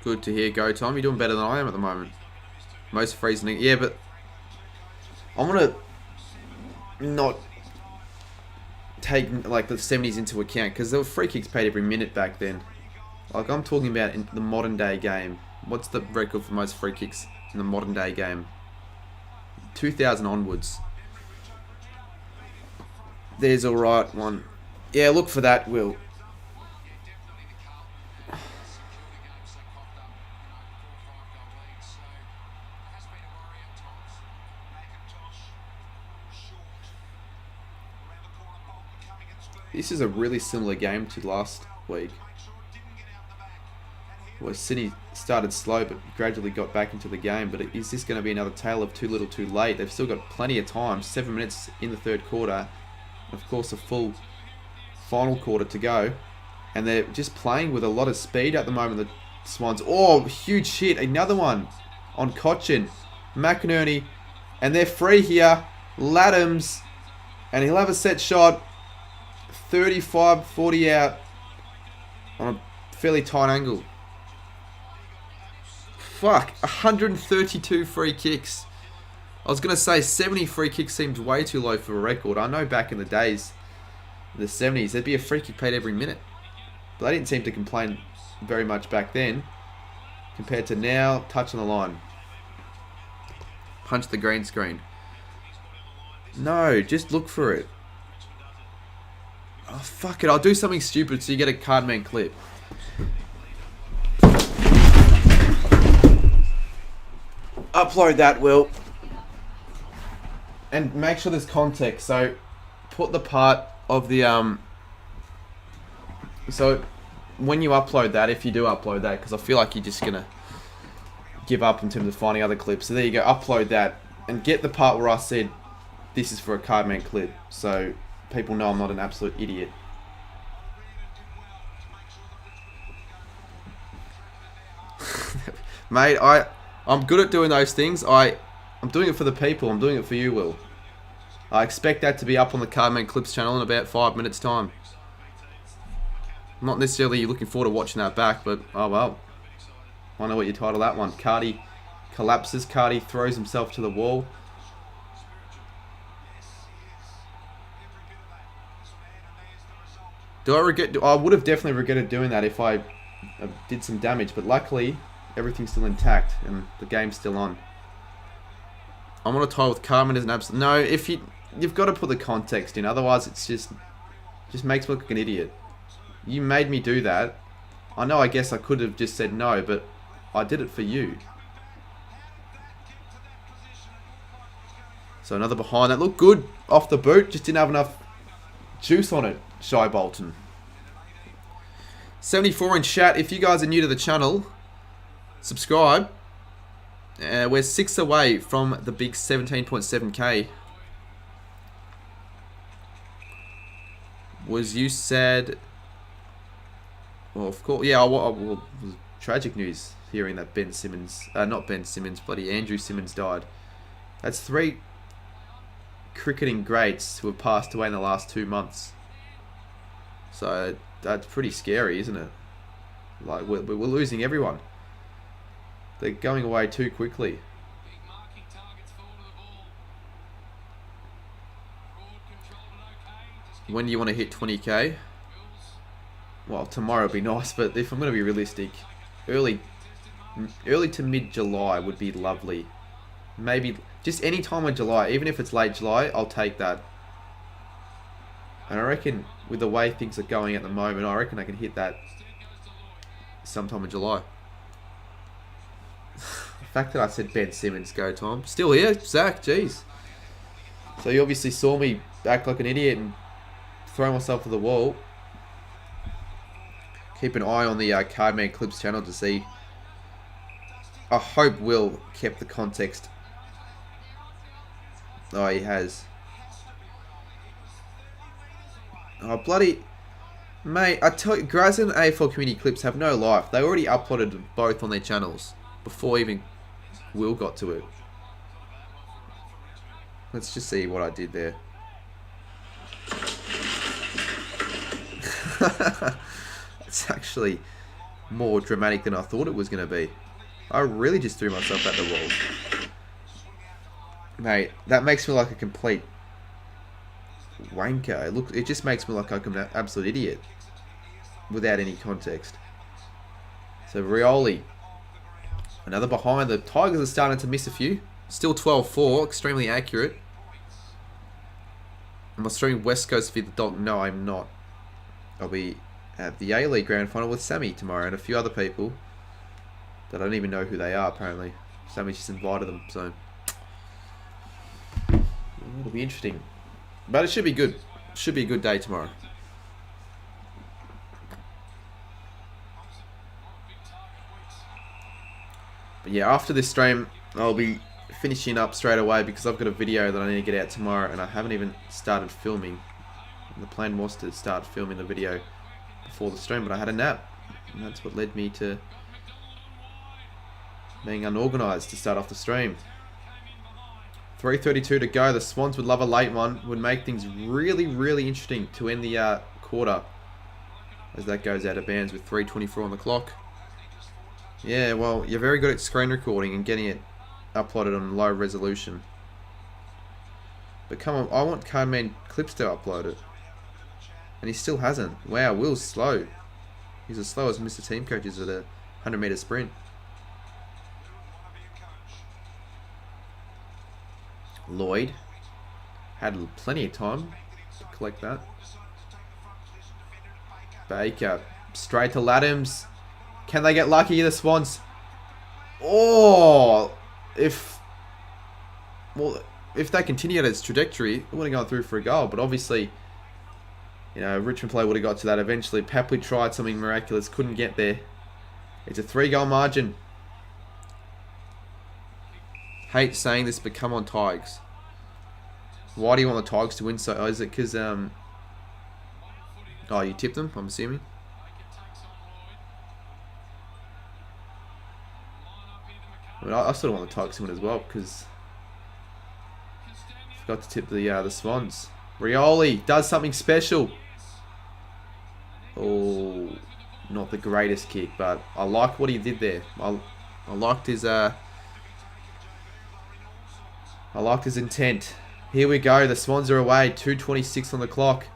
Good to hear, Go Tom. You're doing better than I am at the moment. Most freezing. Yeah, but I'm gonna not take like the 70s into account because there were free kicks paid every minute back then. Like I'm talking about in the modern day game. What's the record for most free kicks in the modern day game? 2000 onwards. There's a right one. Yeah, look for that, Will. This is a really similar game to last week, where Sydney started slow but gradually got back into the game. But is this going to be another tale of too little too late? They've still got plenty of time, 7 minutes in the third quarter, of course a full final quarter to go, and they're just playing with a lot of speed at the moment, the Swans. Oh, huge hit, another one on Cochin, McInerney, and they're free here, Laddams, and he'll have a set shot, 35-40 out on a fairly tight angle. Fuck, 132 free kicks. I was going to say 70 free kicks seems way too low for a record. I know back in the days, in the 70s, there'd be a free kick paid every minute. But they didn't seem to complain very much back then. Compared to now, touch on the line. Punch the green screen. No, just look for it. Oh, fuck it. I'll do something stupid so you get a Cardman clip. Upload that, Will. And make sure there's context. So, put the part of the, So, when you upload that, if you do upload that, because I feel like you're just going to give up in terms of finding other clips. So, there you go. Upload that. And get the part where I said, this is for a Cardman clip. So, people know I'm not an absolute idiot. Mate, I'm good at doing those things. I'm doing it for the people. I'm doing it for you, Will. I expect that to be up on the Cardman Clips channel in about 5 minutes' time. I'm not necessarily looking forward to watching that back, but oh well. I know what you title that one. Cardi collapses. Cardi throws himself to the wall. Do I regret? I would have definitely regretted doing that if I did some damage, but luckily everything's still intact and the game's still on. I'm on a tie with Carmen as an absolute. No, if you've got to put the context in, otherwise it's just makes me look like an idiot. You made me do that. I know. I guess I could have just said no, but I did it for you. So another behind that looked good off the boot, just didn't have enough juice on it. Shy Bolton. 74 in chat. If you guys are new to the channel, subscribe. We're 6 away from the big 17.7k. Was you said? Well, of course. Yeah. Well, tragic news hearing that Ben Simmons, not Ben Simmons, bloody Andrew Simmons died. That's 3 cricketing greats who have passed away in the last 2 months. So that's pretty scary, isn't it? Like we're losing everyone. They're going away too quickly. When do you want to hit 20k? Well, tomorrow would be nice, but if I'm going to be realistic, early to mid-July would be lovely. Maybe just any time in July, even if it's late July, I'll take that. And I reckon with the way things are going at the moment, I reckon I can hit that sometime in July. The fact that I said Ben Simmons go time. Still here, Zach, jeez. So you obviously saw me act like an idiot and throw myself to the wall. Keep an eye on the Cardman Clips channel to see. I hope Will kept the context. Oh, he has. Oh, bloody... Mate, I tell you, Graz and AFL Community Clips have no life. They already uploaded them both on their channels before even Will got to it. Let's just see what I did there. It's actually more dramatic than I thought it was going to be. I really just threw myself at the wall. Mate, that makes me like a complete wanker. It just makes me look like I'm an absolute idiot without any context. So Rioli, another behind. The Tigers are starting to miss a few. Still 12-4, extremely accurate. Am I streaming West Coast via the dog? No, I'm not. I'll be at the A-League Grand Final with Sammy tomorrow and a few other people that I don't even know who they are, apparently. Sammy's just invited them, so it'll be interesting. But it should be good. Should be a good day tomorrow. But yeah, after this stream, I'll be finishing up straight away because I've got a video that I need to get out tomorrow and I haven't even started filming. And the plan was to start filming the video before the stream, but I had a nap. And that's what led me to being unorganised to start off the stream. 3:32 to go. The Swans would love a late one. Would make things really, really interesting to end the quarter. As that goes out of bounds with 3:24 on the clock. Yeah, well, you're very good at screen recording and getting it uploaded on low resolution. But come on, I want Cardman Clips to upload it. And he still hasn't. Wow, Will's slow. He's as slow as Mr. Team Coach is at a 100-meter sprint. Lloyd had plenty of time to collect that. Baker straight to LiamJames. Can they get lucky, the Swans? Oh, if they continue at its trajectory, it would have gone through for a goal. But obviously, you know, Richmond play would have got to that eventually. Papley tried something miraculous, couldn't get there. It's a 3-goal margin. Hate saying this, but come on, Tigers. Why do you want the Tigers to win? So, is it because oh, you tipped them? I'm assuming. I mean, I sort of want the Tigers to win as well because I forgot to tip the Swans. Rioli does something special. Oh, not the greatest kick, but I like what he did there. I liked his intent. Here we go. The Swans are away. 2:26 on the clock.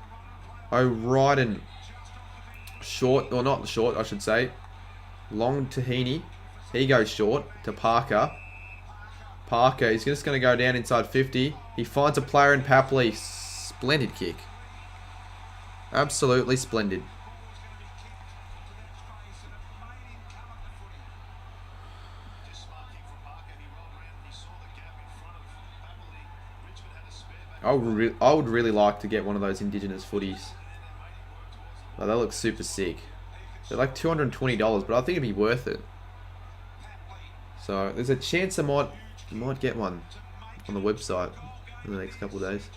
O'Riordan Short, or not short, I should say. Long to Heaney. He goes short to Parker. Parker, he's just going to go down inside 50. He finds a player in Papley. Splendid kick. Absolutely splendid. I would really like to get one of those Indigenous footies. Oh, they look super sick. They're like $220, but I think it'd be worth it. So there's a chance I might get one on the website in the next couple of days.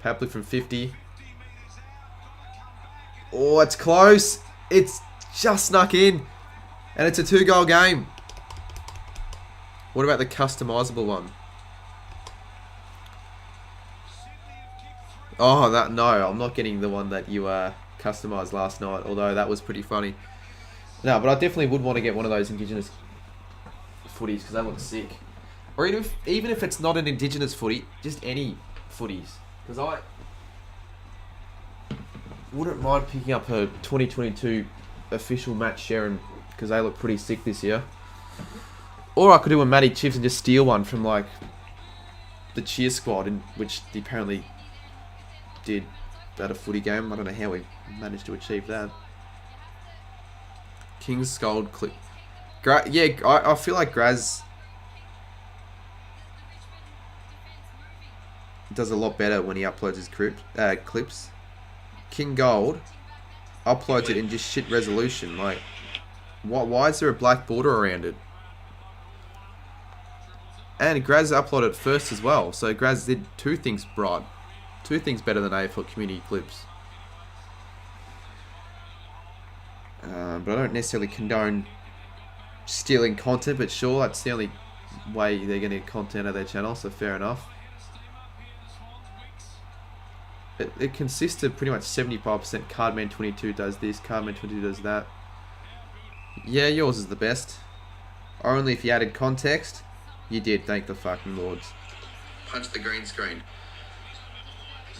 Papley from 50. Oh, it's close. It's just snuck in. And it's a 2-goal game. What about the customizable one? Oh, no, I'm not getting the one that you customized last night, although that was pretty funny. No, but I definitely would want to get one of those Indigenous footies because they look sick. Or even if it's not an Indigenous footy, just any footies. Because I wouldn't mind picking up a 2022 official Matt Sherrin because they look pretty sick this year. Or I could do a Matty Chips and just steal one from like the cheer squad, in which he apparently did at a footy game. I don't know how we managed to achieve that. King's Gold clip. Yeah, I feel like Graz does a lot better when he uploads his clips. King Gold uploads it in just shit resolution. Like, why is there a black border around it? And Graz uploaded it first as well. So Graz did two things bright. Two things better than AFL community clips. But I don't necessarily condone stealing content, but sure, that's the only way they're going to get content out of their channel, so fair enough. It consists of pretty much 75% Cardman22 does this, Cardman22 does that. Yeah, yours is the best. Only if you added context. You did, thank the fucking lords. Punch the green screen.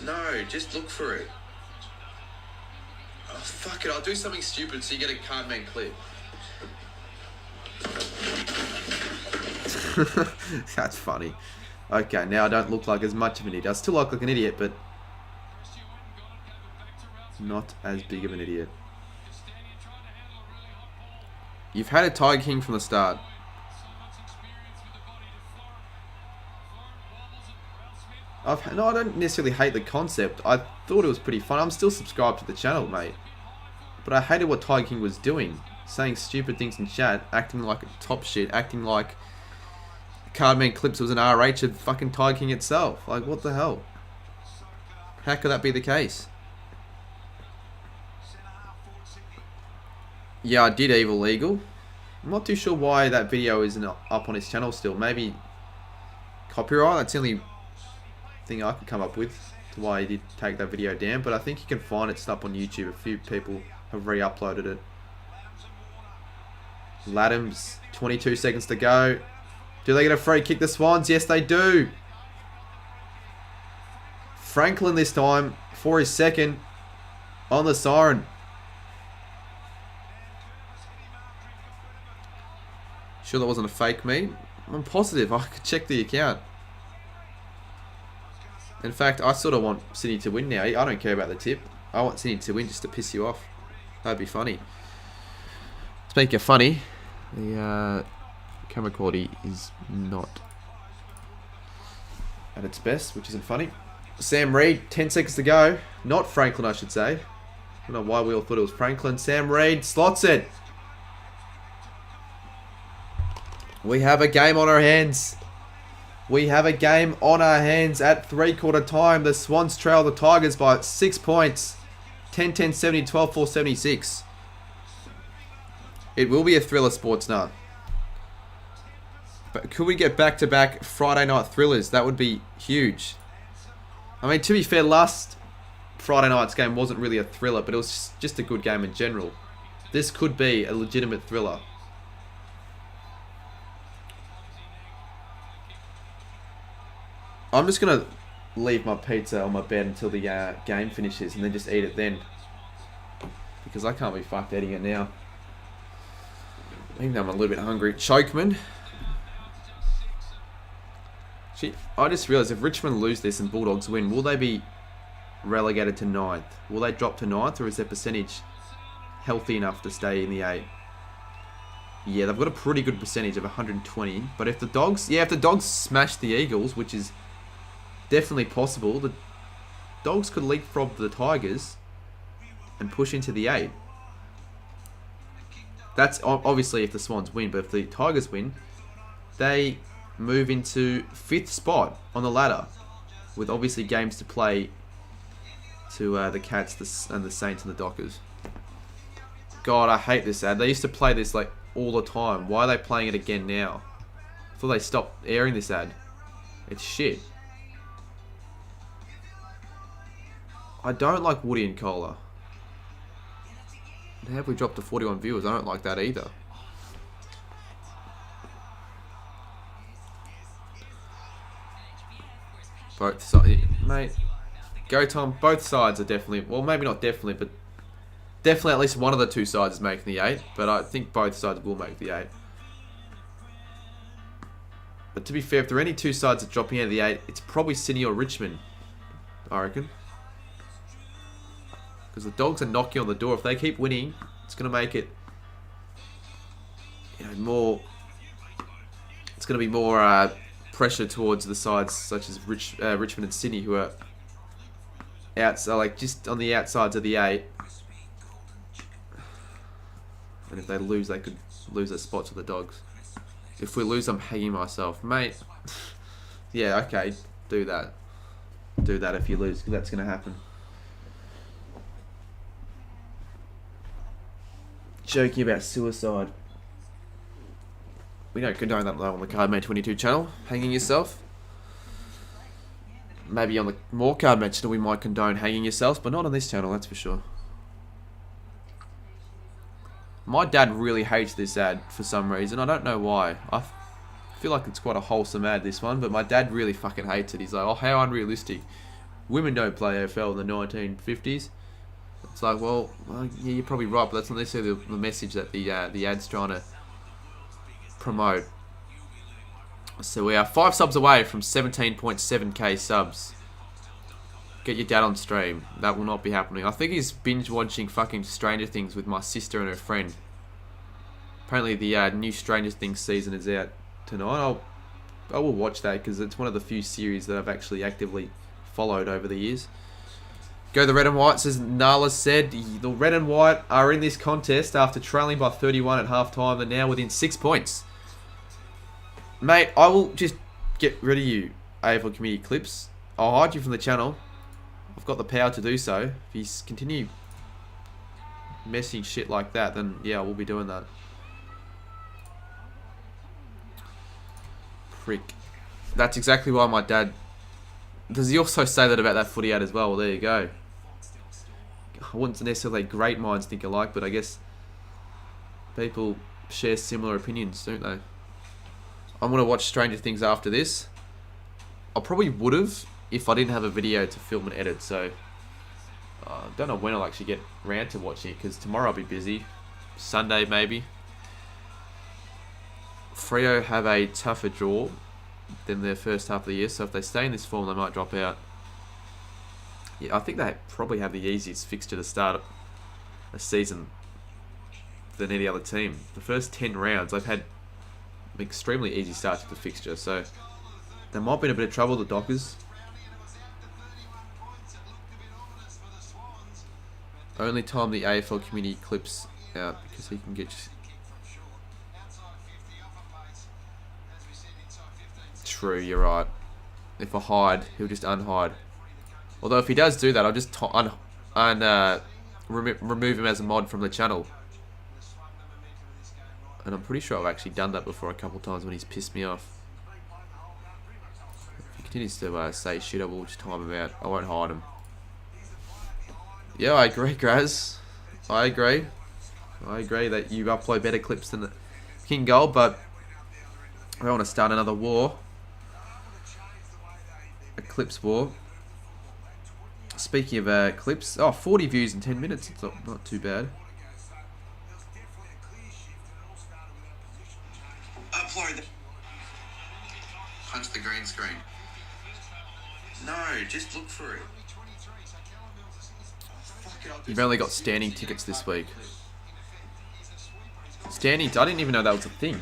No, just look for it. Oh, fuck it, I'll do something stupid so you get a Cardman clip. That's funny. Okay, now I don't look like as much of an idiot. I still look like an idiot, but not as big of an idiot. You've had a Tiger King from the start. No, I don't necessarily hate the concept. I thought it was pretty fun. I'm still subscribed to the channel, mate. But I hated what Tiger King was doing. Saying stupid things in chat, acting like a top shit, acting like Cardman Clips was an RH of fucking Tiger King itself. Like, what the hell? How could that be the case? Yeah, I did Evil Eagle. I'm not too sure why that video isn't up on his channel still. Maybe copyright? That's the only thing I could come up with to why he did take that video down. But I think you can find it up on YouTube. A few people have re-uploaded it. LiamJames, 22 seconds to go. Do they get a free kick, the Swans? Yes, they do. Franklin this time for his second on the siren. Sure that wasn't a fake me? I'm positive. I could check the account. In fact, I sort of want Sydney to win now. I don't care about the tip. I want Sydney to win just to piss you off. That'd be funny. Speaking of funny, the camera quality is not at its best, which isn't funny. Sam Reid, 10 seconds to go. Not Franklin, I should say. I don't know why we all thought it was Franklin. Sam Reid slots it. We have a game on our hands. We have a game on our hands at 3/4 time. The Swans trail the Tigers by 6 points. 10-10-70, 12-4, 76. It will be a thriller, sports now. But could we get back-to-back Friday night thrillers? That would be huge. I mean, to be fair, last Friday night's game wasn't really a thriller, but it was just a good game in general. This could be a legitimate thriller. I'm just going to leave my pizza on my bed until the game finishes and then just eat it then. because I can't be fucked eating it now. Even though I'm a little bit hungry. Chokeman. Shit, I just realised if Richmond lose this and Bulldogs win, will they be relegated to 9th? Will they drop to 9th, or is their percentage healthy enough to stay in the 8? Yeah, they've got a pretty good percentage of 120. But if the Dogs... Yeah, if the Dogs smash the Eagles, which is definitely possible, the Dogs could leapfrog the Tigers and push into the 8. That's obviously if the Swans win, but if the Tigers win, they move into 5th spot on the ladder, with obviously games to play to the Cats and the Saints and the Dockers. God, I hate this ad. They used to play this like all the time. Why are they playing it again now? I thought they stopped airing this ad. It's shit. I don't like Woody and Cola. How have we dropped to 41 viewers? I don't like that either. Both sides, mate. Go Tom. Both sides are definitely, well, maybe not definitely, but definitely at least one of the two sides is making the 8. But I think both sides will make the 8. But to be fair, if there are any two sides that are dropping out of the 8, it's probably Sydney or Richmond, I reckon. Because the Dogs are knocking on the door. If they keep winning, it's going to make it, you know, more. It's going to be more pressure towards the sides such as Richmond and Sydney, who are like just on the outsides of the 8. And if they lose, they could lose their spot to the Dogs. If we lose, I'm hanging myself, mate. Yeah, okay, do that. Do that if you lose, because that's going to happen. Joking about suicide. We don't condone that though on the Cardmate 22 channel. Hanging yourself. Maybe on the more Cardmate channel we might condone hanging yourself, but not on this channel, that's for sure. My dad really hates this ad for some reason. I don't know why. I feel like it's quite a wholesome ad, this one, but my dad really fucking hates it. He's like, oh, how unrealistic. Women don't play AFL in the 1950s. It's like, well, yeah, you're probably right, but that's not necessarily the message that the ad's trying to promote. So we are 5 subs away from 17.7k subs. Get your dad on stream. That will not be happening. I think he's binge watching fucking Stranger Things with my sister and her friend. Apparently the new Stranger Things season is out tonight. I will watch that because it's one of the few series that I've actually actively followed over the years. Go the red and white, says Nala said. The red and white are in this contest after trailing by 31 at halftime. They're now within 6 points. Mate, I will just get rid of you, AFL community clips. I'll hide you from the channel. I've got the power to do so. If you continue messing shit like that, then yeah, I will be doing that. Prick. That's exactly why my dad... Does he also say that about that footy ad as well? Well, there you go. I wouldn't necessarily great minds think alike, but I guess people share similar opinions, don't they? I'm going to watch Stranger Things after this. I probably would have if I didn't have a video to film and edit, so I don't know when I'll actually get around to watching it, because tomorrow I'll be busy. Sunday maybe. Freo have a tougher draw than their first half of the year, so if they stay in this form they might drop out. Yeah, I think they probably have the easiest fixture to start a season than any other team. The first 10 rounds they've had an extremely easy start to the fixture, so they might be in a bit of trouble, the Dockers. Only time the AFL community clips out because he can get... True, you're right. If I hide, he'll just unhide. Although if he does do that, I'll just remove him as a mod from the channel. And I'm pretty sure I've actually done that before a couple times when he's pissed me off. If he continues to say shit, I will just time him out. I won't hide him. Yeah, I agree, Graz. I agree. I agree that you upload better clips than the King Gold, but I don't want to start another war. A clips war. Speaking of clips, oh, 40 views in 10 minutes. It's not too bad. Punch the green screen. No, just look for it. You've only got standing tickets this week. Standing, I didn't even know that was a thing.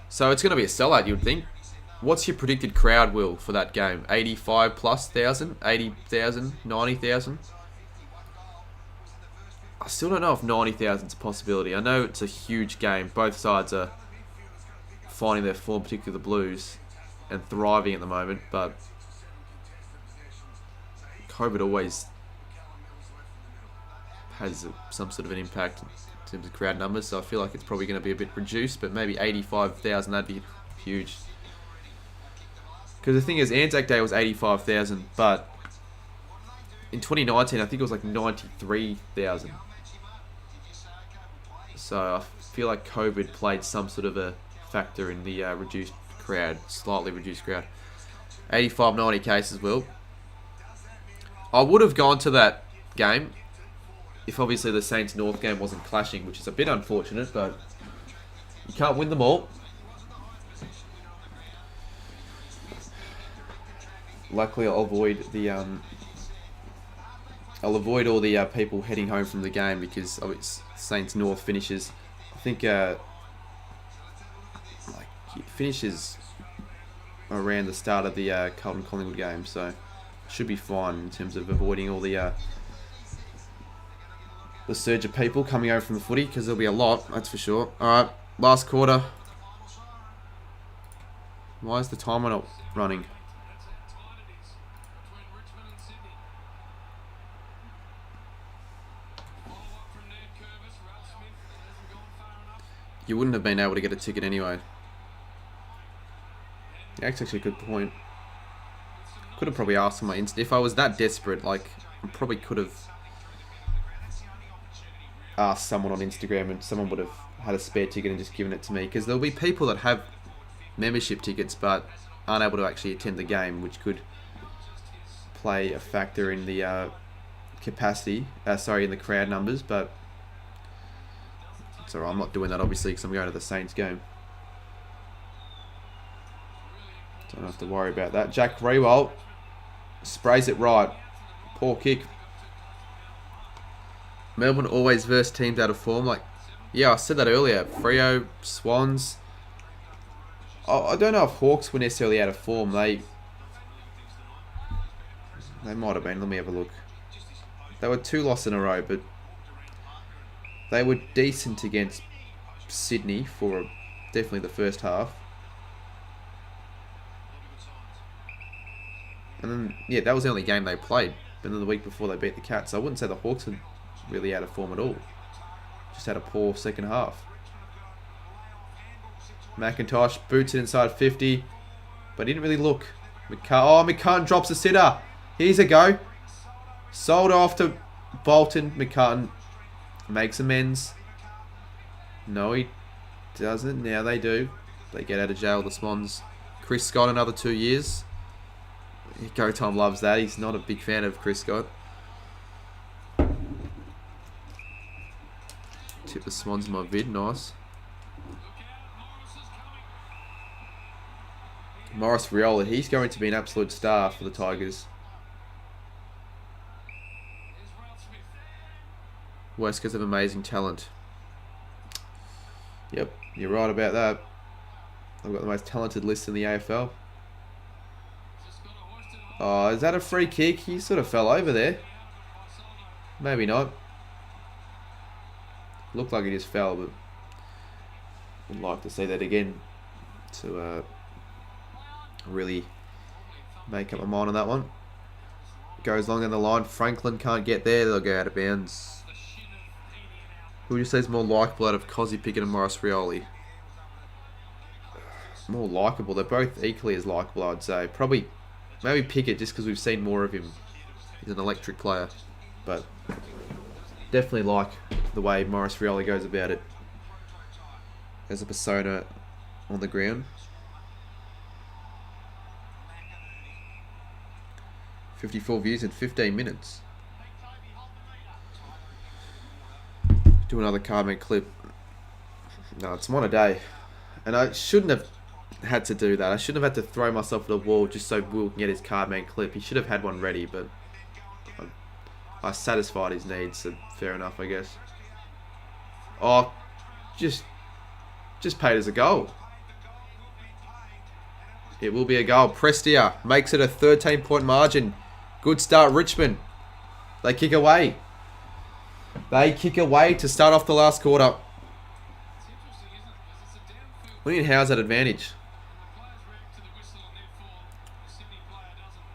So it's going to be a sellout, you would think. What's your predicted crowd, Will, for that game? 85 plus thousand? 80,000? 90,000? I still don't know if 90,000 is a possibility. I know it's a huge game. Both sides are finding their form, particularly the Blues, and thriving at the moment, but COVID always has some sort of an impact in terms of crowd numbers, so I feel like it's probably going to be a bit reduced, but maybe 85,000, that'd be huge. Because the thing is, Anzac Day was 85,000, but in 2019, I think it was like 93,000. So I feel like COVID played some sort of a factor in the reduced crowd, slightly reduced crowd. 85, 90 cases, Will. I would have gone to that game if obviously the Saints North game wasn't clashing, which is a bit unfortunate, but you can't win them all. Luckily, I'll avoid all the people heading home from the game because Saints North finishes. I think it finishes around the start of the Carlton Collingwood game, so should be fine in terms of avoiding all the surge of people coming over from the footy, because there'll be a lot, that's for sure. Alright, last quarter. Why is the timer not running? You wouldn't have been able to get a ticket anyway. That's actually a good point. Could have probably asked my if I was that desperate, like, I probably could have asked someone on Instagram and someone would have had a spare ticket and just given it to me, because there'll be people that have membership tickets but aren't able to actually attend the game, which could play a factor in the capacity, in the crowd numbers, but it's alright, I'm not doing that obviously because I'm going to the Saints game. Don't have to worry about that. Jack Rewalt sprays it right. Poor kick. Melbourne always verse teams out of form. Like, yeah, I said that earlier. Freo, Swans. I don't know if Hawks were necessarily out of form. They might have been. Let me have a look. They were 2 losses in a row, but they were decent against Sydney for definitely the first half. And then, yeah, that was the only game they played. And then the week before they beat the Cats. I wouldn't say the Hawks were really out of form at all. Just had a poor second half. McIntosh boots it inside 50. But he didn't really look. McCartan drops a sitter. Here's a go. Sold off to Bolton. McCartan makes amends. No, he doesn't. Now they do. They get out of jail, the Swans. Chris Scott, another 2 years. Go Tom loves that. He's not a big fan of Chris Scott. Tip the Swans in my vid. Nice. Morris Riola. He's going to be an absolute star for the Tigers. West Coast have amazing talent. Yep, you're right about that. I've got the most talented list in the AFL. Oh, is that a free kick? He sort of fell over there. Maybe not. Looked like he just fell, but would like to see that again to really make up my mind on that one. Goes long down the line. Franklin can't get there. They'll go out of bounds. Who would you say is more likeable out of Cozzy Pickett and Morris Rioli? More likeable. They're both equally as likeable, I'd say. Probably, maybe Pickett just because we've seen more of him. He's an electric player. But definitely like the way Morris Rioli goes about it as a persona on the ground. 54 views in 15 minutes. Do another comment clip. No, it's one a day. And I shouldn't have had to do that. I shouldn't have had to throw myself at the wall just so Will can get his card man clip. He should have had one ready, but I satisfied his needs, so fair enough, I guess. Oh, just paid as a goal. It will be a goal. Prestia makes it a 13-point margin. Good start, Richmond. They kick away. They kick away to start off the last quarter. William Howe's at advantage.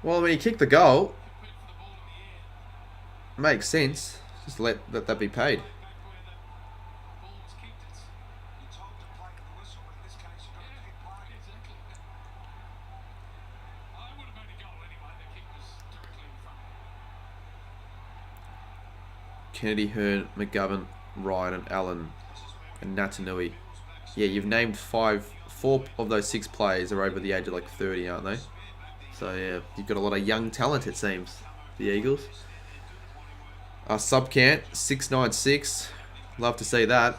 Well, when he kicked the goal, makes sense. Just let that be paid. Kennedy, Hearn, McGovern, Ryan, and Allen, and Natanui. Yeah, you've named 4 of those 6 players are over the age of like 30, aren't they? So yeah, you've got a lot of young talent, it seems, the Eagles. Sub count 696. Love to see that.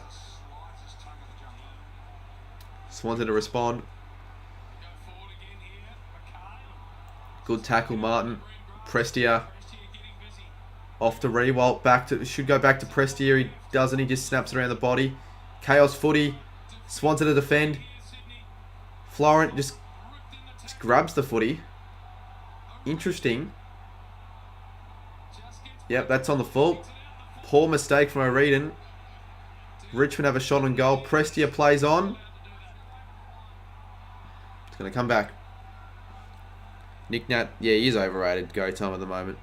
Just wanted to respond. Good tackle, Martin. Prestia. Off to Rewalt, should go back to Prestia. He doesn't, he just snaps it around the body. Chaos footy. Swanson to defend. Florent just grabs the footy. Interesting. Yep, that's on the full. Poor mistake from O'Regan. Richmond have a shot on goal. Prestia plays on. It's going to come back. Nick Nat, yeah, he is overrated. Go time at the moment.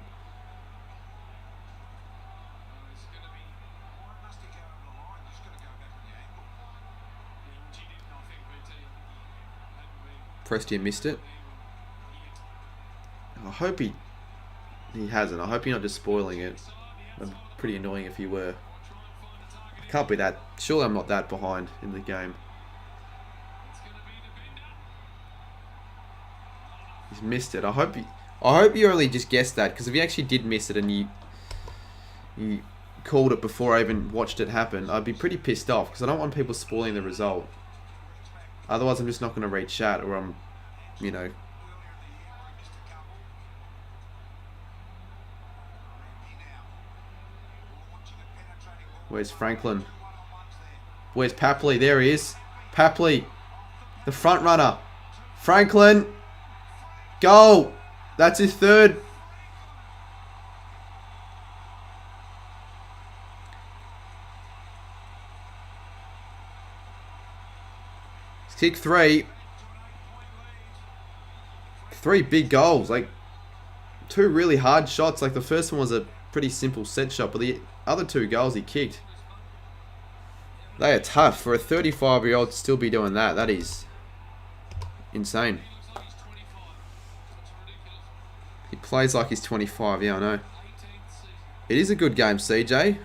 Prestia missed it. I hope he hasn't. I hope you're not just spoiling it. I'm pretty annoying if you were. I can't be that. Surely I'm not that behind in the game. He's missed it. I hope you only just guessed that, because if you actually did miss it and you called it before I even watched it happen, I'd be pretty pissed off, because I don't want people spoiling the result. Otherwise, I'm just not going to read chat, or I'm, you know. Where's Franklin? Where's Papley? There he is. Papley, the front runner. Franklin. Goal. That's his 3rd. Kick 3. 3 big goals. Like, 2 really hard shots. Like, the first one was a pretty simple set shot, but the other 2 goals he kicked, they are tough. For a 35-year-old to still be doing that, that is insane. He plays like he's 25, yeah, I know. It is a good game, CJ.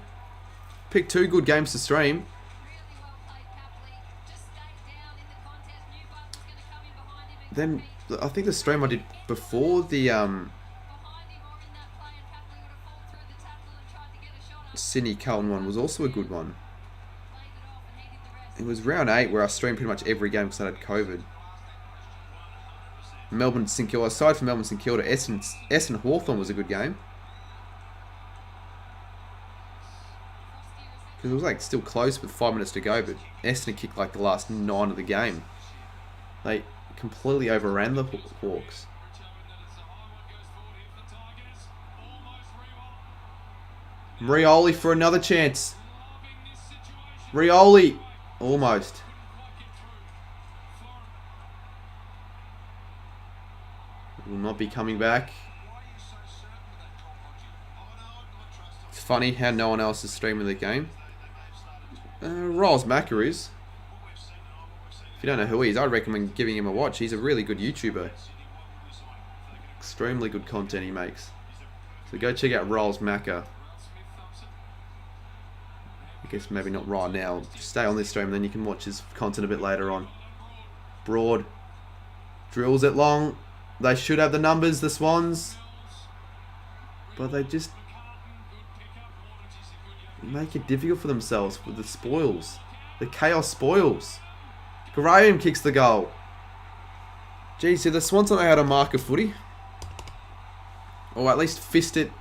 Pick 2 good games to stream. Then I think the stream I did before the Sydney Carlton one was also a good one. It was round 8 where I streamed pretty much every game because I had COVID. Melbourne St Kilda, aside from Melbourne St Kilda, Essendon Hawthorn was a good game. Because it was like still close with 5 minutes to go, but Essendon kicked like the last 9 of the game. They completely overran the Hawks. Rioli for another chance. Rioli. Almost. Will not be coming back. It's funny how no one else is streaming the game. Rolls Macker is. If you don't know who he is, I'd recommend giving him a watch. He's a really good YouTuber. Extremely good content he makes. So go check out Rolls Macker. I guess maybe not right now. Just stay on this stream and then you can watch his content a bit later on. Broad. Drills it long. They should have the numbers, the Swans. But they just make it difficult for themselves with the spoils. The chaos spoils. Graham kicks the goal. Geez, the Swans don't know how to mark a footy. Or at least fist it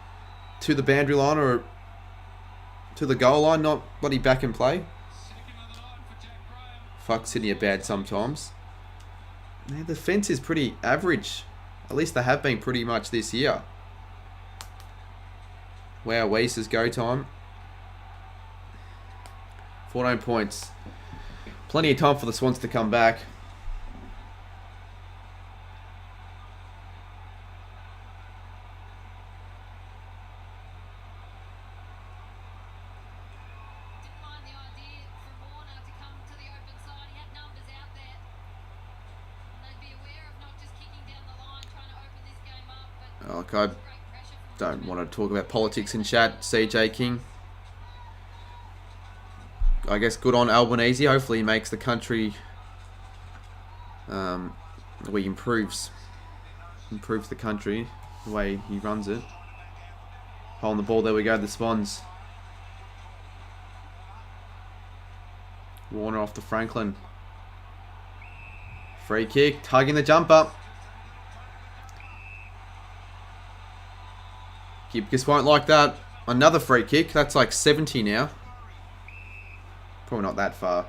to the boundary line or to the goal line, not bloody back and play. Fuck, Sydney are bad sometimes. The defence is pretty average. At least they have been pretty much this year. Wow, Weese's go time. 14 points. Plenty of time for the Swans to come back. Like, I don't want to talk about politics in chat. CJ King. I guess good on Albanese. Hopefully he makes the country he improves the country the way he runs it. Holding the ball, there we go, the Swans. Warner off to Franklin. Free kick, tugging the jumper. Kipkis won't like that. Another free kick. That's like 70 now. Probably not that far.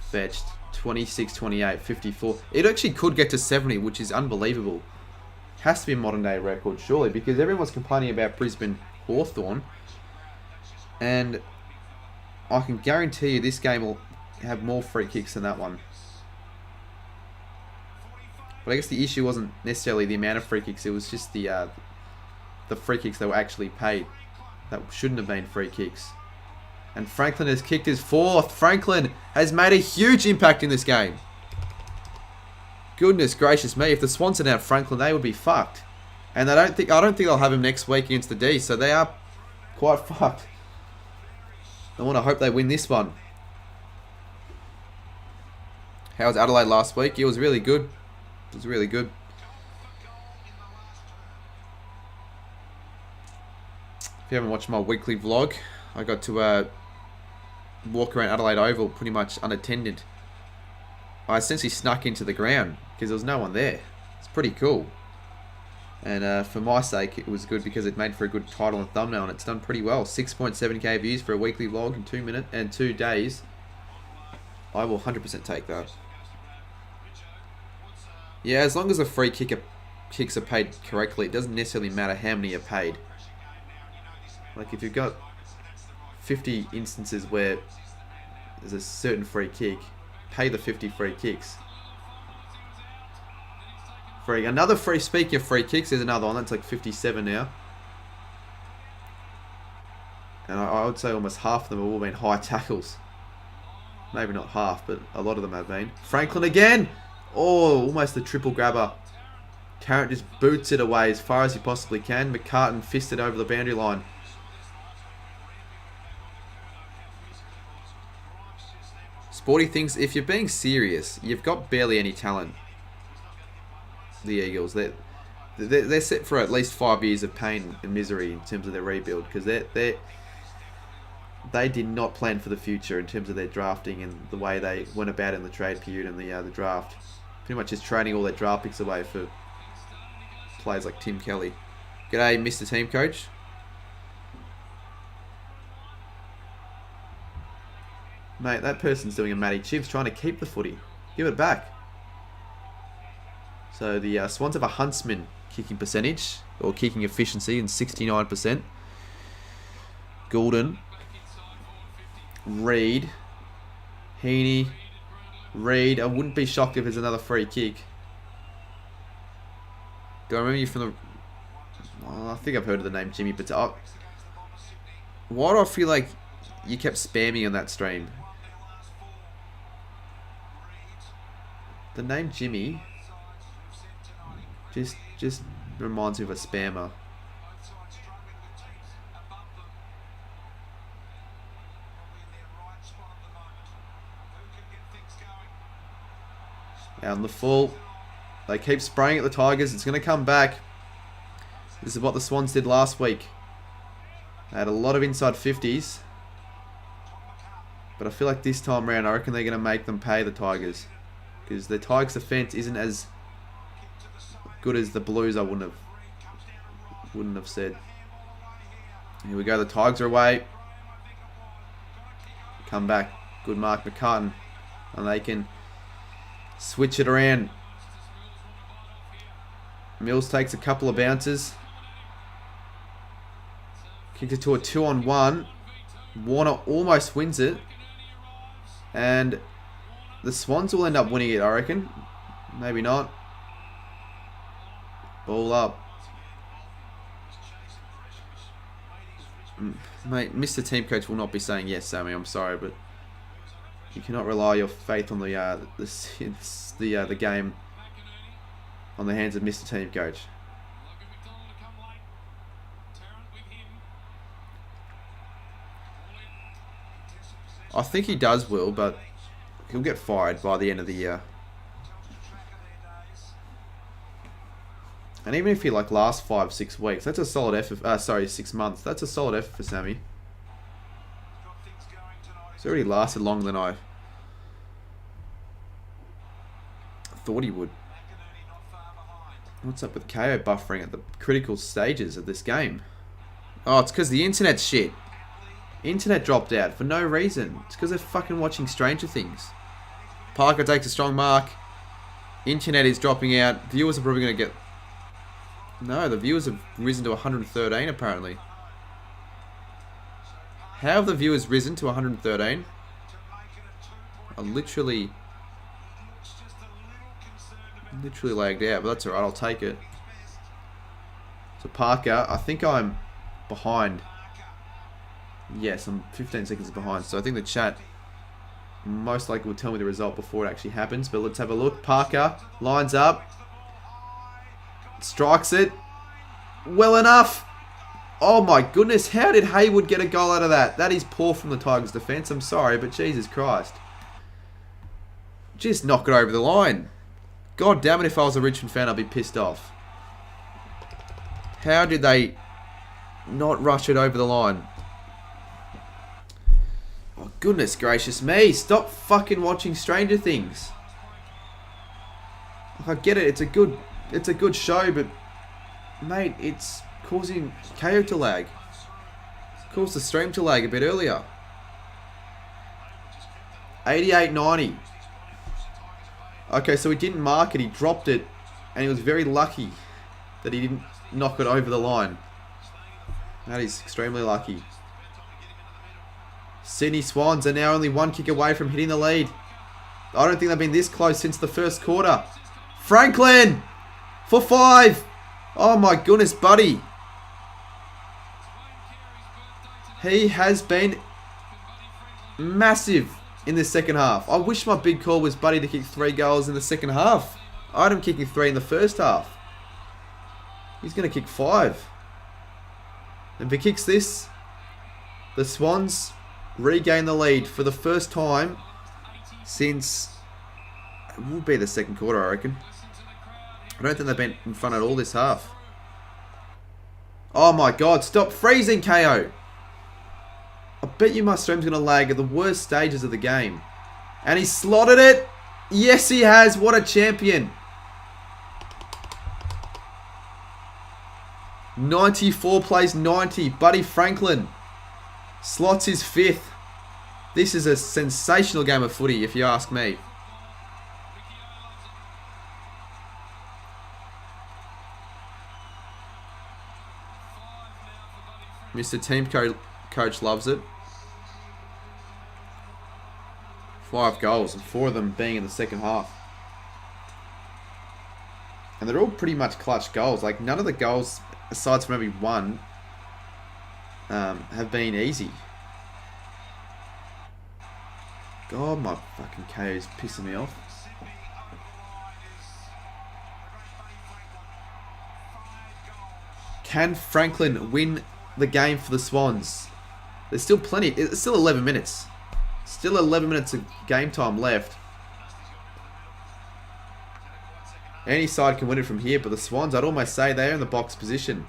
Fetched. 26, 28, 54. It actually could get to 70, which is unbelievable. Has to be a modern day record, surely, because everyone's complaining about Brisbane Hawthorn. And I can guarantee you this game will have more free kicks than that one. But I guess the issue wasn't necessarily the amount of free kicks, it was just the free kicks that were actually paid. That shouldn't have been free kicks. And Franklin has kicked his fourth. Franklin has made a huge impact in this game. Goodness gracious me, if the Swans didn't have Franklin, they would be fucked. And I don't think they'll have him next week against the D, so they are quite fucked. I want to hope they win this one. How was Adelaide last week? It was really good. It was really good. If you haven't watched my weekly vlog, I got to walk around Adelaide Oval pretty much unattended. I essentially snuck into the ground because there was no one there. It's pretty cool. And for my sake, it was good because it made for a good title and thumbnail, and it's done pretty well. 6.7k views for a weekly vlog in 2 minutes and 2 days. I will 100% take that. Yeah, as long as the free kicks are paid correctly, it doesn't necessarily matter how many are paid. Like if you've got 50 instances where there's a certain free kick, pay the 50 free kicks. Another free, speaking of free kicks, there's another one, that's like 57 now. And I would say almost half of them have all been high tackles. Maybe not half, but a lot of them have been. Franklin again! Oh, almost the triple grabber. Tarrant just boots it away as far as he possibly can. McCartan fisted over the boundary line. Sporty thinks, if you're being serious, you've got barely any talent. The Eagles, they're set for at least 5 years of pain and misery in terms of their rebuild, because they did not plan for the future in terms of their drafting and the way they went about in the trade period and the draft. Pretty much just trading all their draft picks away for players like Tim Kelly. G'day, Mr. Team Coach. Mate, that person's doing a Matty Chibs trying to keep the footy. Give it back. So the Swans have a Huntsman kicking percentage, or kicking efficiency, in 69%. Goulden. Reid. Heaney. Reid. I wouldn't be shocked if there's another free kick. Do I remember you from the... Well, I think I've heard of the name Jimmy, but why do I feel like you kept spamming on that stream? The name Jimmy just reminds me of a spammer. Out in the full. They keep spraying at the Tigers. It's going to come back. This is what the Swans did last week. They had a lot of inside 50s. But I feel like this time around, I reckon they're going to make them pay the Tigers. Because the Tigers' defence isn't as good as the Blues, I wouldn't have said. Here we go. The Tigers are away. Come back. Good mark, McCartan. And they can switch it around. Mills takes a couple of bounces. Kicks it to a 2-on-1. Warner almost wins it. And the Swans will end up winning it, I reckon. Maybe not. Ball up. Mate, Mr. Team Coach will not be saying yes, Sammy. I'm sorry, but you cannot rely your faith on the game on the hands of Mr. Team Coach. I think he does, Will, but he'll get fired by the end of the year. And even if he lasts 5-6 weeks, that's a solid effort. 6 months. That's a solid effort for Sammy. He's already lasted longer than I thought he would. What's up with KO buffering at the critical stages of this game? Oh, it's because the internet's shit. Internet dropped out for no reason. It's because they're fucking watching Stranger Things. Parker takes a strong mark. Internet is dropping out. Viewers are probably going to get... No, the viewers have risen to 113 apparently. How have the viewers risen to 113? I literally lagged out, but that's alright, I'll take it. So Parker, I think I'm behind. Yes, I'm 15 seconds behind, so I think the chat most likely will tell me the result before it actually happens, but let's have a look. Parker lines up. Strikes it. Well enough. Oh my goodness, how did Haywood get a goal out of that? That is poor from the Tigers defence. I'm sorry, but Jesus Christ. Just knock it over the line. God damn it, if I was a Richmond fan, I'd be pissed off. How did they not rush it over the line? Oh, goodness gracious me. Stop fucking watching Stranger Things. I get it, it's a good show, but mate, it's causing KO to lag. It's caused the stream to lag a bit earlier. 88.90. Okay, so he didn't mark it, he dropped it, and he was very lucky that he didn't knock it over the line. That is extremely lucky. Sydney Swans are now only one kick away from hitting the lead. I don't think they've been this close since the first quarter. Franklin! For 5! Oh my goodness, buddy. He has been massive in the second half. I wish my big call was Buddy to kick 3 goals in the second half. I had him kicking 3 in the first half. He's going to kick 5. And if he kicks this, the Swans regain the lead for the first time since... It will be the second quarter, I reckon. I don't think they've been in front at all this half. Oh my god, stop freezing, KO. I bet you my stream's going to lag at the worst stages of the game. And he slotted it. Yes, he has. What a champion. 94 plays 90. Buddy Franklin slots his 5th. This is a sensational game of footy, if you ask me. Mr. Team Coach loves it. 5 goals, and 4 of them being in the second half. And they're all pretty much clutch goals. Like, none of the goals, aside from maybe one, have been easy. God, my fucking KO is pissing me off. Can Franklin win the game for the Swans? There's still plenty. It's still 11 minutes. Still 11 minutes of game time left. Any side can win it from here, but the Swans, I'd almost say they're in the box position.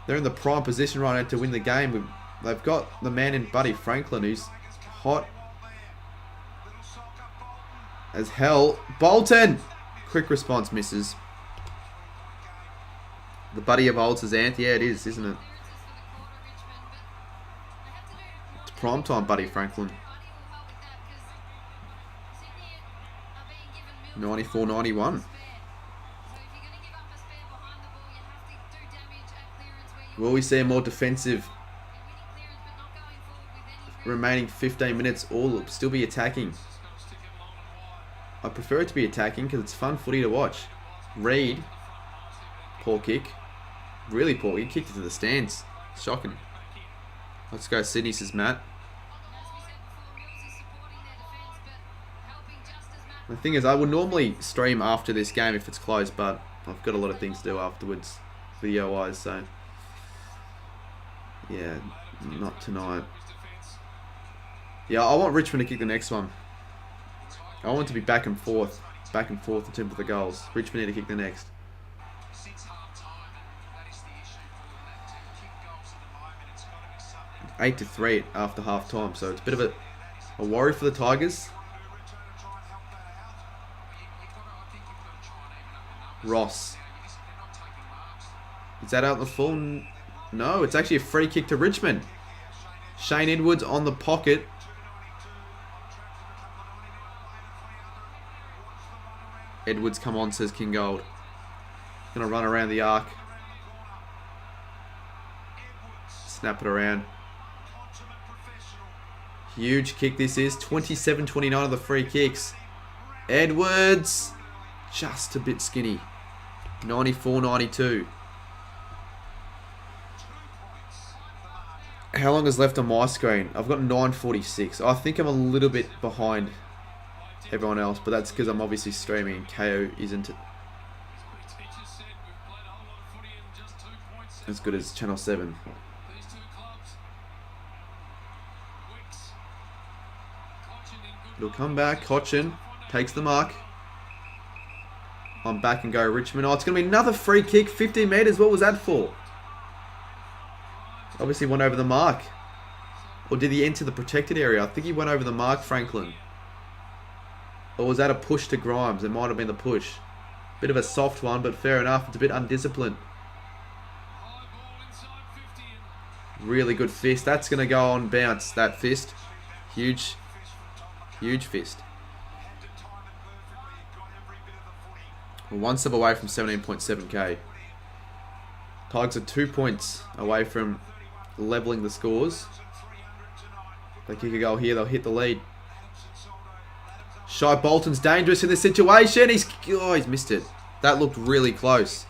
They're in the prime position right now to win the game. They've got the man in Buddy Franklin who's hot as hell. Bolton! Quick response misses. The buddy of old's is Ant. Yeah, it is, isn't it? It's prime time, buddy Franklin. 94-91. Will we see a more defensive remaining 15 minutes, or still be attacking? I prefer it to be attacking because it's fun footy to watch. Reed, poor kick. Really poor. He kicked it to the stands. Shocking. Let's go Sydney, says Matt. The thing is, I would normally stream after this game if it's close, but I've got a lot of things to do afterwards, video-wise, so... yeah, not tonight. Yeah, I want Richmond to kick the next one. I want it to be back and forth in terms of the goals. Richmond need to kick the next. 8-3 after half time, so it's a bit of a worry for the Tigers. Ross. Is that out the full? No, it's actually a free kick to Richmond. Shane Edwards on the pocket. Edwards, come on, says King Gold. Gonna run around the arc. Snap it around. Huge kick this is. 27-29 of the free kicks. Edwards. Just a bit skinny. 94-92. How long is left on my screen? I've got 9:46. I think I'm a little bit behind everyone else, but that's because I'm obviously streaming and KO isn't as good as Channel 7. It'll come back. Cochin takes the mark. I'm back and go Richmond. Oh, it's going to be another free kick. 15 metres. What was that for? Obviously went over the mark. Or did he enter the protected area? I think he went over the mark, Franklin. Or was that a push to Grimes? It might have been the push. Bit of a soft one, but fair enough. It's a bit undisciplined. Really good fist. That's going to go on bounce, that fist. Huge. Huge fist. We're one step away from 17.7k. Tigers are 2 points away from levelling the scores. If they kick a goal here, they'll hit the lead. Shai Bolton's dangerous in this situation. He's missed it. That looked really close.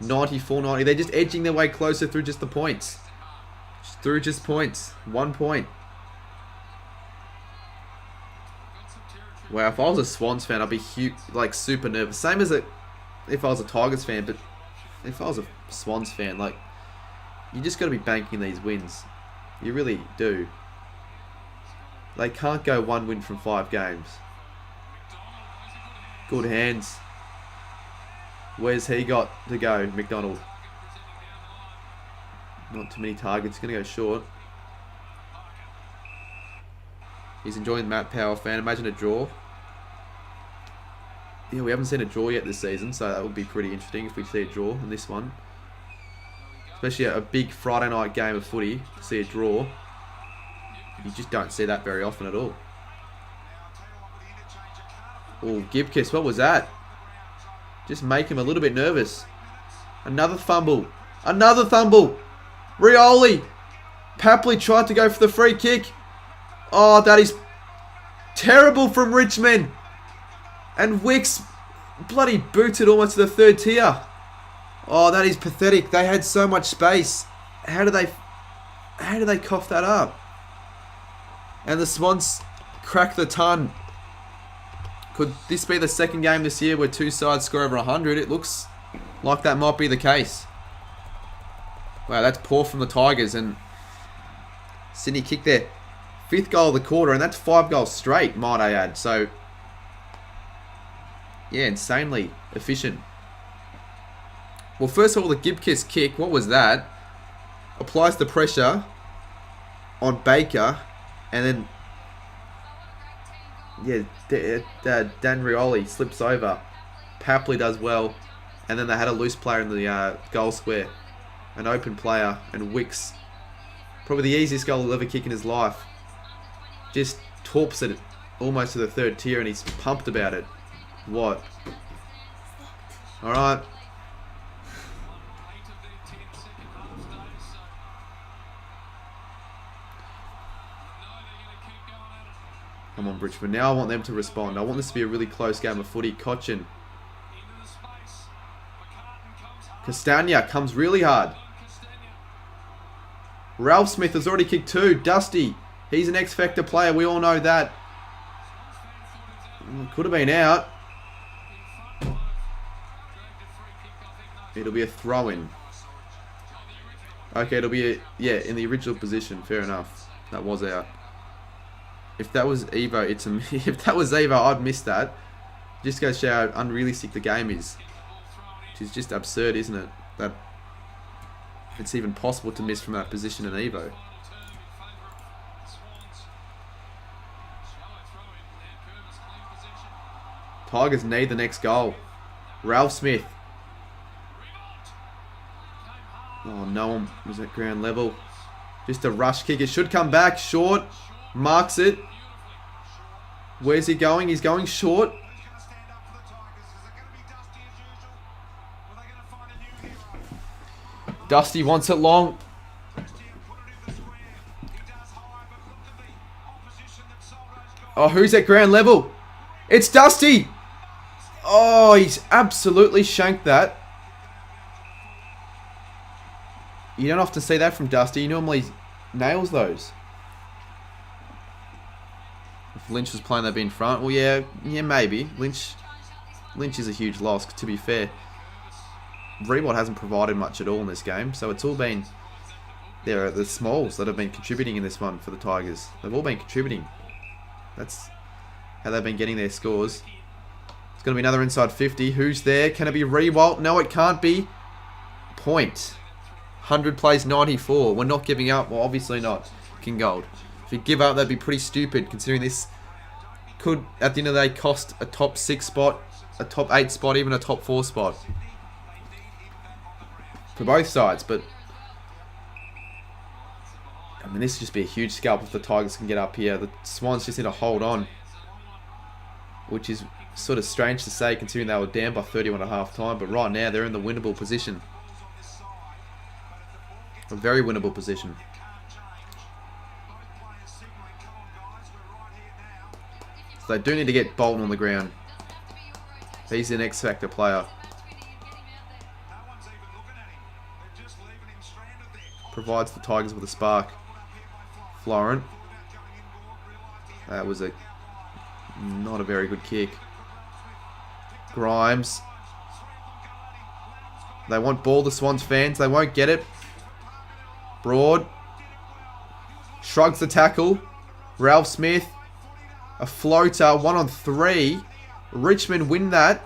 94-90. They're just edging their way closer through just the points. Through just points. 1 point. Wow, if I was a Swans fan, I'd be super nervous. Same as if I was a Tigers fan, but if I was a Swans fan, you just got to be banking these wins. You really do. They can't go 1 win from 5 games. Good hands. Where's he got to go, McDonald? Not too many targets. Going to go short. He's enjoying the Matt Power fan. Imagine a draw. Yeah, we haven't seen a draw yet this season, so that would be pretty interesting if we see a draw in this one. Especially a big Friday night game of footy, to see a draw. You just don't see that very often at all. Oh, Gibkiss, what was that? Just make him a little bit nervous. Another fumble. Another fumble. Rioli. Papley tried to go for the free kick. Oh, that is terrible from Richmond. And Wicks bloody booted almost to the third tier. Oh, that is pathetic. They had so much space. How do they cough that up? And the Swans crack the ton. Could this be the second game this year where 2 sides score over 100? It looks like that might be the case. Wow, that's poor from the Tigers. And Sydney kicked their 5th goal of the quarter, and that's 5 goals straight, might I add. So, yeah, insanely efficient. Well, first of all, the Gibkiss kick, what was that? Applies the pressure on Baker, and then, yeah, Dan Rioli slips over. Papley does well And then they had a loose player in the goal square. An open player, and Wicks, probably the easiest goal he'll ever kick in his life, just torps it almost to the third tier, and he's pumped about it. What? Alright. Come on, Richmond. Now I want them to respond. I want this to be a really close game of footy. Cochin. Castagna comes really hard. Ralph Smith has already kicked 2. Dusty. He's an X-Factor player. We all know that. Could have been out. It'll be a throw-in. Okay, it'll be a... Yeah, in the original position. Fair enough. That was out. If that was Evo, it's a... If that was Evo, I'd miss that. Just goes to show how unrealistic the game is. Which is just absurd, isn't it? That it's even possible to miss from that position in Evo. Tigers need the next goal. Ralph Smith. Oh, no one was at ground level. Just a rush kick. It should come back. Short. Marks it. Where's he going? He's going short. Dusty wants it long. Oh, who's at ground level? It's Dusty. Oh, he's absolutely shanked that. You don't often see that from Dusty. He normally nails those. If Lynch was playing, they'd be in front. Well, yeah, maybe. Lynch is a huge loss, to be fair. Rewalt hasn't provided much at all in this game, so it's all been the smalls that have been contributing in this one for the Tigers. They've all been contributing. That's how they've been getting their scores. It's going to be another inside 50. Who's there? Can it be Rewalt? No, it can't be. Point. 100 plays 94. We're not giving up. Well, obviously not. King Gold. If you give up, that'd be pretty stupid, considering this could, at the end of the day, cost a top 6 spot, a top 8 spot, even a top 4 spot. For both sides, but I mean, this would just be a huge scalp if the Tigers can get up here. The Swans just need to hold on, which is sort of strange to say considering they were down by 31 at half time, but right now they're in the winnable position. A very winnable position. So they do need to get Bolton on the ground. He's an X-Factor player. Provides the Tigers with a spark. Florent. That was not a very good kick. Grimes. They want ball, the Swans fans. They won't get it. Broad. Shrugs the tackle. Ralph Smith. A floater. 1 on 3. Richmond win that.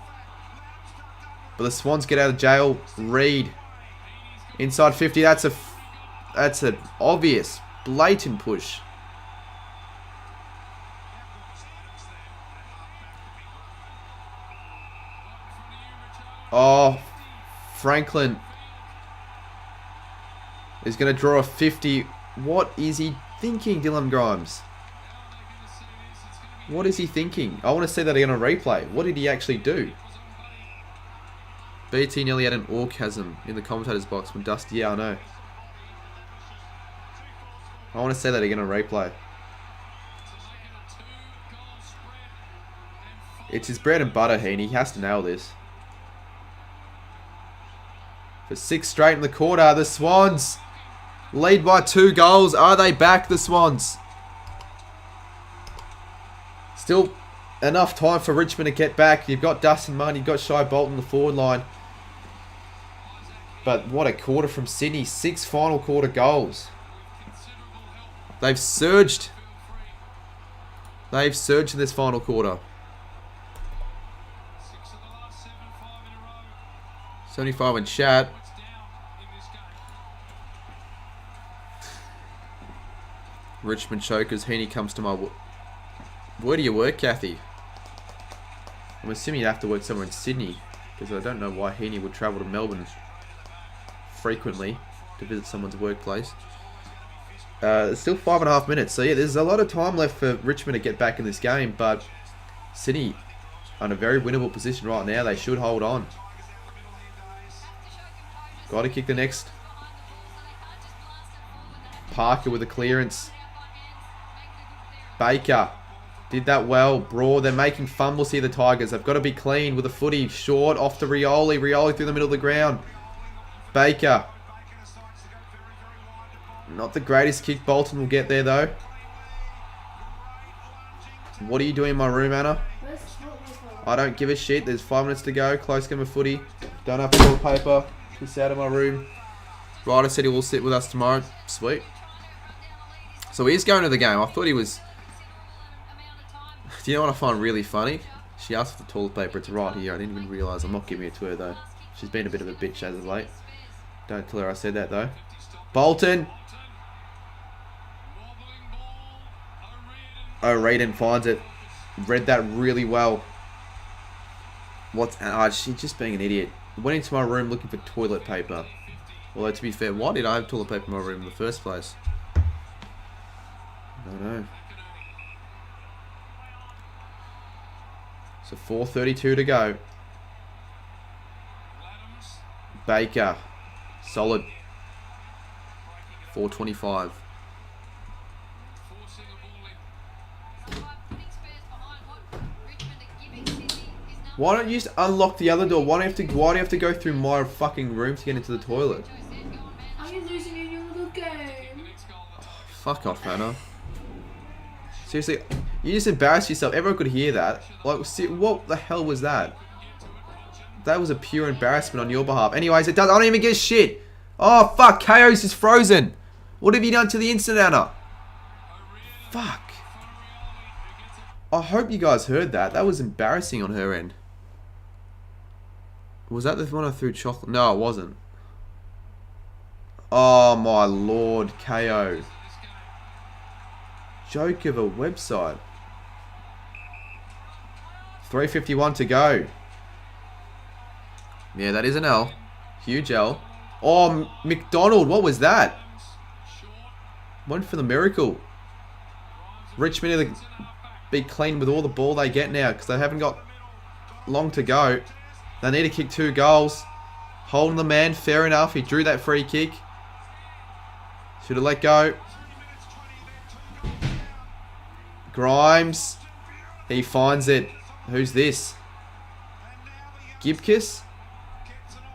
But the Swans get out of jail. Reed. Inside 50. That's an obvious, blatant push. Oh, Franklin is going to draw a 50. What is he thinking, Dylan Grimes? What is he thinking? I want to see that again on replay. What did he actually do? BT nearly had an orgasm in the commentator's box when Dusty. Yeah, I know. I want to say that again on replay. It's his bread and butter, Heaney. He has to nail this. For 6 straight in the quarter, the Swans lead by 2 goals. Are they back, the Swans? Still enough time for Richmond to get back. You've got Dustin Munn, you've got Shai Bolton on the forward line. But what a quarter from Sydney. 6 final quarter goals. They've surged. They've surged in this final quarter. 75 in chat. Richmond chokers. Heaney comes to my... Where do you work, Kathy? I'm assuming you have to work somewhere in Sydney. Because I don't know why Heaney would travel to Melbourne frequently to visit someone's workplace. It's still 5.5 minutes. So yeah, there's a lot of time left for Richmond to get back in this game. But Sydney on a very winnable position right now. They should hold on. Got to kick the next. Parker with a clearance. Baker did that well. Broad, they're making fumbles here, the Tigers. They've got to be clean with a footy. Short off to Rioli. Rioli through the middle of the ground. Baker. Not the greatest kick. Bolton will get there, though. What are you doing in my room, Anna? I don't give a shit. There's 5 minutes to go. Close game of footy. Don't have toilet paper. Piss out of my room. Ryder said he will sit with us tomorrow. Sweet. So he's going to the game. I thought he was... Do you know what I find really funny? She asked for the toilet paper. It's right here. I didn't even realise. I'm not giving it to her, though. She's been a bit of a bitch as of late. Don't tell her I said that, though. Bolton. O'Reilly finds it. Read that really well. She's just being an idiot. Went into my room looking for toilet paper. Although, to be fair, why did I have toilet paper in my room in the first place? I don't know. So 4:32 to go. Baker. Solid. 4:25. Why don't you just unlock the other door? Why do you have to go through my fucking room to get into the toilet? Are you losing in your little game? Oh, fuck off, Hannah. Seriously, you just embarrassed yourself. Everyone could hear that. Like, what the hell was that? That was a pure embarrassment on your behalf. Anyways, I don't even give a shit. Oh, fuck. KO's is frozen. What have you done to the instant, Anna? Fuck. I hope you guys heard that. That was embarrassing on her end. Was that the one I threw chocolate? No, it wasn't. Oh, my lord. KO. Joke of a website. 3:51 to go. Yeah, that is an L. Huge L. Oh, McDonald. What was that? Went for the miracle. Richmond need to be clean with all the ball they get now because they haven't got long to go. They need to kick 2 goals. Holding the man. Fair enough. He drew that free kick. Should have let go. Grimes. He finds it. Who's this? Gibkiss?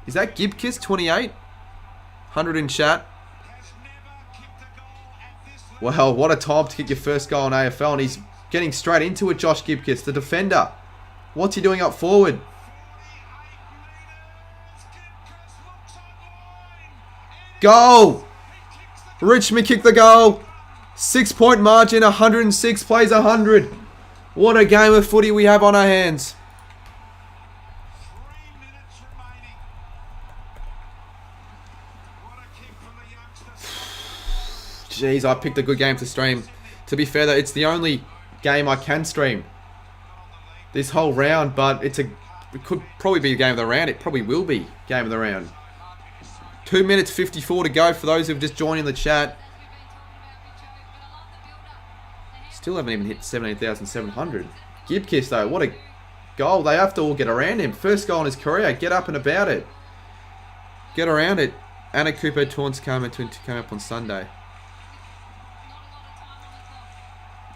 Is that Gibkiss? 28? 100 in chat. Well, what a time to kick your first goal in AFL. And he's getting straight into it, Josh Gibkiss, the defender. What's he doing up forward? Goal! Richmond kicked the goal. 6-point margin, 106 plays 100. What a game of footy we have on our hands. Jeez, I picked a good game to stream. To be fair though, it's the only game I can stream this whole round, but it could probably be the game of the round. It probably will be game of the round. 2 minutes 54 to go for those who've just joined in the chat. Still haven't even hit 17,700. Gibkiss though, what a goal. They have to all get around him. First goal in his career. Get up and about it. Get around it. Anna Cooper taunts Carmen to come up on Sunday.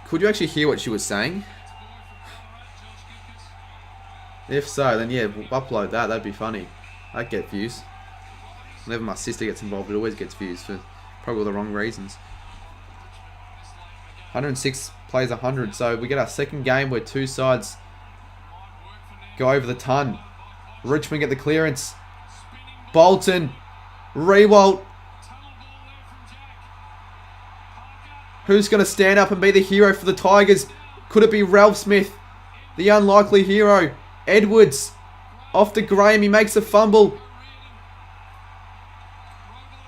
Could you actually hear what she was saying? If so, then yeah, we'll upload that. That'd be funny. That'd get views. Whenever my sister gets involved, it always gets views for probably all the wrong reasons. 106 plays 100, so we get our second game where 2 sides go over the ton. Richmond get the clearance. Bolton. Rewalt. Who's going to stand up and be the hero for the Tigers? Could it be Ralph Smith? The unlikely hero. Edwards. Off to Graham. He makes a fumble.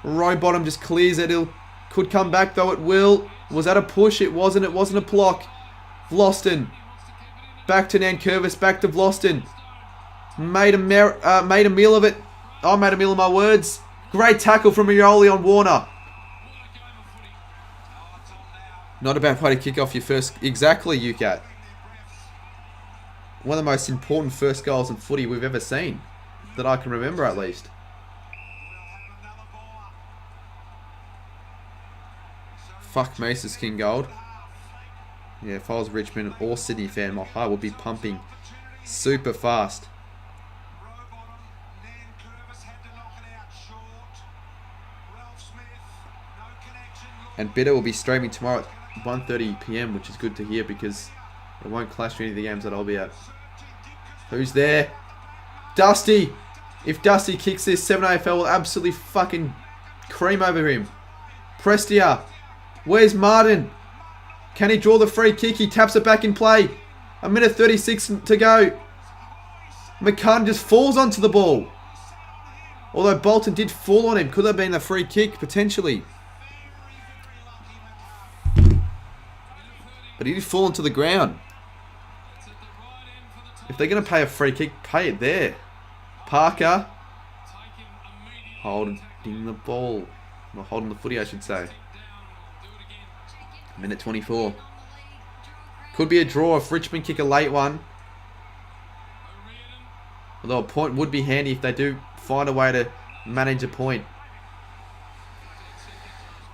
Rowbottom just clears it. It could come back though. It will. Was that a push? It wasn't. It wasn't a block. Vlosten. Back to Nankervis. Back to Vlosten. Made a meal of it. I made a meal of my words. Great tackle from Rioli on Warner. Not a bad way to kick off your first... Exactly, UCAT. One of the most important first goals in footy we've ever seen. That I can remember, at least. Fuck Mace's King Gold. Yeah, if I was Richmond or Sydney fan, my heart would be pumping super fast. And Bitter will be streaming tomorrow at 1:30 PM, which is good to hear because it won't clash with any of the games that I'll be at. Who's there? Dusty! If Dusty kicks this, 7 AFL will absolutely fucking cream over him. Prestia. Where's Martin? Can he draw the free kick? He taps it back in play. 1:36 to go. McCann just falls onto the ball. Although Bolton did fall on him. Could have been a free kick, potentially. But he did fall onto the ground. If they're going to pay a free kick, pay it there. Parker. Holding the ball. Not holding the footy, I should say. Minute 24. Could be a draw if Richmond kick a late one. Although a point would be handy if they do find a way to manage a point.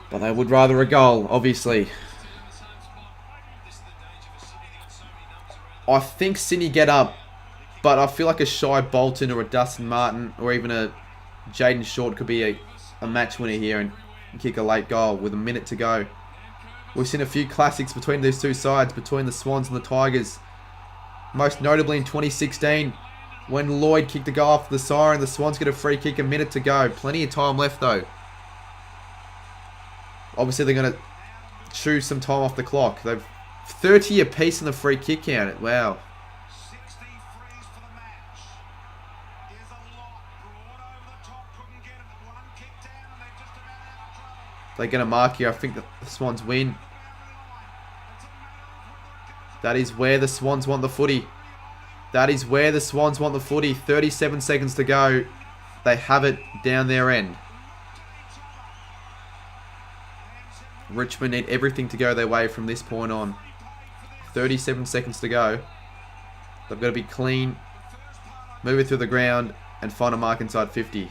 But they would rather a goal, obviously. I think Sydney get up, but I feel like a shy Bolton or a Dustin Martin or even a Jaden Short could be a match winner here and kick a late goal with a minute to go. We've seen a few classics between these two sides, between the Swans and the Tigers. Most notably in 2016, when Lloyd kicked a goal after the siren, the Swans get a free kick, a minute to go. Plenty of time left though. Obviously they're going to choose some time off the clock. They've 30 apiece in the free kick count. Wow. They're going to mark here. I think the Swans win. That is where the Swans want the footy. That is where the Swans want the footy. 37 seconds to go. They have it down their end. Richmond need everything to go their way from this point on. 37 seconds to go. They've got to be clean, move it through the ground, and find a mark inside 50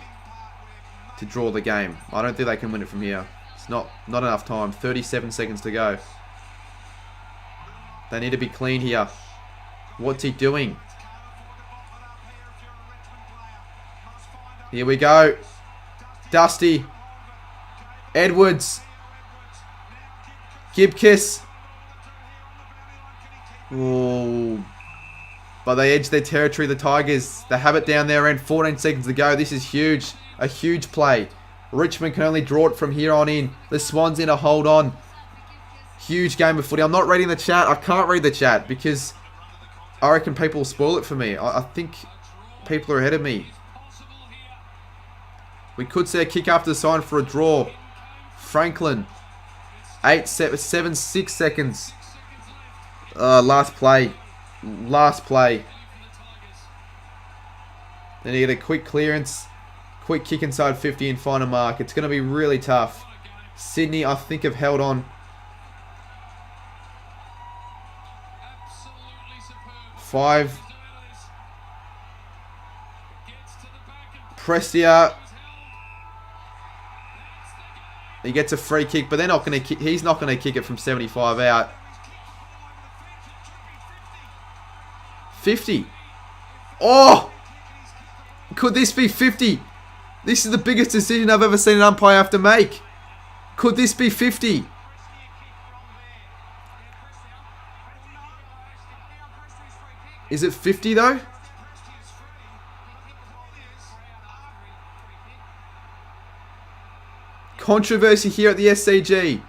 to draw the game. I don't think they can win it from here. It's not enough time. 37 seconds to go. They need to be clean here. What's he doing? Here we go. Dusty. Edwards. Gibkiss. Oh, but they edge their territory, the Tigers. They have it down their end. 14 seconds to go. This is huge. A huge play. Richmond can only draw it from here on in. The Swans in a hold on. Huge game of footy. I'm not reading the chat. I can't read the chat because I reckon people will spoil it for me. I think people are ahead of me. We could see a kick after the sign for a draw. Franklin. 6 seconds. Last play. Last play. Then you get a quick clearance. Quick kick inside 50 and find a mark. It's going to be really tough. Sydney, I think, have held on. 5. Prestia. He gets a free kick, but they're not going to kick. He's not going to kick it from 75 out. 50. Oh! Could this be 50? This is the biggest decision I've ever seen an umpire have to make. Could this be 50? Is it 50 though? Controversy here at the SCG.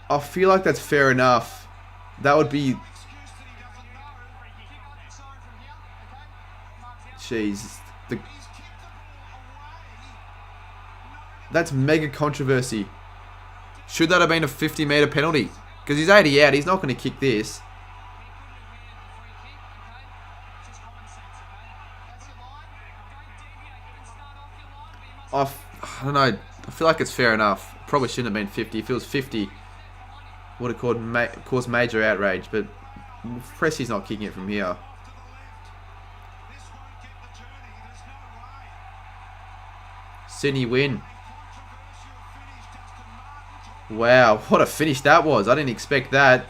I feel like that's fair enough. That would be... Jeez. That's mega controversy. Should that have been a 50-metre penalty? Because he's 80 out. He's not going to kick this. I don't know. I feel like it's fair enough. Probably shouldn't have been 50. If it was 50, would have caused major outrage. But Pressie's not kicking it from here. Sydney win. Wow, what a finish that was. I didn't expect that.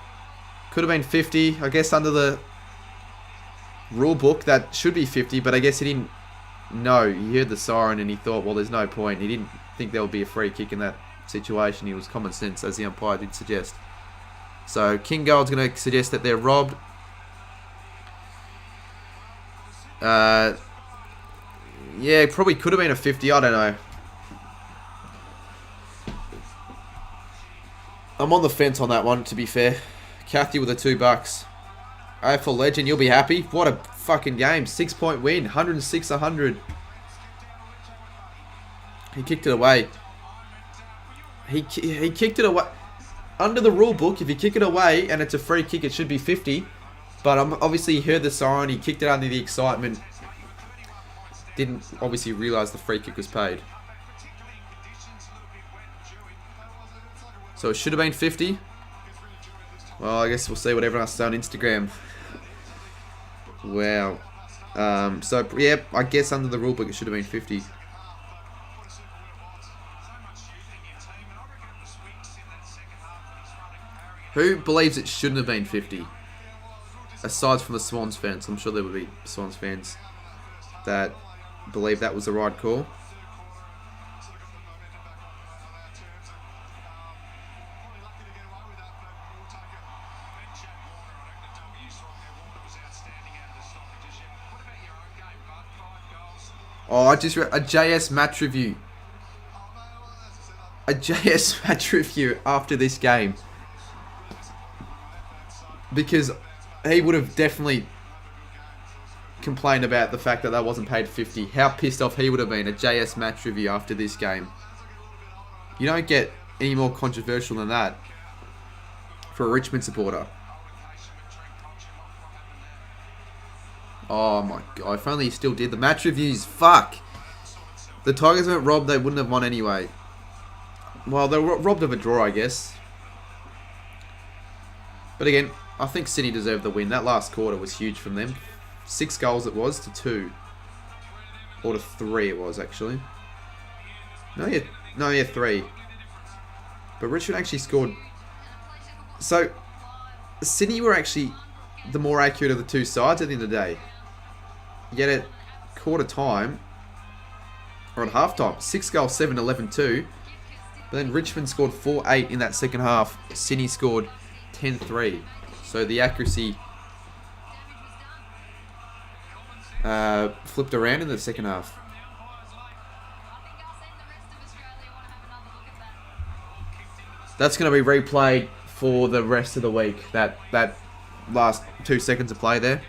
Could have been 50. I guess under the rule book that should be 50, but I guess he didn't know. He heard the siren and he thought, well, there's no point. He didn't think there would be a free kick in that situation. He was common sense, as the umpire did suggest. So King Gold's going to suggest that they're robbed. Yeah, probably could have been a 50. I don't know. I'm on the fence on that one, to be fair. Kathy with the $2. AFL legend, you'll be happy. What a fucking game. 6-point win. 106-100. He kicked it away. He kicked it away. Under the rule book, if you kick it away and it's a free kick, it should be 50. But obviously he heard the siren. He kicked it under the excitement. Didn't obviously realise the free kick was paid. So it should have been 50. Well, I guess we'll see what everyone else says on Instagram. Wow. So, yeah, I guess under the rule book it should have been 50. Who believes it shouldn't have been 50? Aside from the Swans fans. I'm sure there would be Swans fans that believe that was the right call. Oh, I just read a JS match review. A JS match review after this game. Because he would have definitely complained about the fact that that wasn't paid 50. How pissed off he would have been. A JS match review after this game. You don't get any more controversial than that for a Richmond supporter. Oh my god, if only he still did the match reviews. Fuck. The Tigers weren't robbed, they wouldn't have won anyway. Well, they were robbed of a draw, I guess. But again, I think Sydney deserved the win. That last quarter was huge from them. 6 goals it was to 2. Or to 3 it was, actually. No, yeah, 3. But Richmond actually scored. So, Sydney were actually the more accurate of the two sides at the end of the day. Yet at quarter time, or at half time, 6 goals, 7, 11, 2. But then Richmond scored 4-8 in that second half. Sydney scored 10-3. So the accuracy flipped around in the second half. That's going to be replayed for the rest of the week. That last 2 seconds of play there.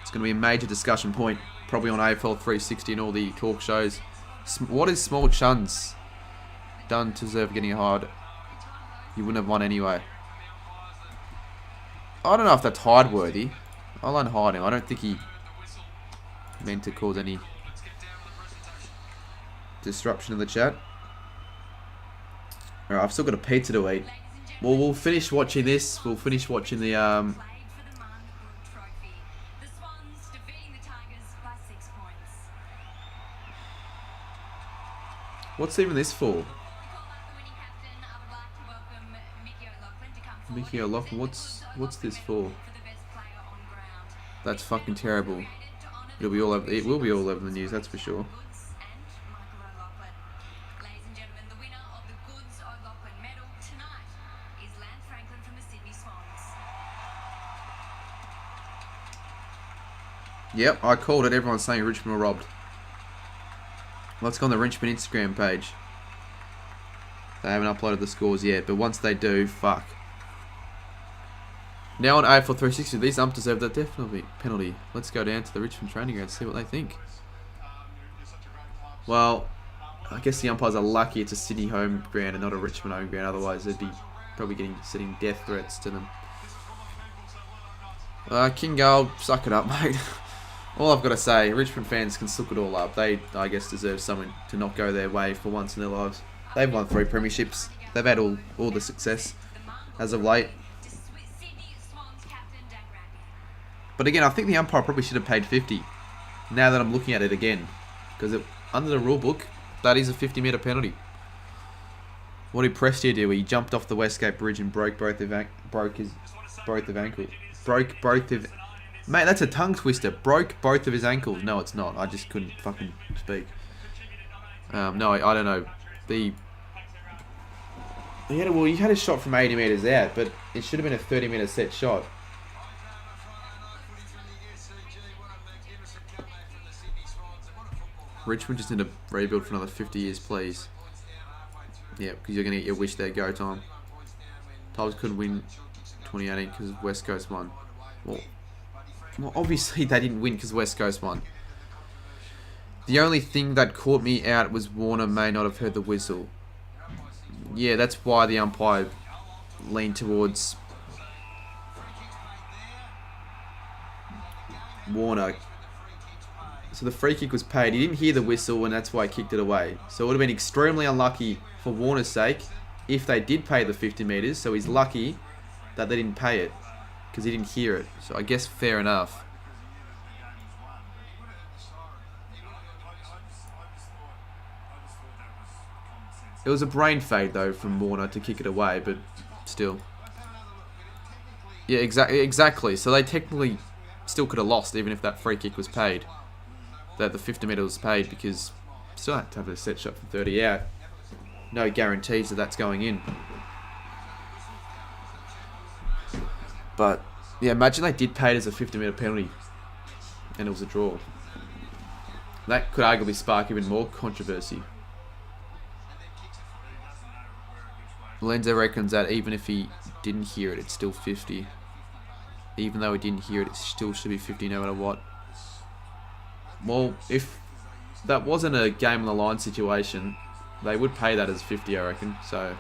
It's going to be a major discussion point, probably on AFL 360 and all the talk shows. What is Small Chun's done to deserve getting a hard? You wouldn't have won anyway. I don't know if that's hide worthy. I'll unhide him. I don't think he meant to cause any disruption in the chat. Alright, I've still got a pizza to eat. Well, we'll finish watching this. We'll finish watching the What's even this for? Mickey O'Loughlin, what's this for? That's fucking terrible. It will be all over the news, that's for sure. Yep, I called it. Everyone's saying Richmond were robbed. Let's go on the Richmond Instagram page. They haven't uploaded the scores yet, but once they do, fuck. Now on AFL 360, these umps deserve that definitely penalty. Let's go down to the Richmond training ground and see what they think. Well, I guess the umpires are lucky it's a Sydney home ground and not a Richmond home ground. Otherwise, they'd be probably sending death threats to them. King Gold, suck it up, mate. All I've got to say, Richmond fans can suck it all up. They, I guess, deserve something to not go their way for once in their lives. They've won 3 premierships. They've had all the success as of late. But again, I think the umpire probably should have paid 50. Now that I'm looking at it again, because under the rule book, that is a 50-metre penalty. What did Prestia do? He jumped off the Westgate Bridge and broke both of ankles. Mate, that's a tongue twister. Broke both of his ankles. No, it's not. I just couldn't fucking speak. No, I don't know. He had a shot from 80 metres out, but it should have been a 30-metre set shot. Richmond just need to rebuild for another 50 years, please. Yeah, because you're going to get your wish there go time. Tigers couldn't win 2018 because West Coast won. Well, obviously they didn't win because West Coast won. The only thing that caught me out was Warner may not have heard the whistle. Yeah, that's why the umpire leaned towards Warner. So the free kick was paid. He didn't hear the whistle, and that's why he kicked it away. So it would have been extremely unlucky for Warner's sake if they did pay the 50 metres. So he's lucky that they didn't pay it because he didn't hear it. So I guess fair enough. It was a brain fade though from Warner to kick it away, but still. Yeah, exactly. So they technically still could have lost even if that free kick was paid. That the 50 metre was paid because still had to have a set shot from 30 out. No guarantees that that's going in. But yeah, imagine they did pay it as a 50 metre penalty and it was a draw. That could arguably spark even more controversy. Lenzo reckons that even if he didn't hear it, it's still 50. Even though he didn't hear it, it still should be 50 no matter what. Well, if that wasn't a game on the line situation, they would pay that as 50, I reckon. So,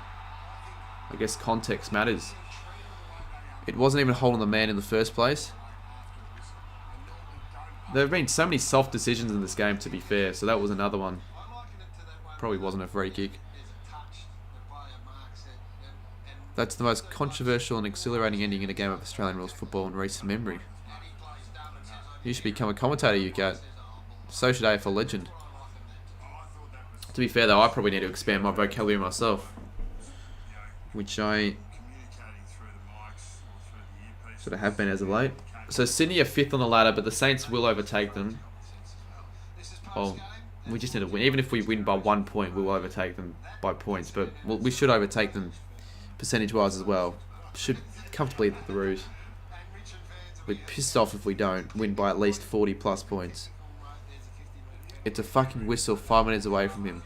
I guess context matters. It wasn't even holding the man in the first place. There have been so many soft decisions in this game, to be fair. So that was another one. Probably wasn't a free kick. That's the most controversial and exhilarating ending in a game of Australian rules football in recent memory. You should become a commentator, you got. So should AFL legend. To be fair though, I probably need to expand my vocabulary myself. Which I sort of have been as of late. So Sydney are 5th on the ladder, but the Saints will overtake them. Well, we just need to win. Even if we win by 1 point, we will overtake them by points. But we should overtake them percentage-wise as well. Should comfortably hit the Roos. We're pissed off if we don't win by at least 40 plus points. It's a fucking whistle 5 minutes away from him.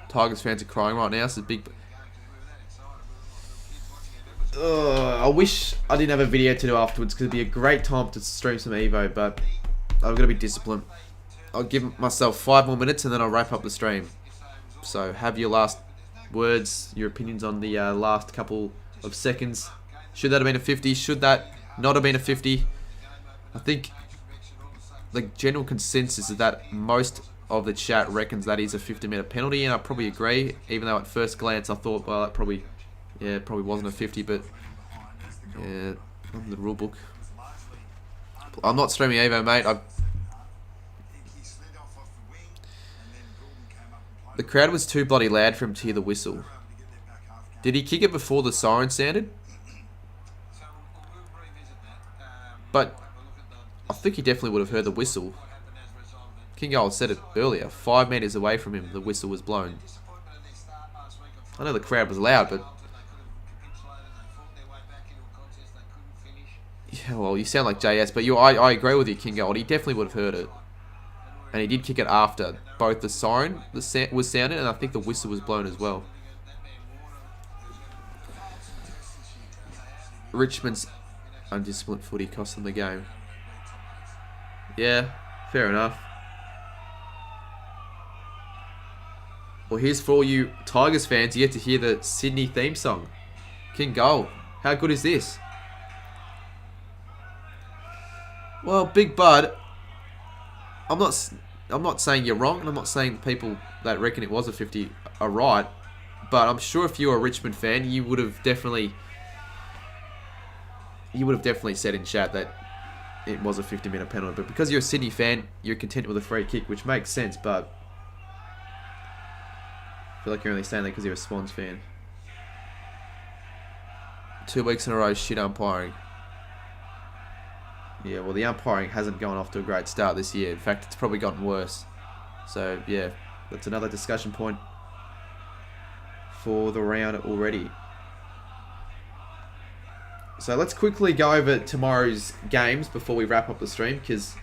Tigers fans are crying right now. So big. I wish I didn't have a video to do afterwards because it'd be a great time to stream some Evo, but I've got to be disciplined. I'll give myself 5 more minutes and then I'll wrap up the stream. So have your last words, your opinions on the last couple of seconds. Should that have been a 50? Should that not have been a 50? I think the general consensus is that most of the chat reckons that is a 50-metre penalty, and I probably agree, even though at first glance I thought, well, that probably wasn't a 50, but yeah, on the rule book. I'm not streaming Evo, mate. The crowd was too bloody loud for him to hear the whistle. Did he kick it before the siren sounded? But I think he definitely would have heard the whistle. King Gold said it earlier. 5 metres away from him, the whistle was blown. I know the crowd was loud, but yeah, well, you sound like JS, but I agree with you, King Gold. He definitely would have heard it, and he did kick it after both the siren was sounded, and I think the whistle was blown as well. Richmond's undisciplined footy cost them the game. Yeah, fair enough. Well, here's for all you Tigers fans. You get to hear the Sydney theme song. King Goal. How good is this? Well, Big Bud, I'm not saying you're wrong, and I'm not saying people that reckon it was a 50 are right, but I'm sure if you were a Richmond fan, you would have definitely said in chat that it was a 50-minute penalty. But because you're a Sydney fan, you're content with a free kick, which makes sense, but I feel like you're only saying that because you're a Swans fan. 2 weeks in a row, shit umpiring. Yeah, well, the umpiring hasn't gone off to a great start this year. In fact, it's probably gotten worse. So, yeah, that's another discussion point for the round already. So, let's quickly go over tomorrow's games before we wrap up the stream, because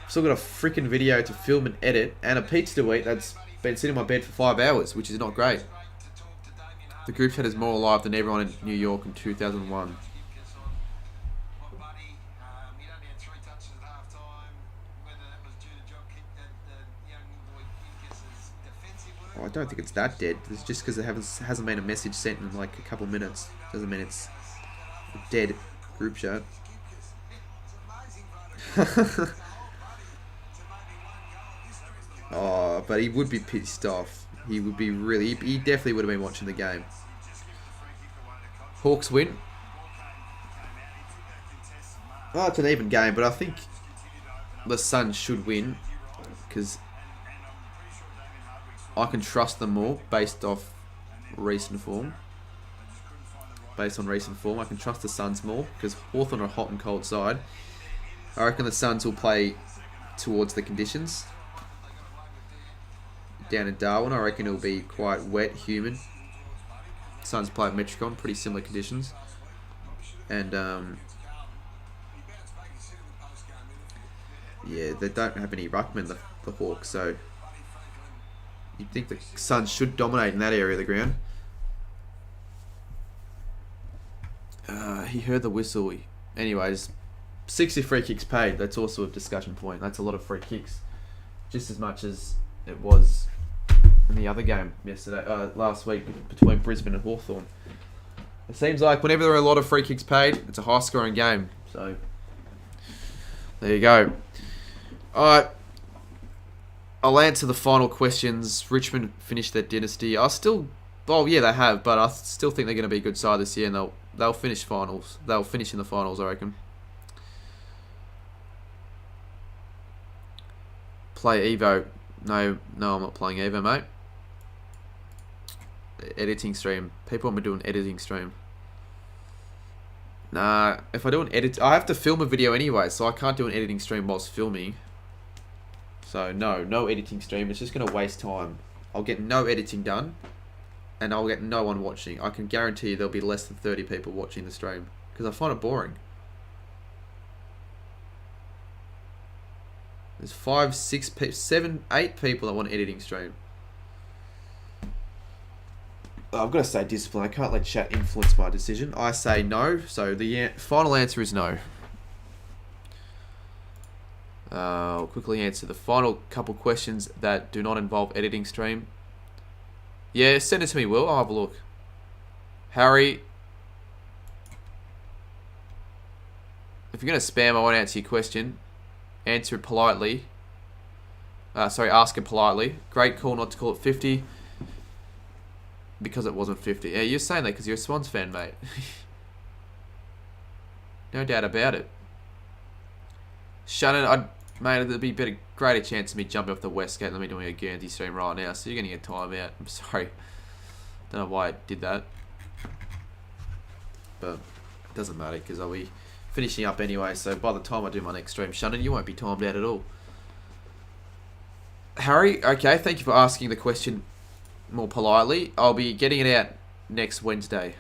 I've still got a freaking video to film and edit, and a pizza to eat that's been sitting in my bed for 5 hours, which is not great. The group chat is more alive than everyone in New York in 2001. Oh, I don't think it's that dead. It's just because it hasn't been a message sent in like a couple minutes. Doesn't mean it's a dead group chat. Oh, but he would be pissed off. He would be really... He definitely would have been watching the game. Hawks win. Oh, it's an even game, but I think the Suns should win because I can trust them more based off recent form. Based on recent form, I can trust the Suns more because Hawthorn are a hot and cold side. I reckon the Suns will play towards the conditions. Down in Darwin, I reckon it'll be quite wet, humid. Suns play at Metricon, pretty similar conditions. And, yeah, they don't have any ruckmen, the Hawks, so you'd think the Suns should dominate in that area of the ground. He heard the whistle. Anyways, 60 free kicks paid. That's also a discussion point. That's a lot of free kicks. Just as much as it was in the other game last week between Brisbane and Hawthorn. It seems like whenever there are a lot of free kicks paid, it's a high scoring game. So, there you go. Alright. I'll answer the final questions. Richmond finished their dynasty. Well, yeah, they have, but I still think they're going to be a good side this year, and they'll finish finals. They'll finish in the finals, I reckon. Play Evo. No, I'm not playing Evo, mate. Editing stream. People want me to do an editing stream. Nah, if I do an edit... I have to film a video anyway, so I can't do an editing stream whilst filming. So, no editing stream. It's just going to waste time. I'll get no editing done, and I'll get no one watching. I can guarantee there'll be less than 30 people watching the stream, because I find it boring. There's 5, 6, 7, 8 people that want an editing stream. I've got to say discipline. I can't let chat influence my decision. I say no, so the final answer is no. I'll quickly answer the final couple questions that do not involve editing stream. Yeah, send it to me, Will. I'll have a look. Harry, if you're going to spam, I won't answer your question. Answer it politely. Ask it politely. Great call not to call it 50. Because it wasn't 50. Yeah, you're saying that because you're a Swans fan, mate. No doubt about it. Shannon, mate, there'd be a greater chance of me jumping off the West Gate than me doing a Guernsey stream right now. So you're going to get time out. I'm sorry. Don't know why I did that. But it doesn't matter because I'll be finishing up anyway. So by the time I do my next stream, Shannon, you won't be timed out at all. Harry, okay, thank you for asking the question more politely. I'll be getting it out next Wednesday.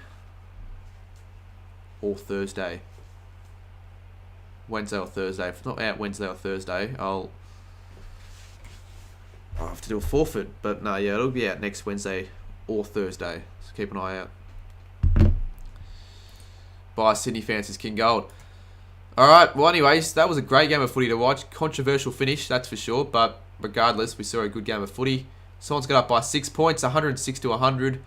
Or Thursday. Wednesday or Thursday. If it's not out Wednesday or Thursday, I'll have to do a forfeit. But no, yeah, it'll be out next Wednesday or Thursday. So keep an eye out. Bye, Sydney fans. It's King Gold. Alright, well anyways, that was a great game of footy to watch. Controversial finish, that's for sure. But regardless, we saw a good game of footy. Swans got up by 6 points, 106 to 100.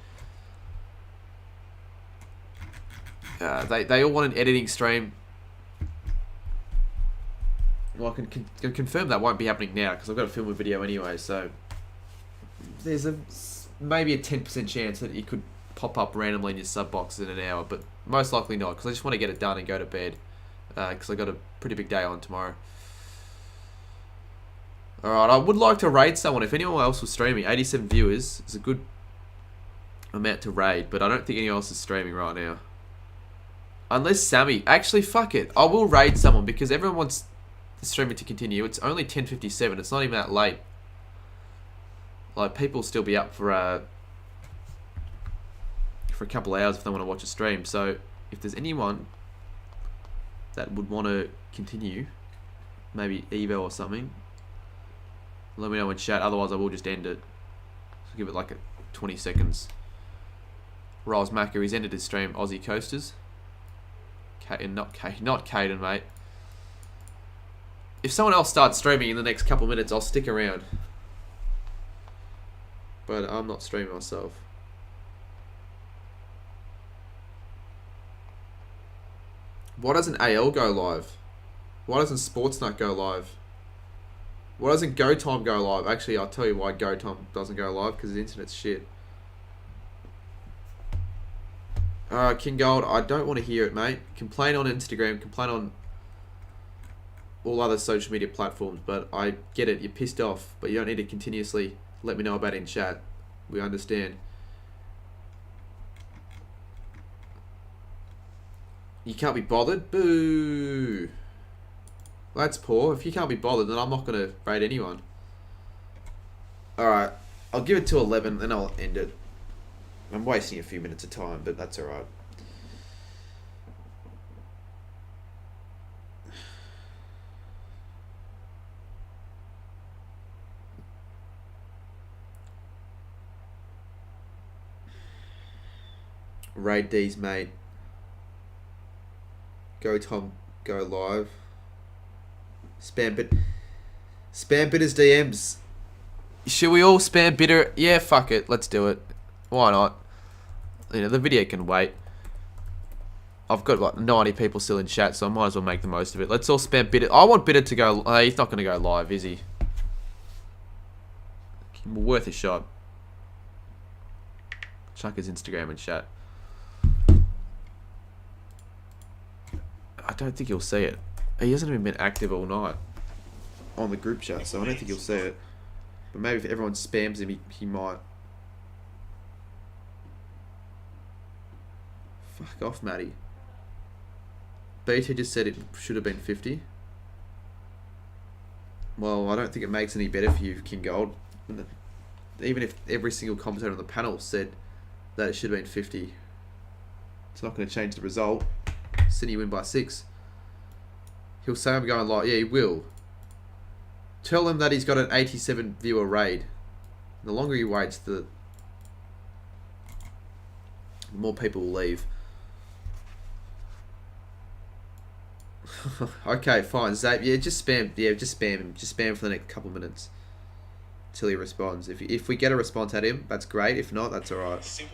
They all want an editing stream. Well, I can confirm that won't be happening now because I've got to film a video anyway. So there's maybe a 10% chance that it could pop up randomly in your sub box in an hour, but most likely not because I just want to get it done and go to bed because I got a pretty big day on tomorrow. Alright, I would like to raid someone. If anyone else was streaming, 87 viewers is a good amount to raid, but I don't think anyone else is streaming right now. Unless Sammy. Actually, fuck it. I will raid someone because everyone wants the streaming to continue. It's only 10:57. It's not even that late. Like, people will still be up for a couple hours if they want to watch a stream. So, if there's anyone that would want to continue, maybe Evo or something, let me know in chat. Otherwise, I will just end it. So give it like 20 seconds. Riles Macker, he's ended his stream. Aussie Coasters. Not Caden, mate. If someone else starts streaming in the next couple minutes, I'll stick around. But I'm not streaming myself. Why doesn't AL go live? Why doesn't Sportsnut go live? Why doesn't Go Time go live? Actually, I'll tell you why Go Time doesn't go live, because the internet's shit. King Gold, I don't want to hear it, mate. Complain on Instagram, complain on all other social media platforms, but I get it, you're pissed off, but you don't need to continuously let me know about it in chat. We understand. You can't be bothered? Boo! That's poor. If you can't be bothered, then I'm not going to raid anyone. Alright, I'll give it to 11, then I'll end it. I'm wasting a few minutes of time, but that's alright. Raid D's, mate. Go Tom, go live. Spam Bitter's DMs. Should we all spam Bitter? Yeah, fuck it. Let's do it. Why not? You know, the video can wait. I've got like 90 people still in chat, so I might as well make the most of it. Let's all spam Bitter. I want Bitter to go. He's not going to go live, is he? Worth a shot. Chuck his Instagram and chat. I don't think he'll see it. He hasn't even been active all night on the group chat, so I don't think he'll see it. But maybe if everyone spams him, he might. Fuck off, Matty. BT just said it should have been 50. Well, I don't think it makes any better for you, King Gold. Even if every single commentator on the panel said that it should have been 50, it's not going to change the result. Sydney win by 6. He'll say I'm going live. Yeah, he will. Tell him that he's got an 87 viewer raid. The longer he waits, the more people will leave. Okay, fine. Xavier, just spam. Yeah, just spam him. Just spam for the next couple minutes till he responds. If we get a response at him, that's great. If not, that's alright.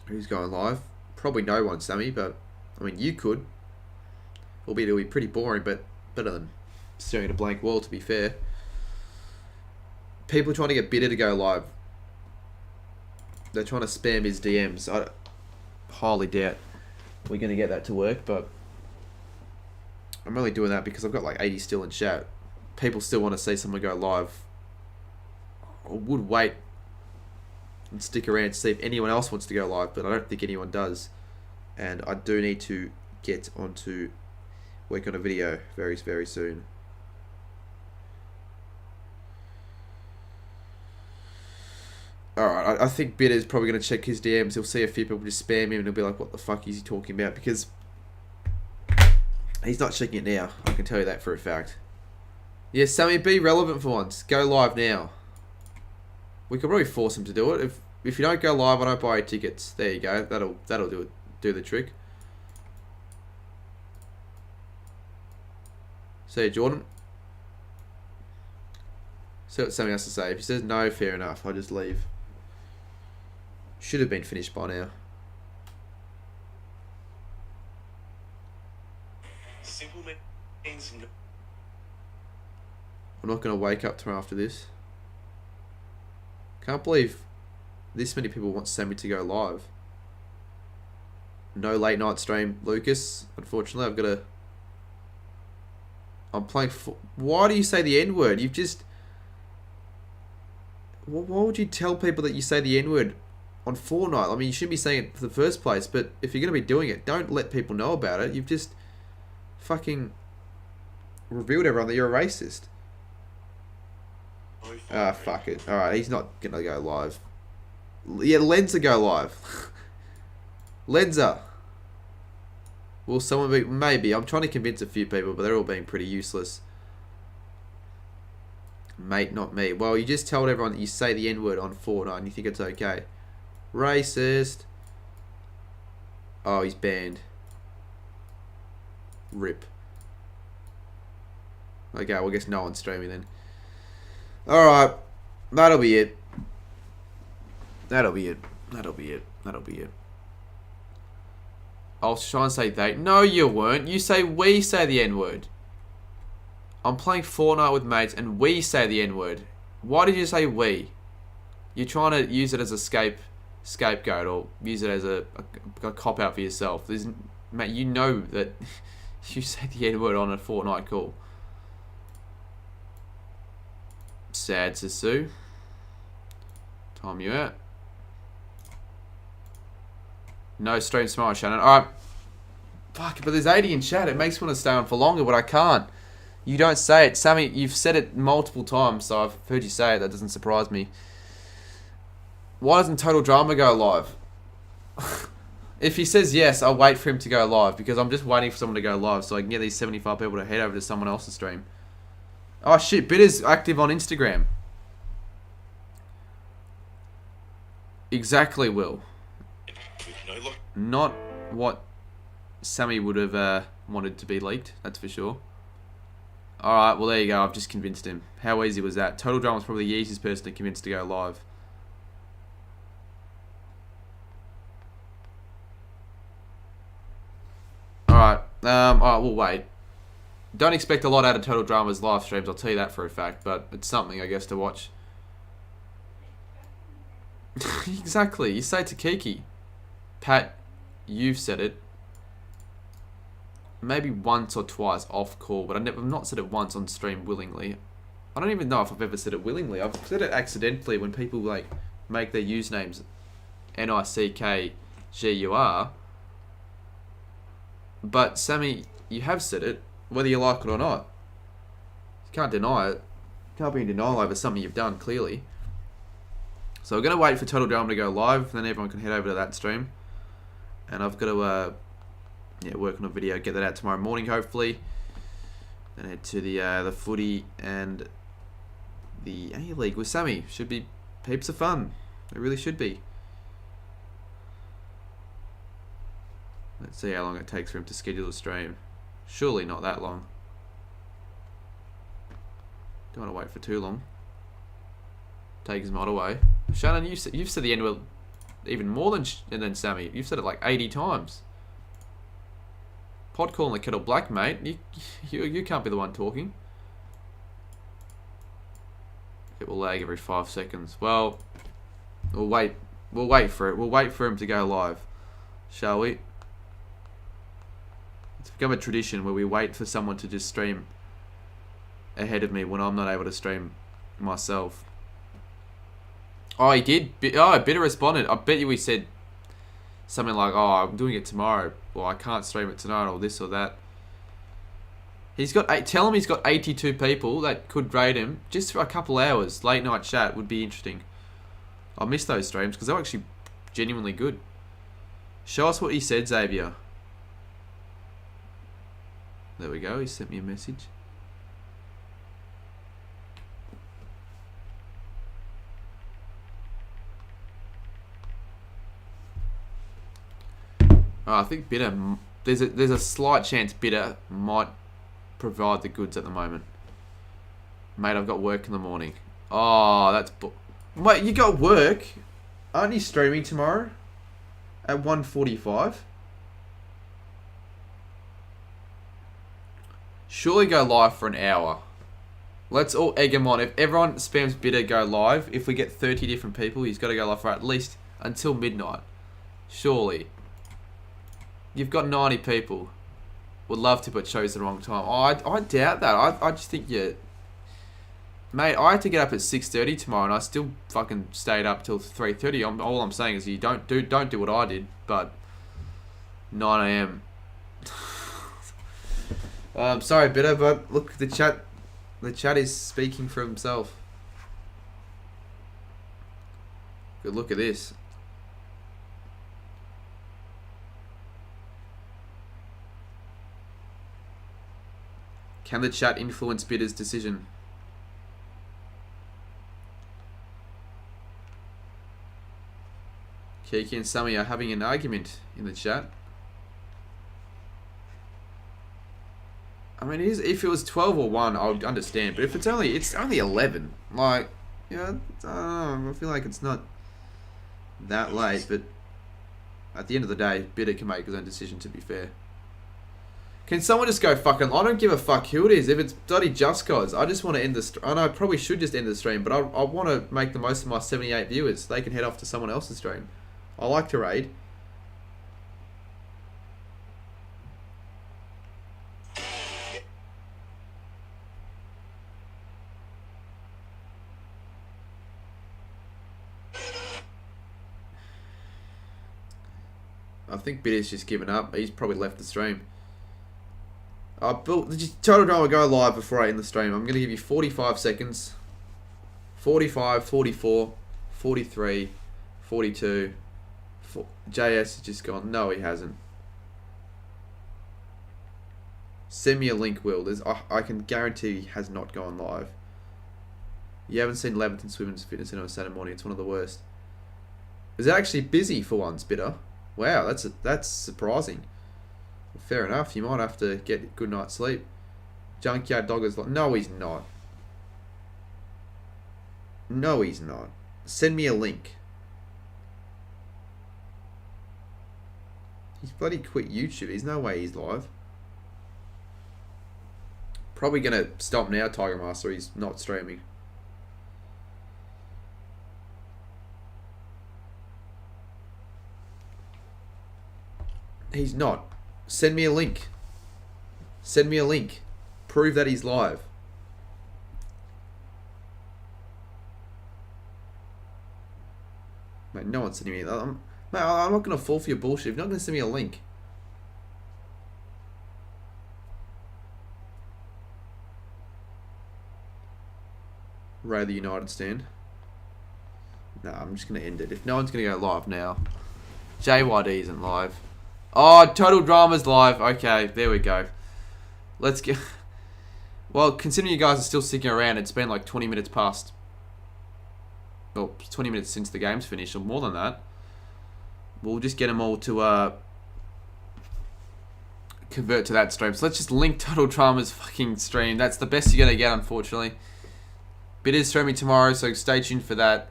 Who's going live? Probably no one, Sammy, but I mean, you could. Albeit it'll be pretty boring, but better than staring at a blank wall, to be fair. People are trying to get Bitter to go live. They're trying to spam his DMs. I highly doubt we're going to get that to work, but I'm only doing that because I've got like 80 still in chat. People still want to see someone go live. I would wait and stick around to see if anyone else wants to go live, but I don't think anyone does. And I do need to get onto work on a video very, very soon. Alright, I think Bitter's probably going to check his DMs. He'll see a few people just spam him and he'll be like, what the fuck is he talking about? Because he's not checking it now. I can tell you that for a fact. Yeah, Sammy, be relevant for once. Go live now. We could probably force him to do it. If you don't go live, I don't buy your tickets. There you go. That'll do the trick. See you, Jordan. See what Sammy has to say. If he says no, fair enough. I'll just leave. Should have been finished by now. Simple means no. I'm not going to wake up tomorrow after this. Can't believe this many people want Sammy to go live. No late night stream, Lucas. Unfortunately, I've got to... I'm playing... Why do you say the N-word? You've just... Why would you tell people that you say the N-word on Fortnite? I mean, you shouldn't be saying it for the first place, but if you're going to be doing it, don't let people know about it. You've just fucking revealed everyone that you're a racist. Ah, fuck it. Alright, he's not going to go live. Yeah, Lenza go live. Lenza. Will someone be... Maybe. I'm trying to convince a few people, but they're all being pretty useless. Mate, not me. Well, you just told everyone that you say the N-word on Fortnite and you think it's okay. Racist. Oh, he's banned. Rip. Okay, well, I guess no one's streaming then. Alright. That'll be it. That'll be it. That'll be it. That'll be it. I'll try and say they. No, you weren't. You say we say the N-word. I'm playing Fortnite with mates and we say the N-word. Why did you say we? You're trying to use it as a scapegoat or use it as a cop-out for yourself. Mate, you know that you say the N-word on a Fortnite call. Sad, Sisu. Time you out. No stream tomorrow, Shannon. Alright. Fuck, but there's 80 in chat. It makes me want to stay on for longer, but I can't. You don't say it. Sammy, you've said it multiple times, so I've heard you say it. That doesn't surprise me. Why doesn't Total Drama go live? If he says yes, I'll wait for him to go live, because I'm just waiting for someone to go live so I can get these 75 people to head over to someone else's stream. Oh shit, Bitter's active on Instagram. Exactly, Will. Not what Sammy would have wanted to be leaked, that's for sure. Alright, well there you go, I've just convinced him. How easy was that? Total Drama was probably the easiest person to convince to go live. Alright, we'll wait. Don't expect a lot out of Total Drama's live streams, I'll tell you that for a fact, but it's something, I guess, to watch. Exactly, you say to Kiki. Pat, you've said it. Maybe once or twice off call, but I've not said it once on stream willingly. I don't even know if I've ever said it willingly. I've said it accidentally when people like make their usernames NICKGUR. But Sammy, you have said it, whether you like it or not. You can't deny it. You can't be in denial over something you've done, clearly. So we're going to wait for Total Drama to go live, then everyone can head over to that stream. And I've got to work on a video, get that out tomorrow morning, hopefully. Then head to the footy and the A-League with Sammy. Should be heaps of fun. It really should be. Let's see how long it takes for him to schedule a stream. Surely not that long. Don't want to wait for too long. Take his mod away. Shannon, you've said the N-word even more than Sammy. You've said it like 80 times. Pod calling the kettle black, mate. You can't be the one talking. It will lag every 5 seconds. Well, we'll wait. We'll wait for it. We'll wait for him to go live. Shall we? It's become a tradition where we wait for someone to just stream ahead of me when I'm not able to stream myself. Oh, he did? Oh, Bitter responded. I bet you he said something like, oh, I'm doing it tomorrow. Or I can't stream it tonight, or this or that. He's got tell him he's got 82 people that could rate him just for a couple hours. Late night chat would be interesting. I miss those streams because they're actually genuinely good. Show us what he said, Xavier. There we go. He sent me a message. Oh, I think Bitter. There's a slight chance Bitter might provide the goods at the moment. Mate, I've got work in the morning. Oh, that's... Mate, you got work? Aren't you streaming tomorrow? At 1:45? Surely go live for an hour. Let's all egg him on. If everyone spams Bitter go live, if we get 30 different people, he's got to go live for at least until midnight. Surely. You've got 90 people. Would love to, but chose the wrong time. Oh, I doubt that. I just think you... Mate, I had to get up at 6:30 tomorrow, and I still fucking stayed up till 3:30. All I'm saying is you don't do what I did, but 9 AM. Sorry, Bitter, but look, the chat is speaking for himself. Good look at this. Can the chat influence Bitter's decision? Kiki and Sammy are having an argument in the chat. I mean, if it was 12 or 1, I would understand. But if it's only 11. Like, yeah, I don't know. I feel like it's not that late. But at the end of the day, Bitter can make his own decision, to be fair. Can someone just go fucking... I don't give a fuck who it is. If it's bloody Just Cause, I just want to end the... I know I probably should just end the stream, but I want to make the most of my 78 viewers. They can head off to someone else's stream. I like to raid. I think Bitter's just given up. He's probably left the stream. Total Drama go live before I end the stream. I'm going to give you 45 seconds. 45, 44, 43, 42. JS has just gone. No, he hasn't. Send me a link, Will. I can guarantee he has not gone live. You haven't seen Leventon Women's Fitness Center on Saturday morning. It's one of the worst. Is it actually busy for once, Bitter? Wow, that's surprising. Well, fair enough. You might have to get a good night's sleep. Junkyard Dog is like, no, he's not. No, he's not. Send me a link. He's bloody quit YouTube. There's no way he's live. Probably gonna stop now, Tiger Master. He's not streaming. He's not. Send me a link. Send me a link. Prove that he's live. Mate, no one's sending me that. Mate, I'm not going to fall for your bullshit. If you're not going to send me a link. Ray the United stand. No, I'm just going to end it. If no one's going to go live now. JYD isn't live. Oh, Total Drama's live. Okay, there we go. Let's get... Well, considering you guys are still sticking around, it's been like 20 minutes past. Well, 20 minutes since the game's finished, or more than that. We'll just get them all to convert to that stream. So let's just link Total Drama's fucking stream. That's the best you're going to get, unfortunately. Bit is streaming tomorrow, so stay tuned for that.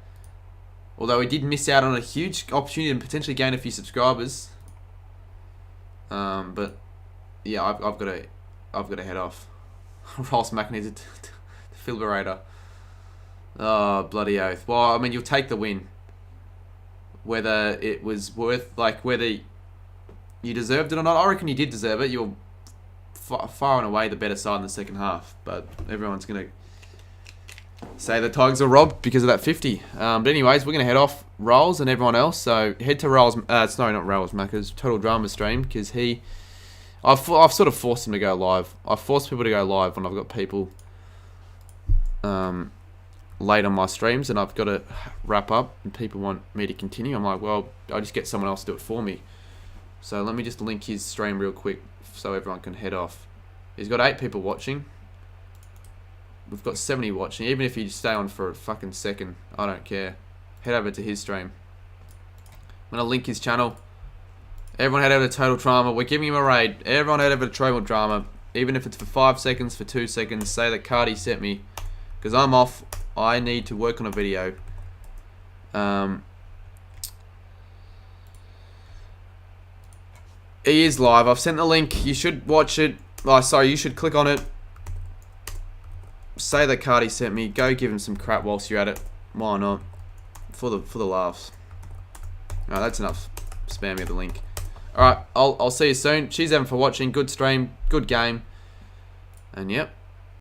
Although we did miss out on a huge opportunity to potentially gain a few subscribers. But yeah, I've got to head off. Ross Mack needs a defibrillator. Oh, bloody oath. Well, I mean, you'll take the win. Whether it was worth, like, whether you deserved it or not, I reckon you did deserve it. You're far and away the better side in the second half. But everyone's going to say the Tigers are robbed because of that 50. But anyways, we're going to head off Rolls and everyone else. So head to Rolls, sorry, not Rolls Macca's Total Drama stream, because I've sort of forced him to go live. I've forced people to go live when I've got people late on my streams and I've got to wrap up and people want me to continue. I'm like, well, I'll just get someone else to do it for me. So let me just link his stream real quick so everyone can head off. He's got 8 people watching. We've got 70 watching. Even if you stay on for a fucking second, I don't care. Head over to his stream. I'm going to link his channel. Everyone head over to Total Drama. We're giving him a raid. Everyone head over to Total Drama. Even if it's for 5 seconds, for 2 seconds, say that Cardi sent me. Because I'm off. I need to work on a video. He is live. I've sent the link. You should watch it. Oh, sorry, you should click on it. Say that Cardi sent me. Go give him some crap whilst you're at it. Why not? For the laughs. Alright, that's enough. Spam me the link. Alright, I'll see you soon. Cheers everyone for watching. Good stream. Good game. And yep.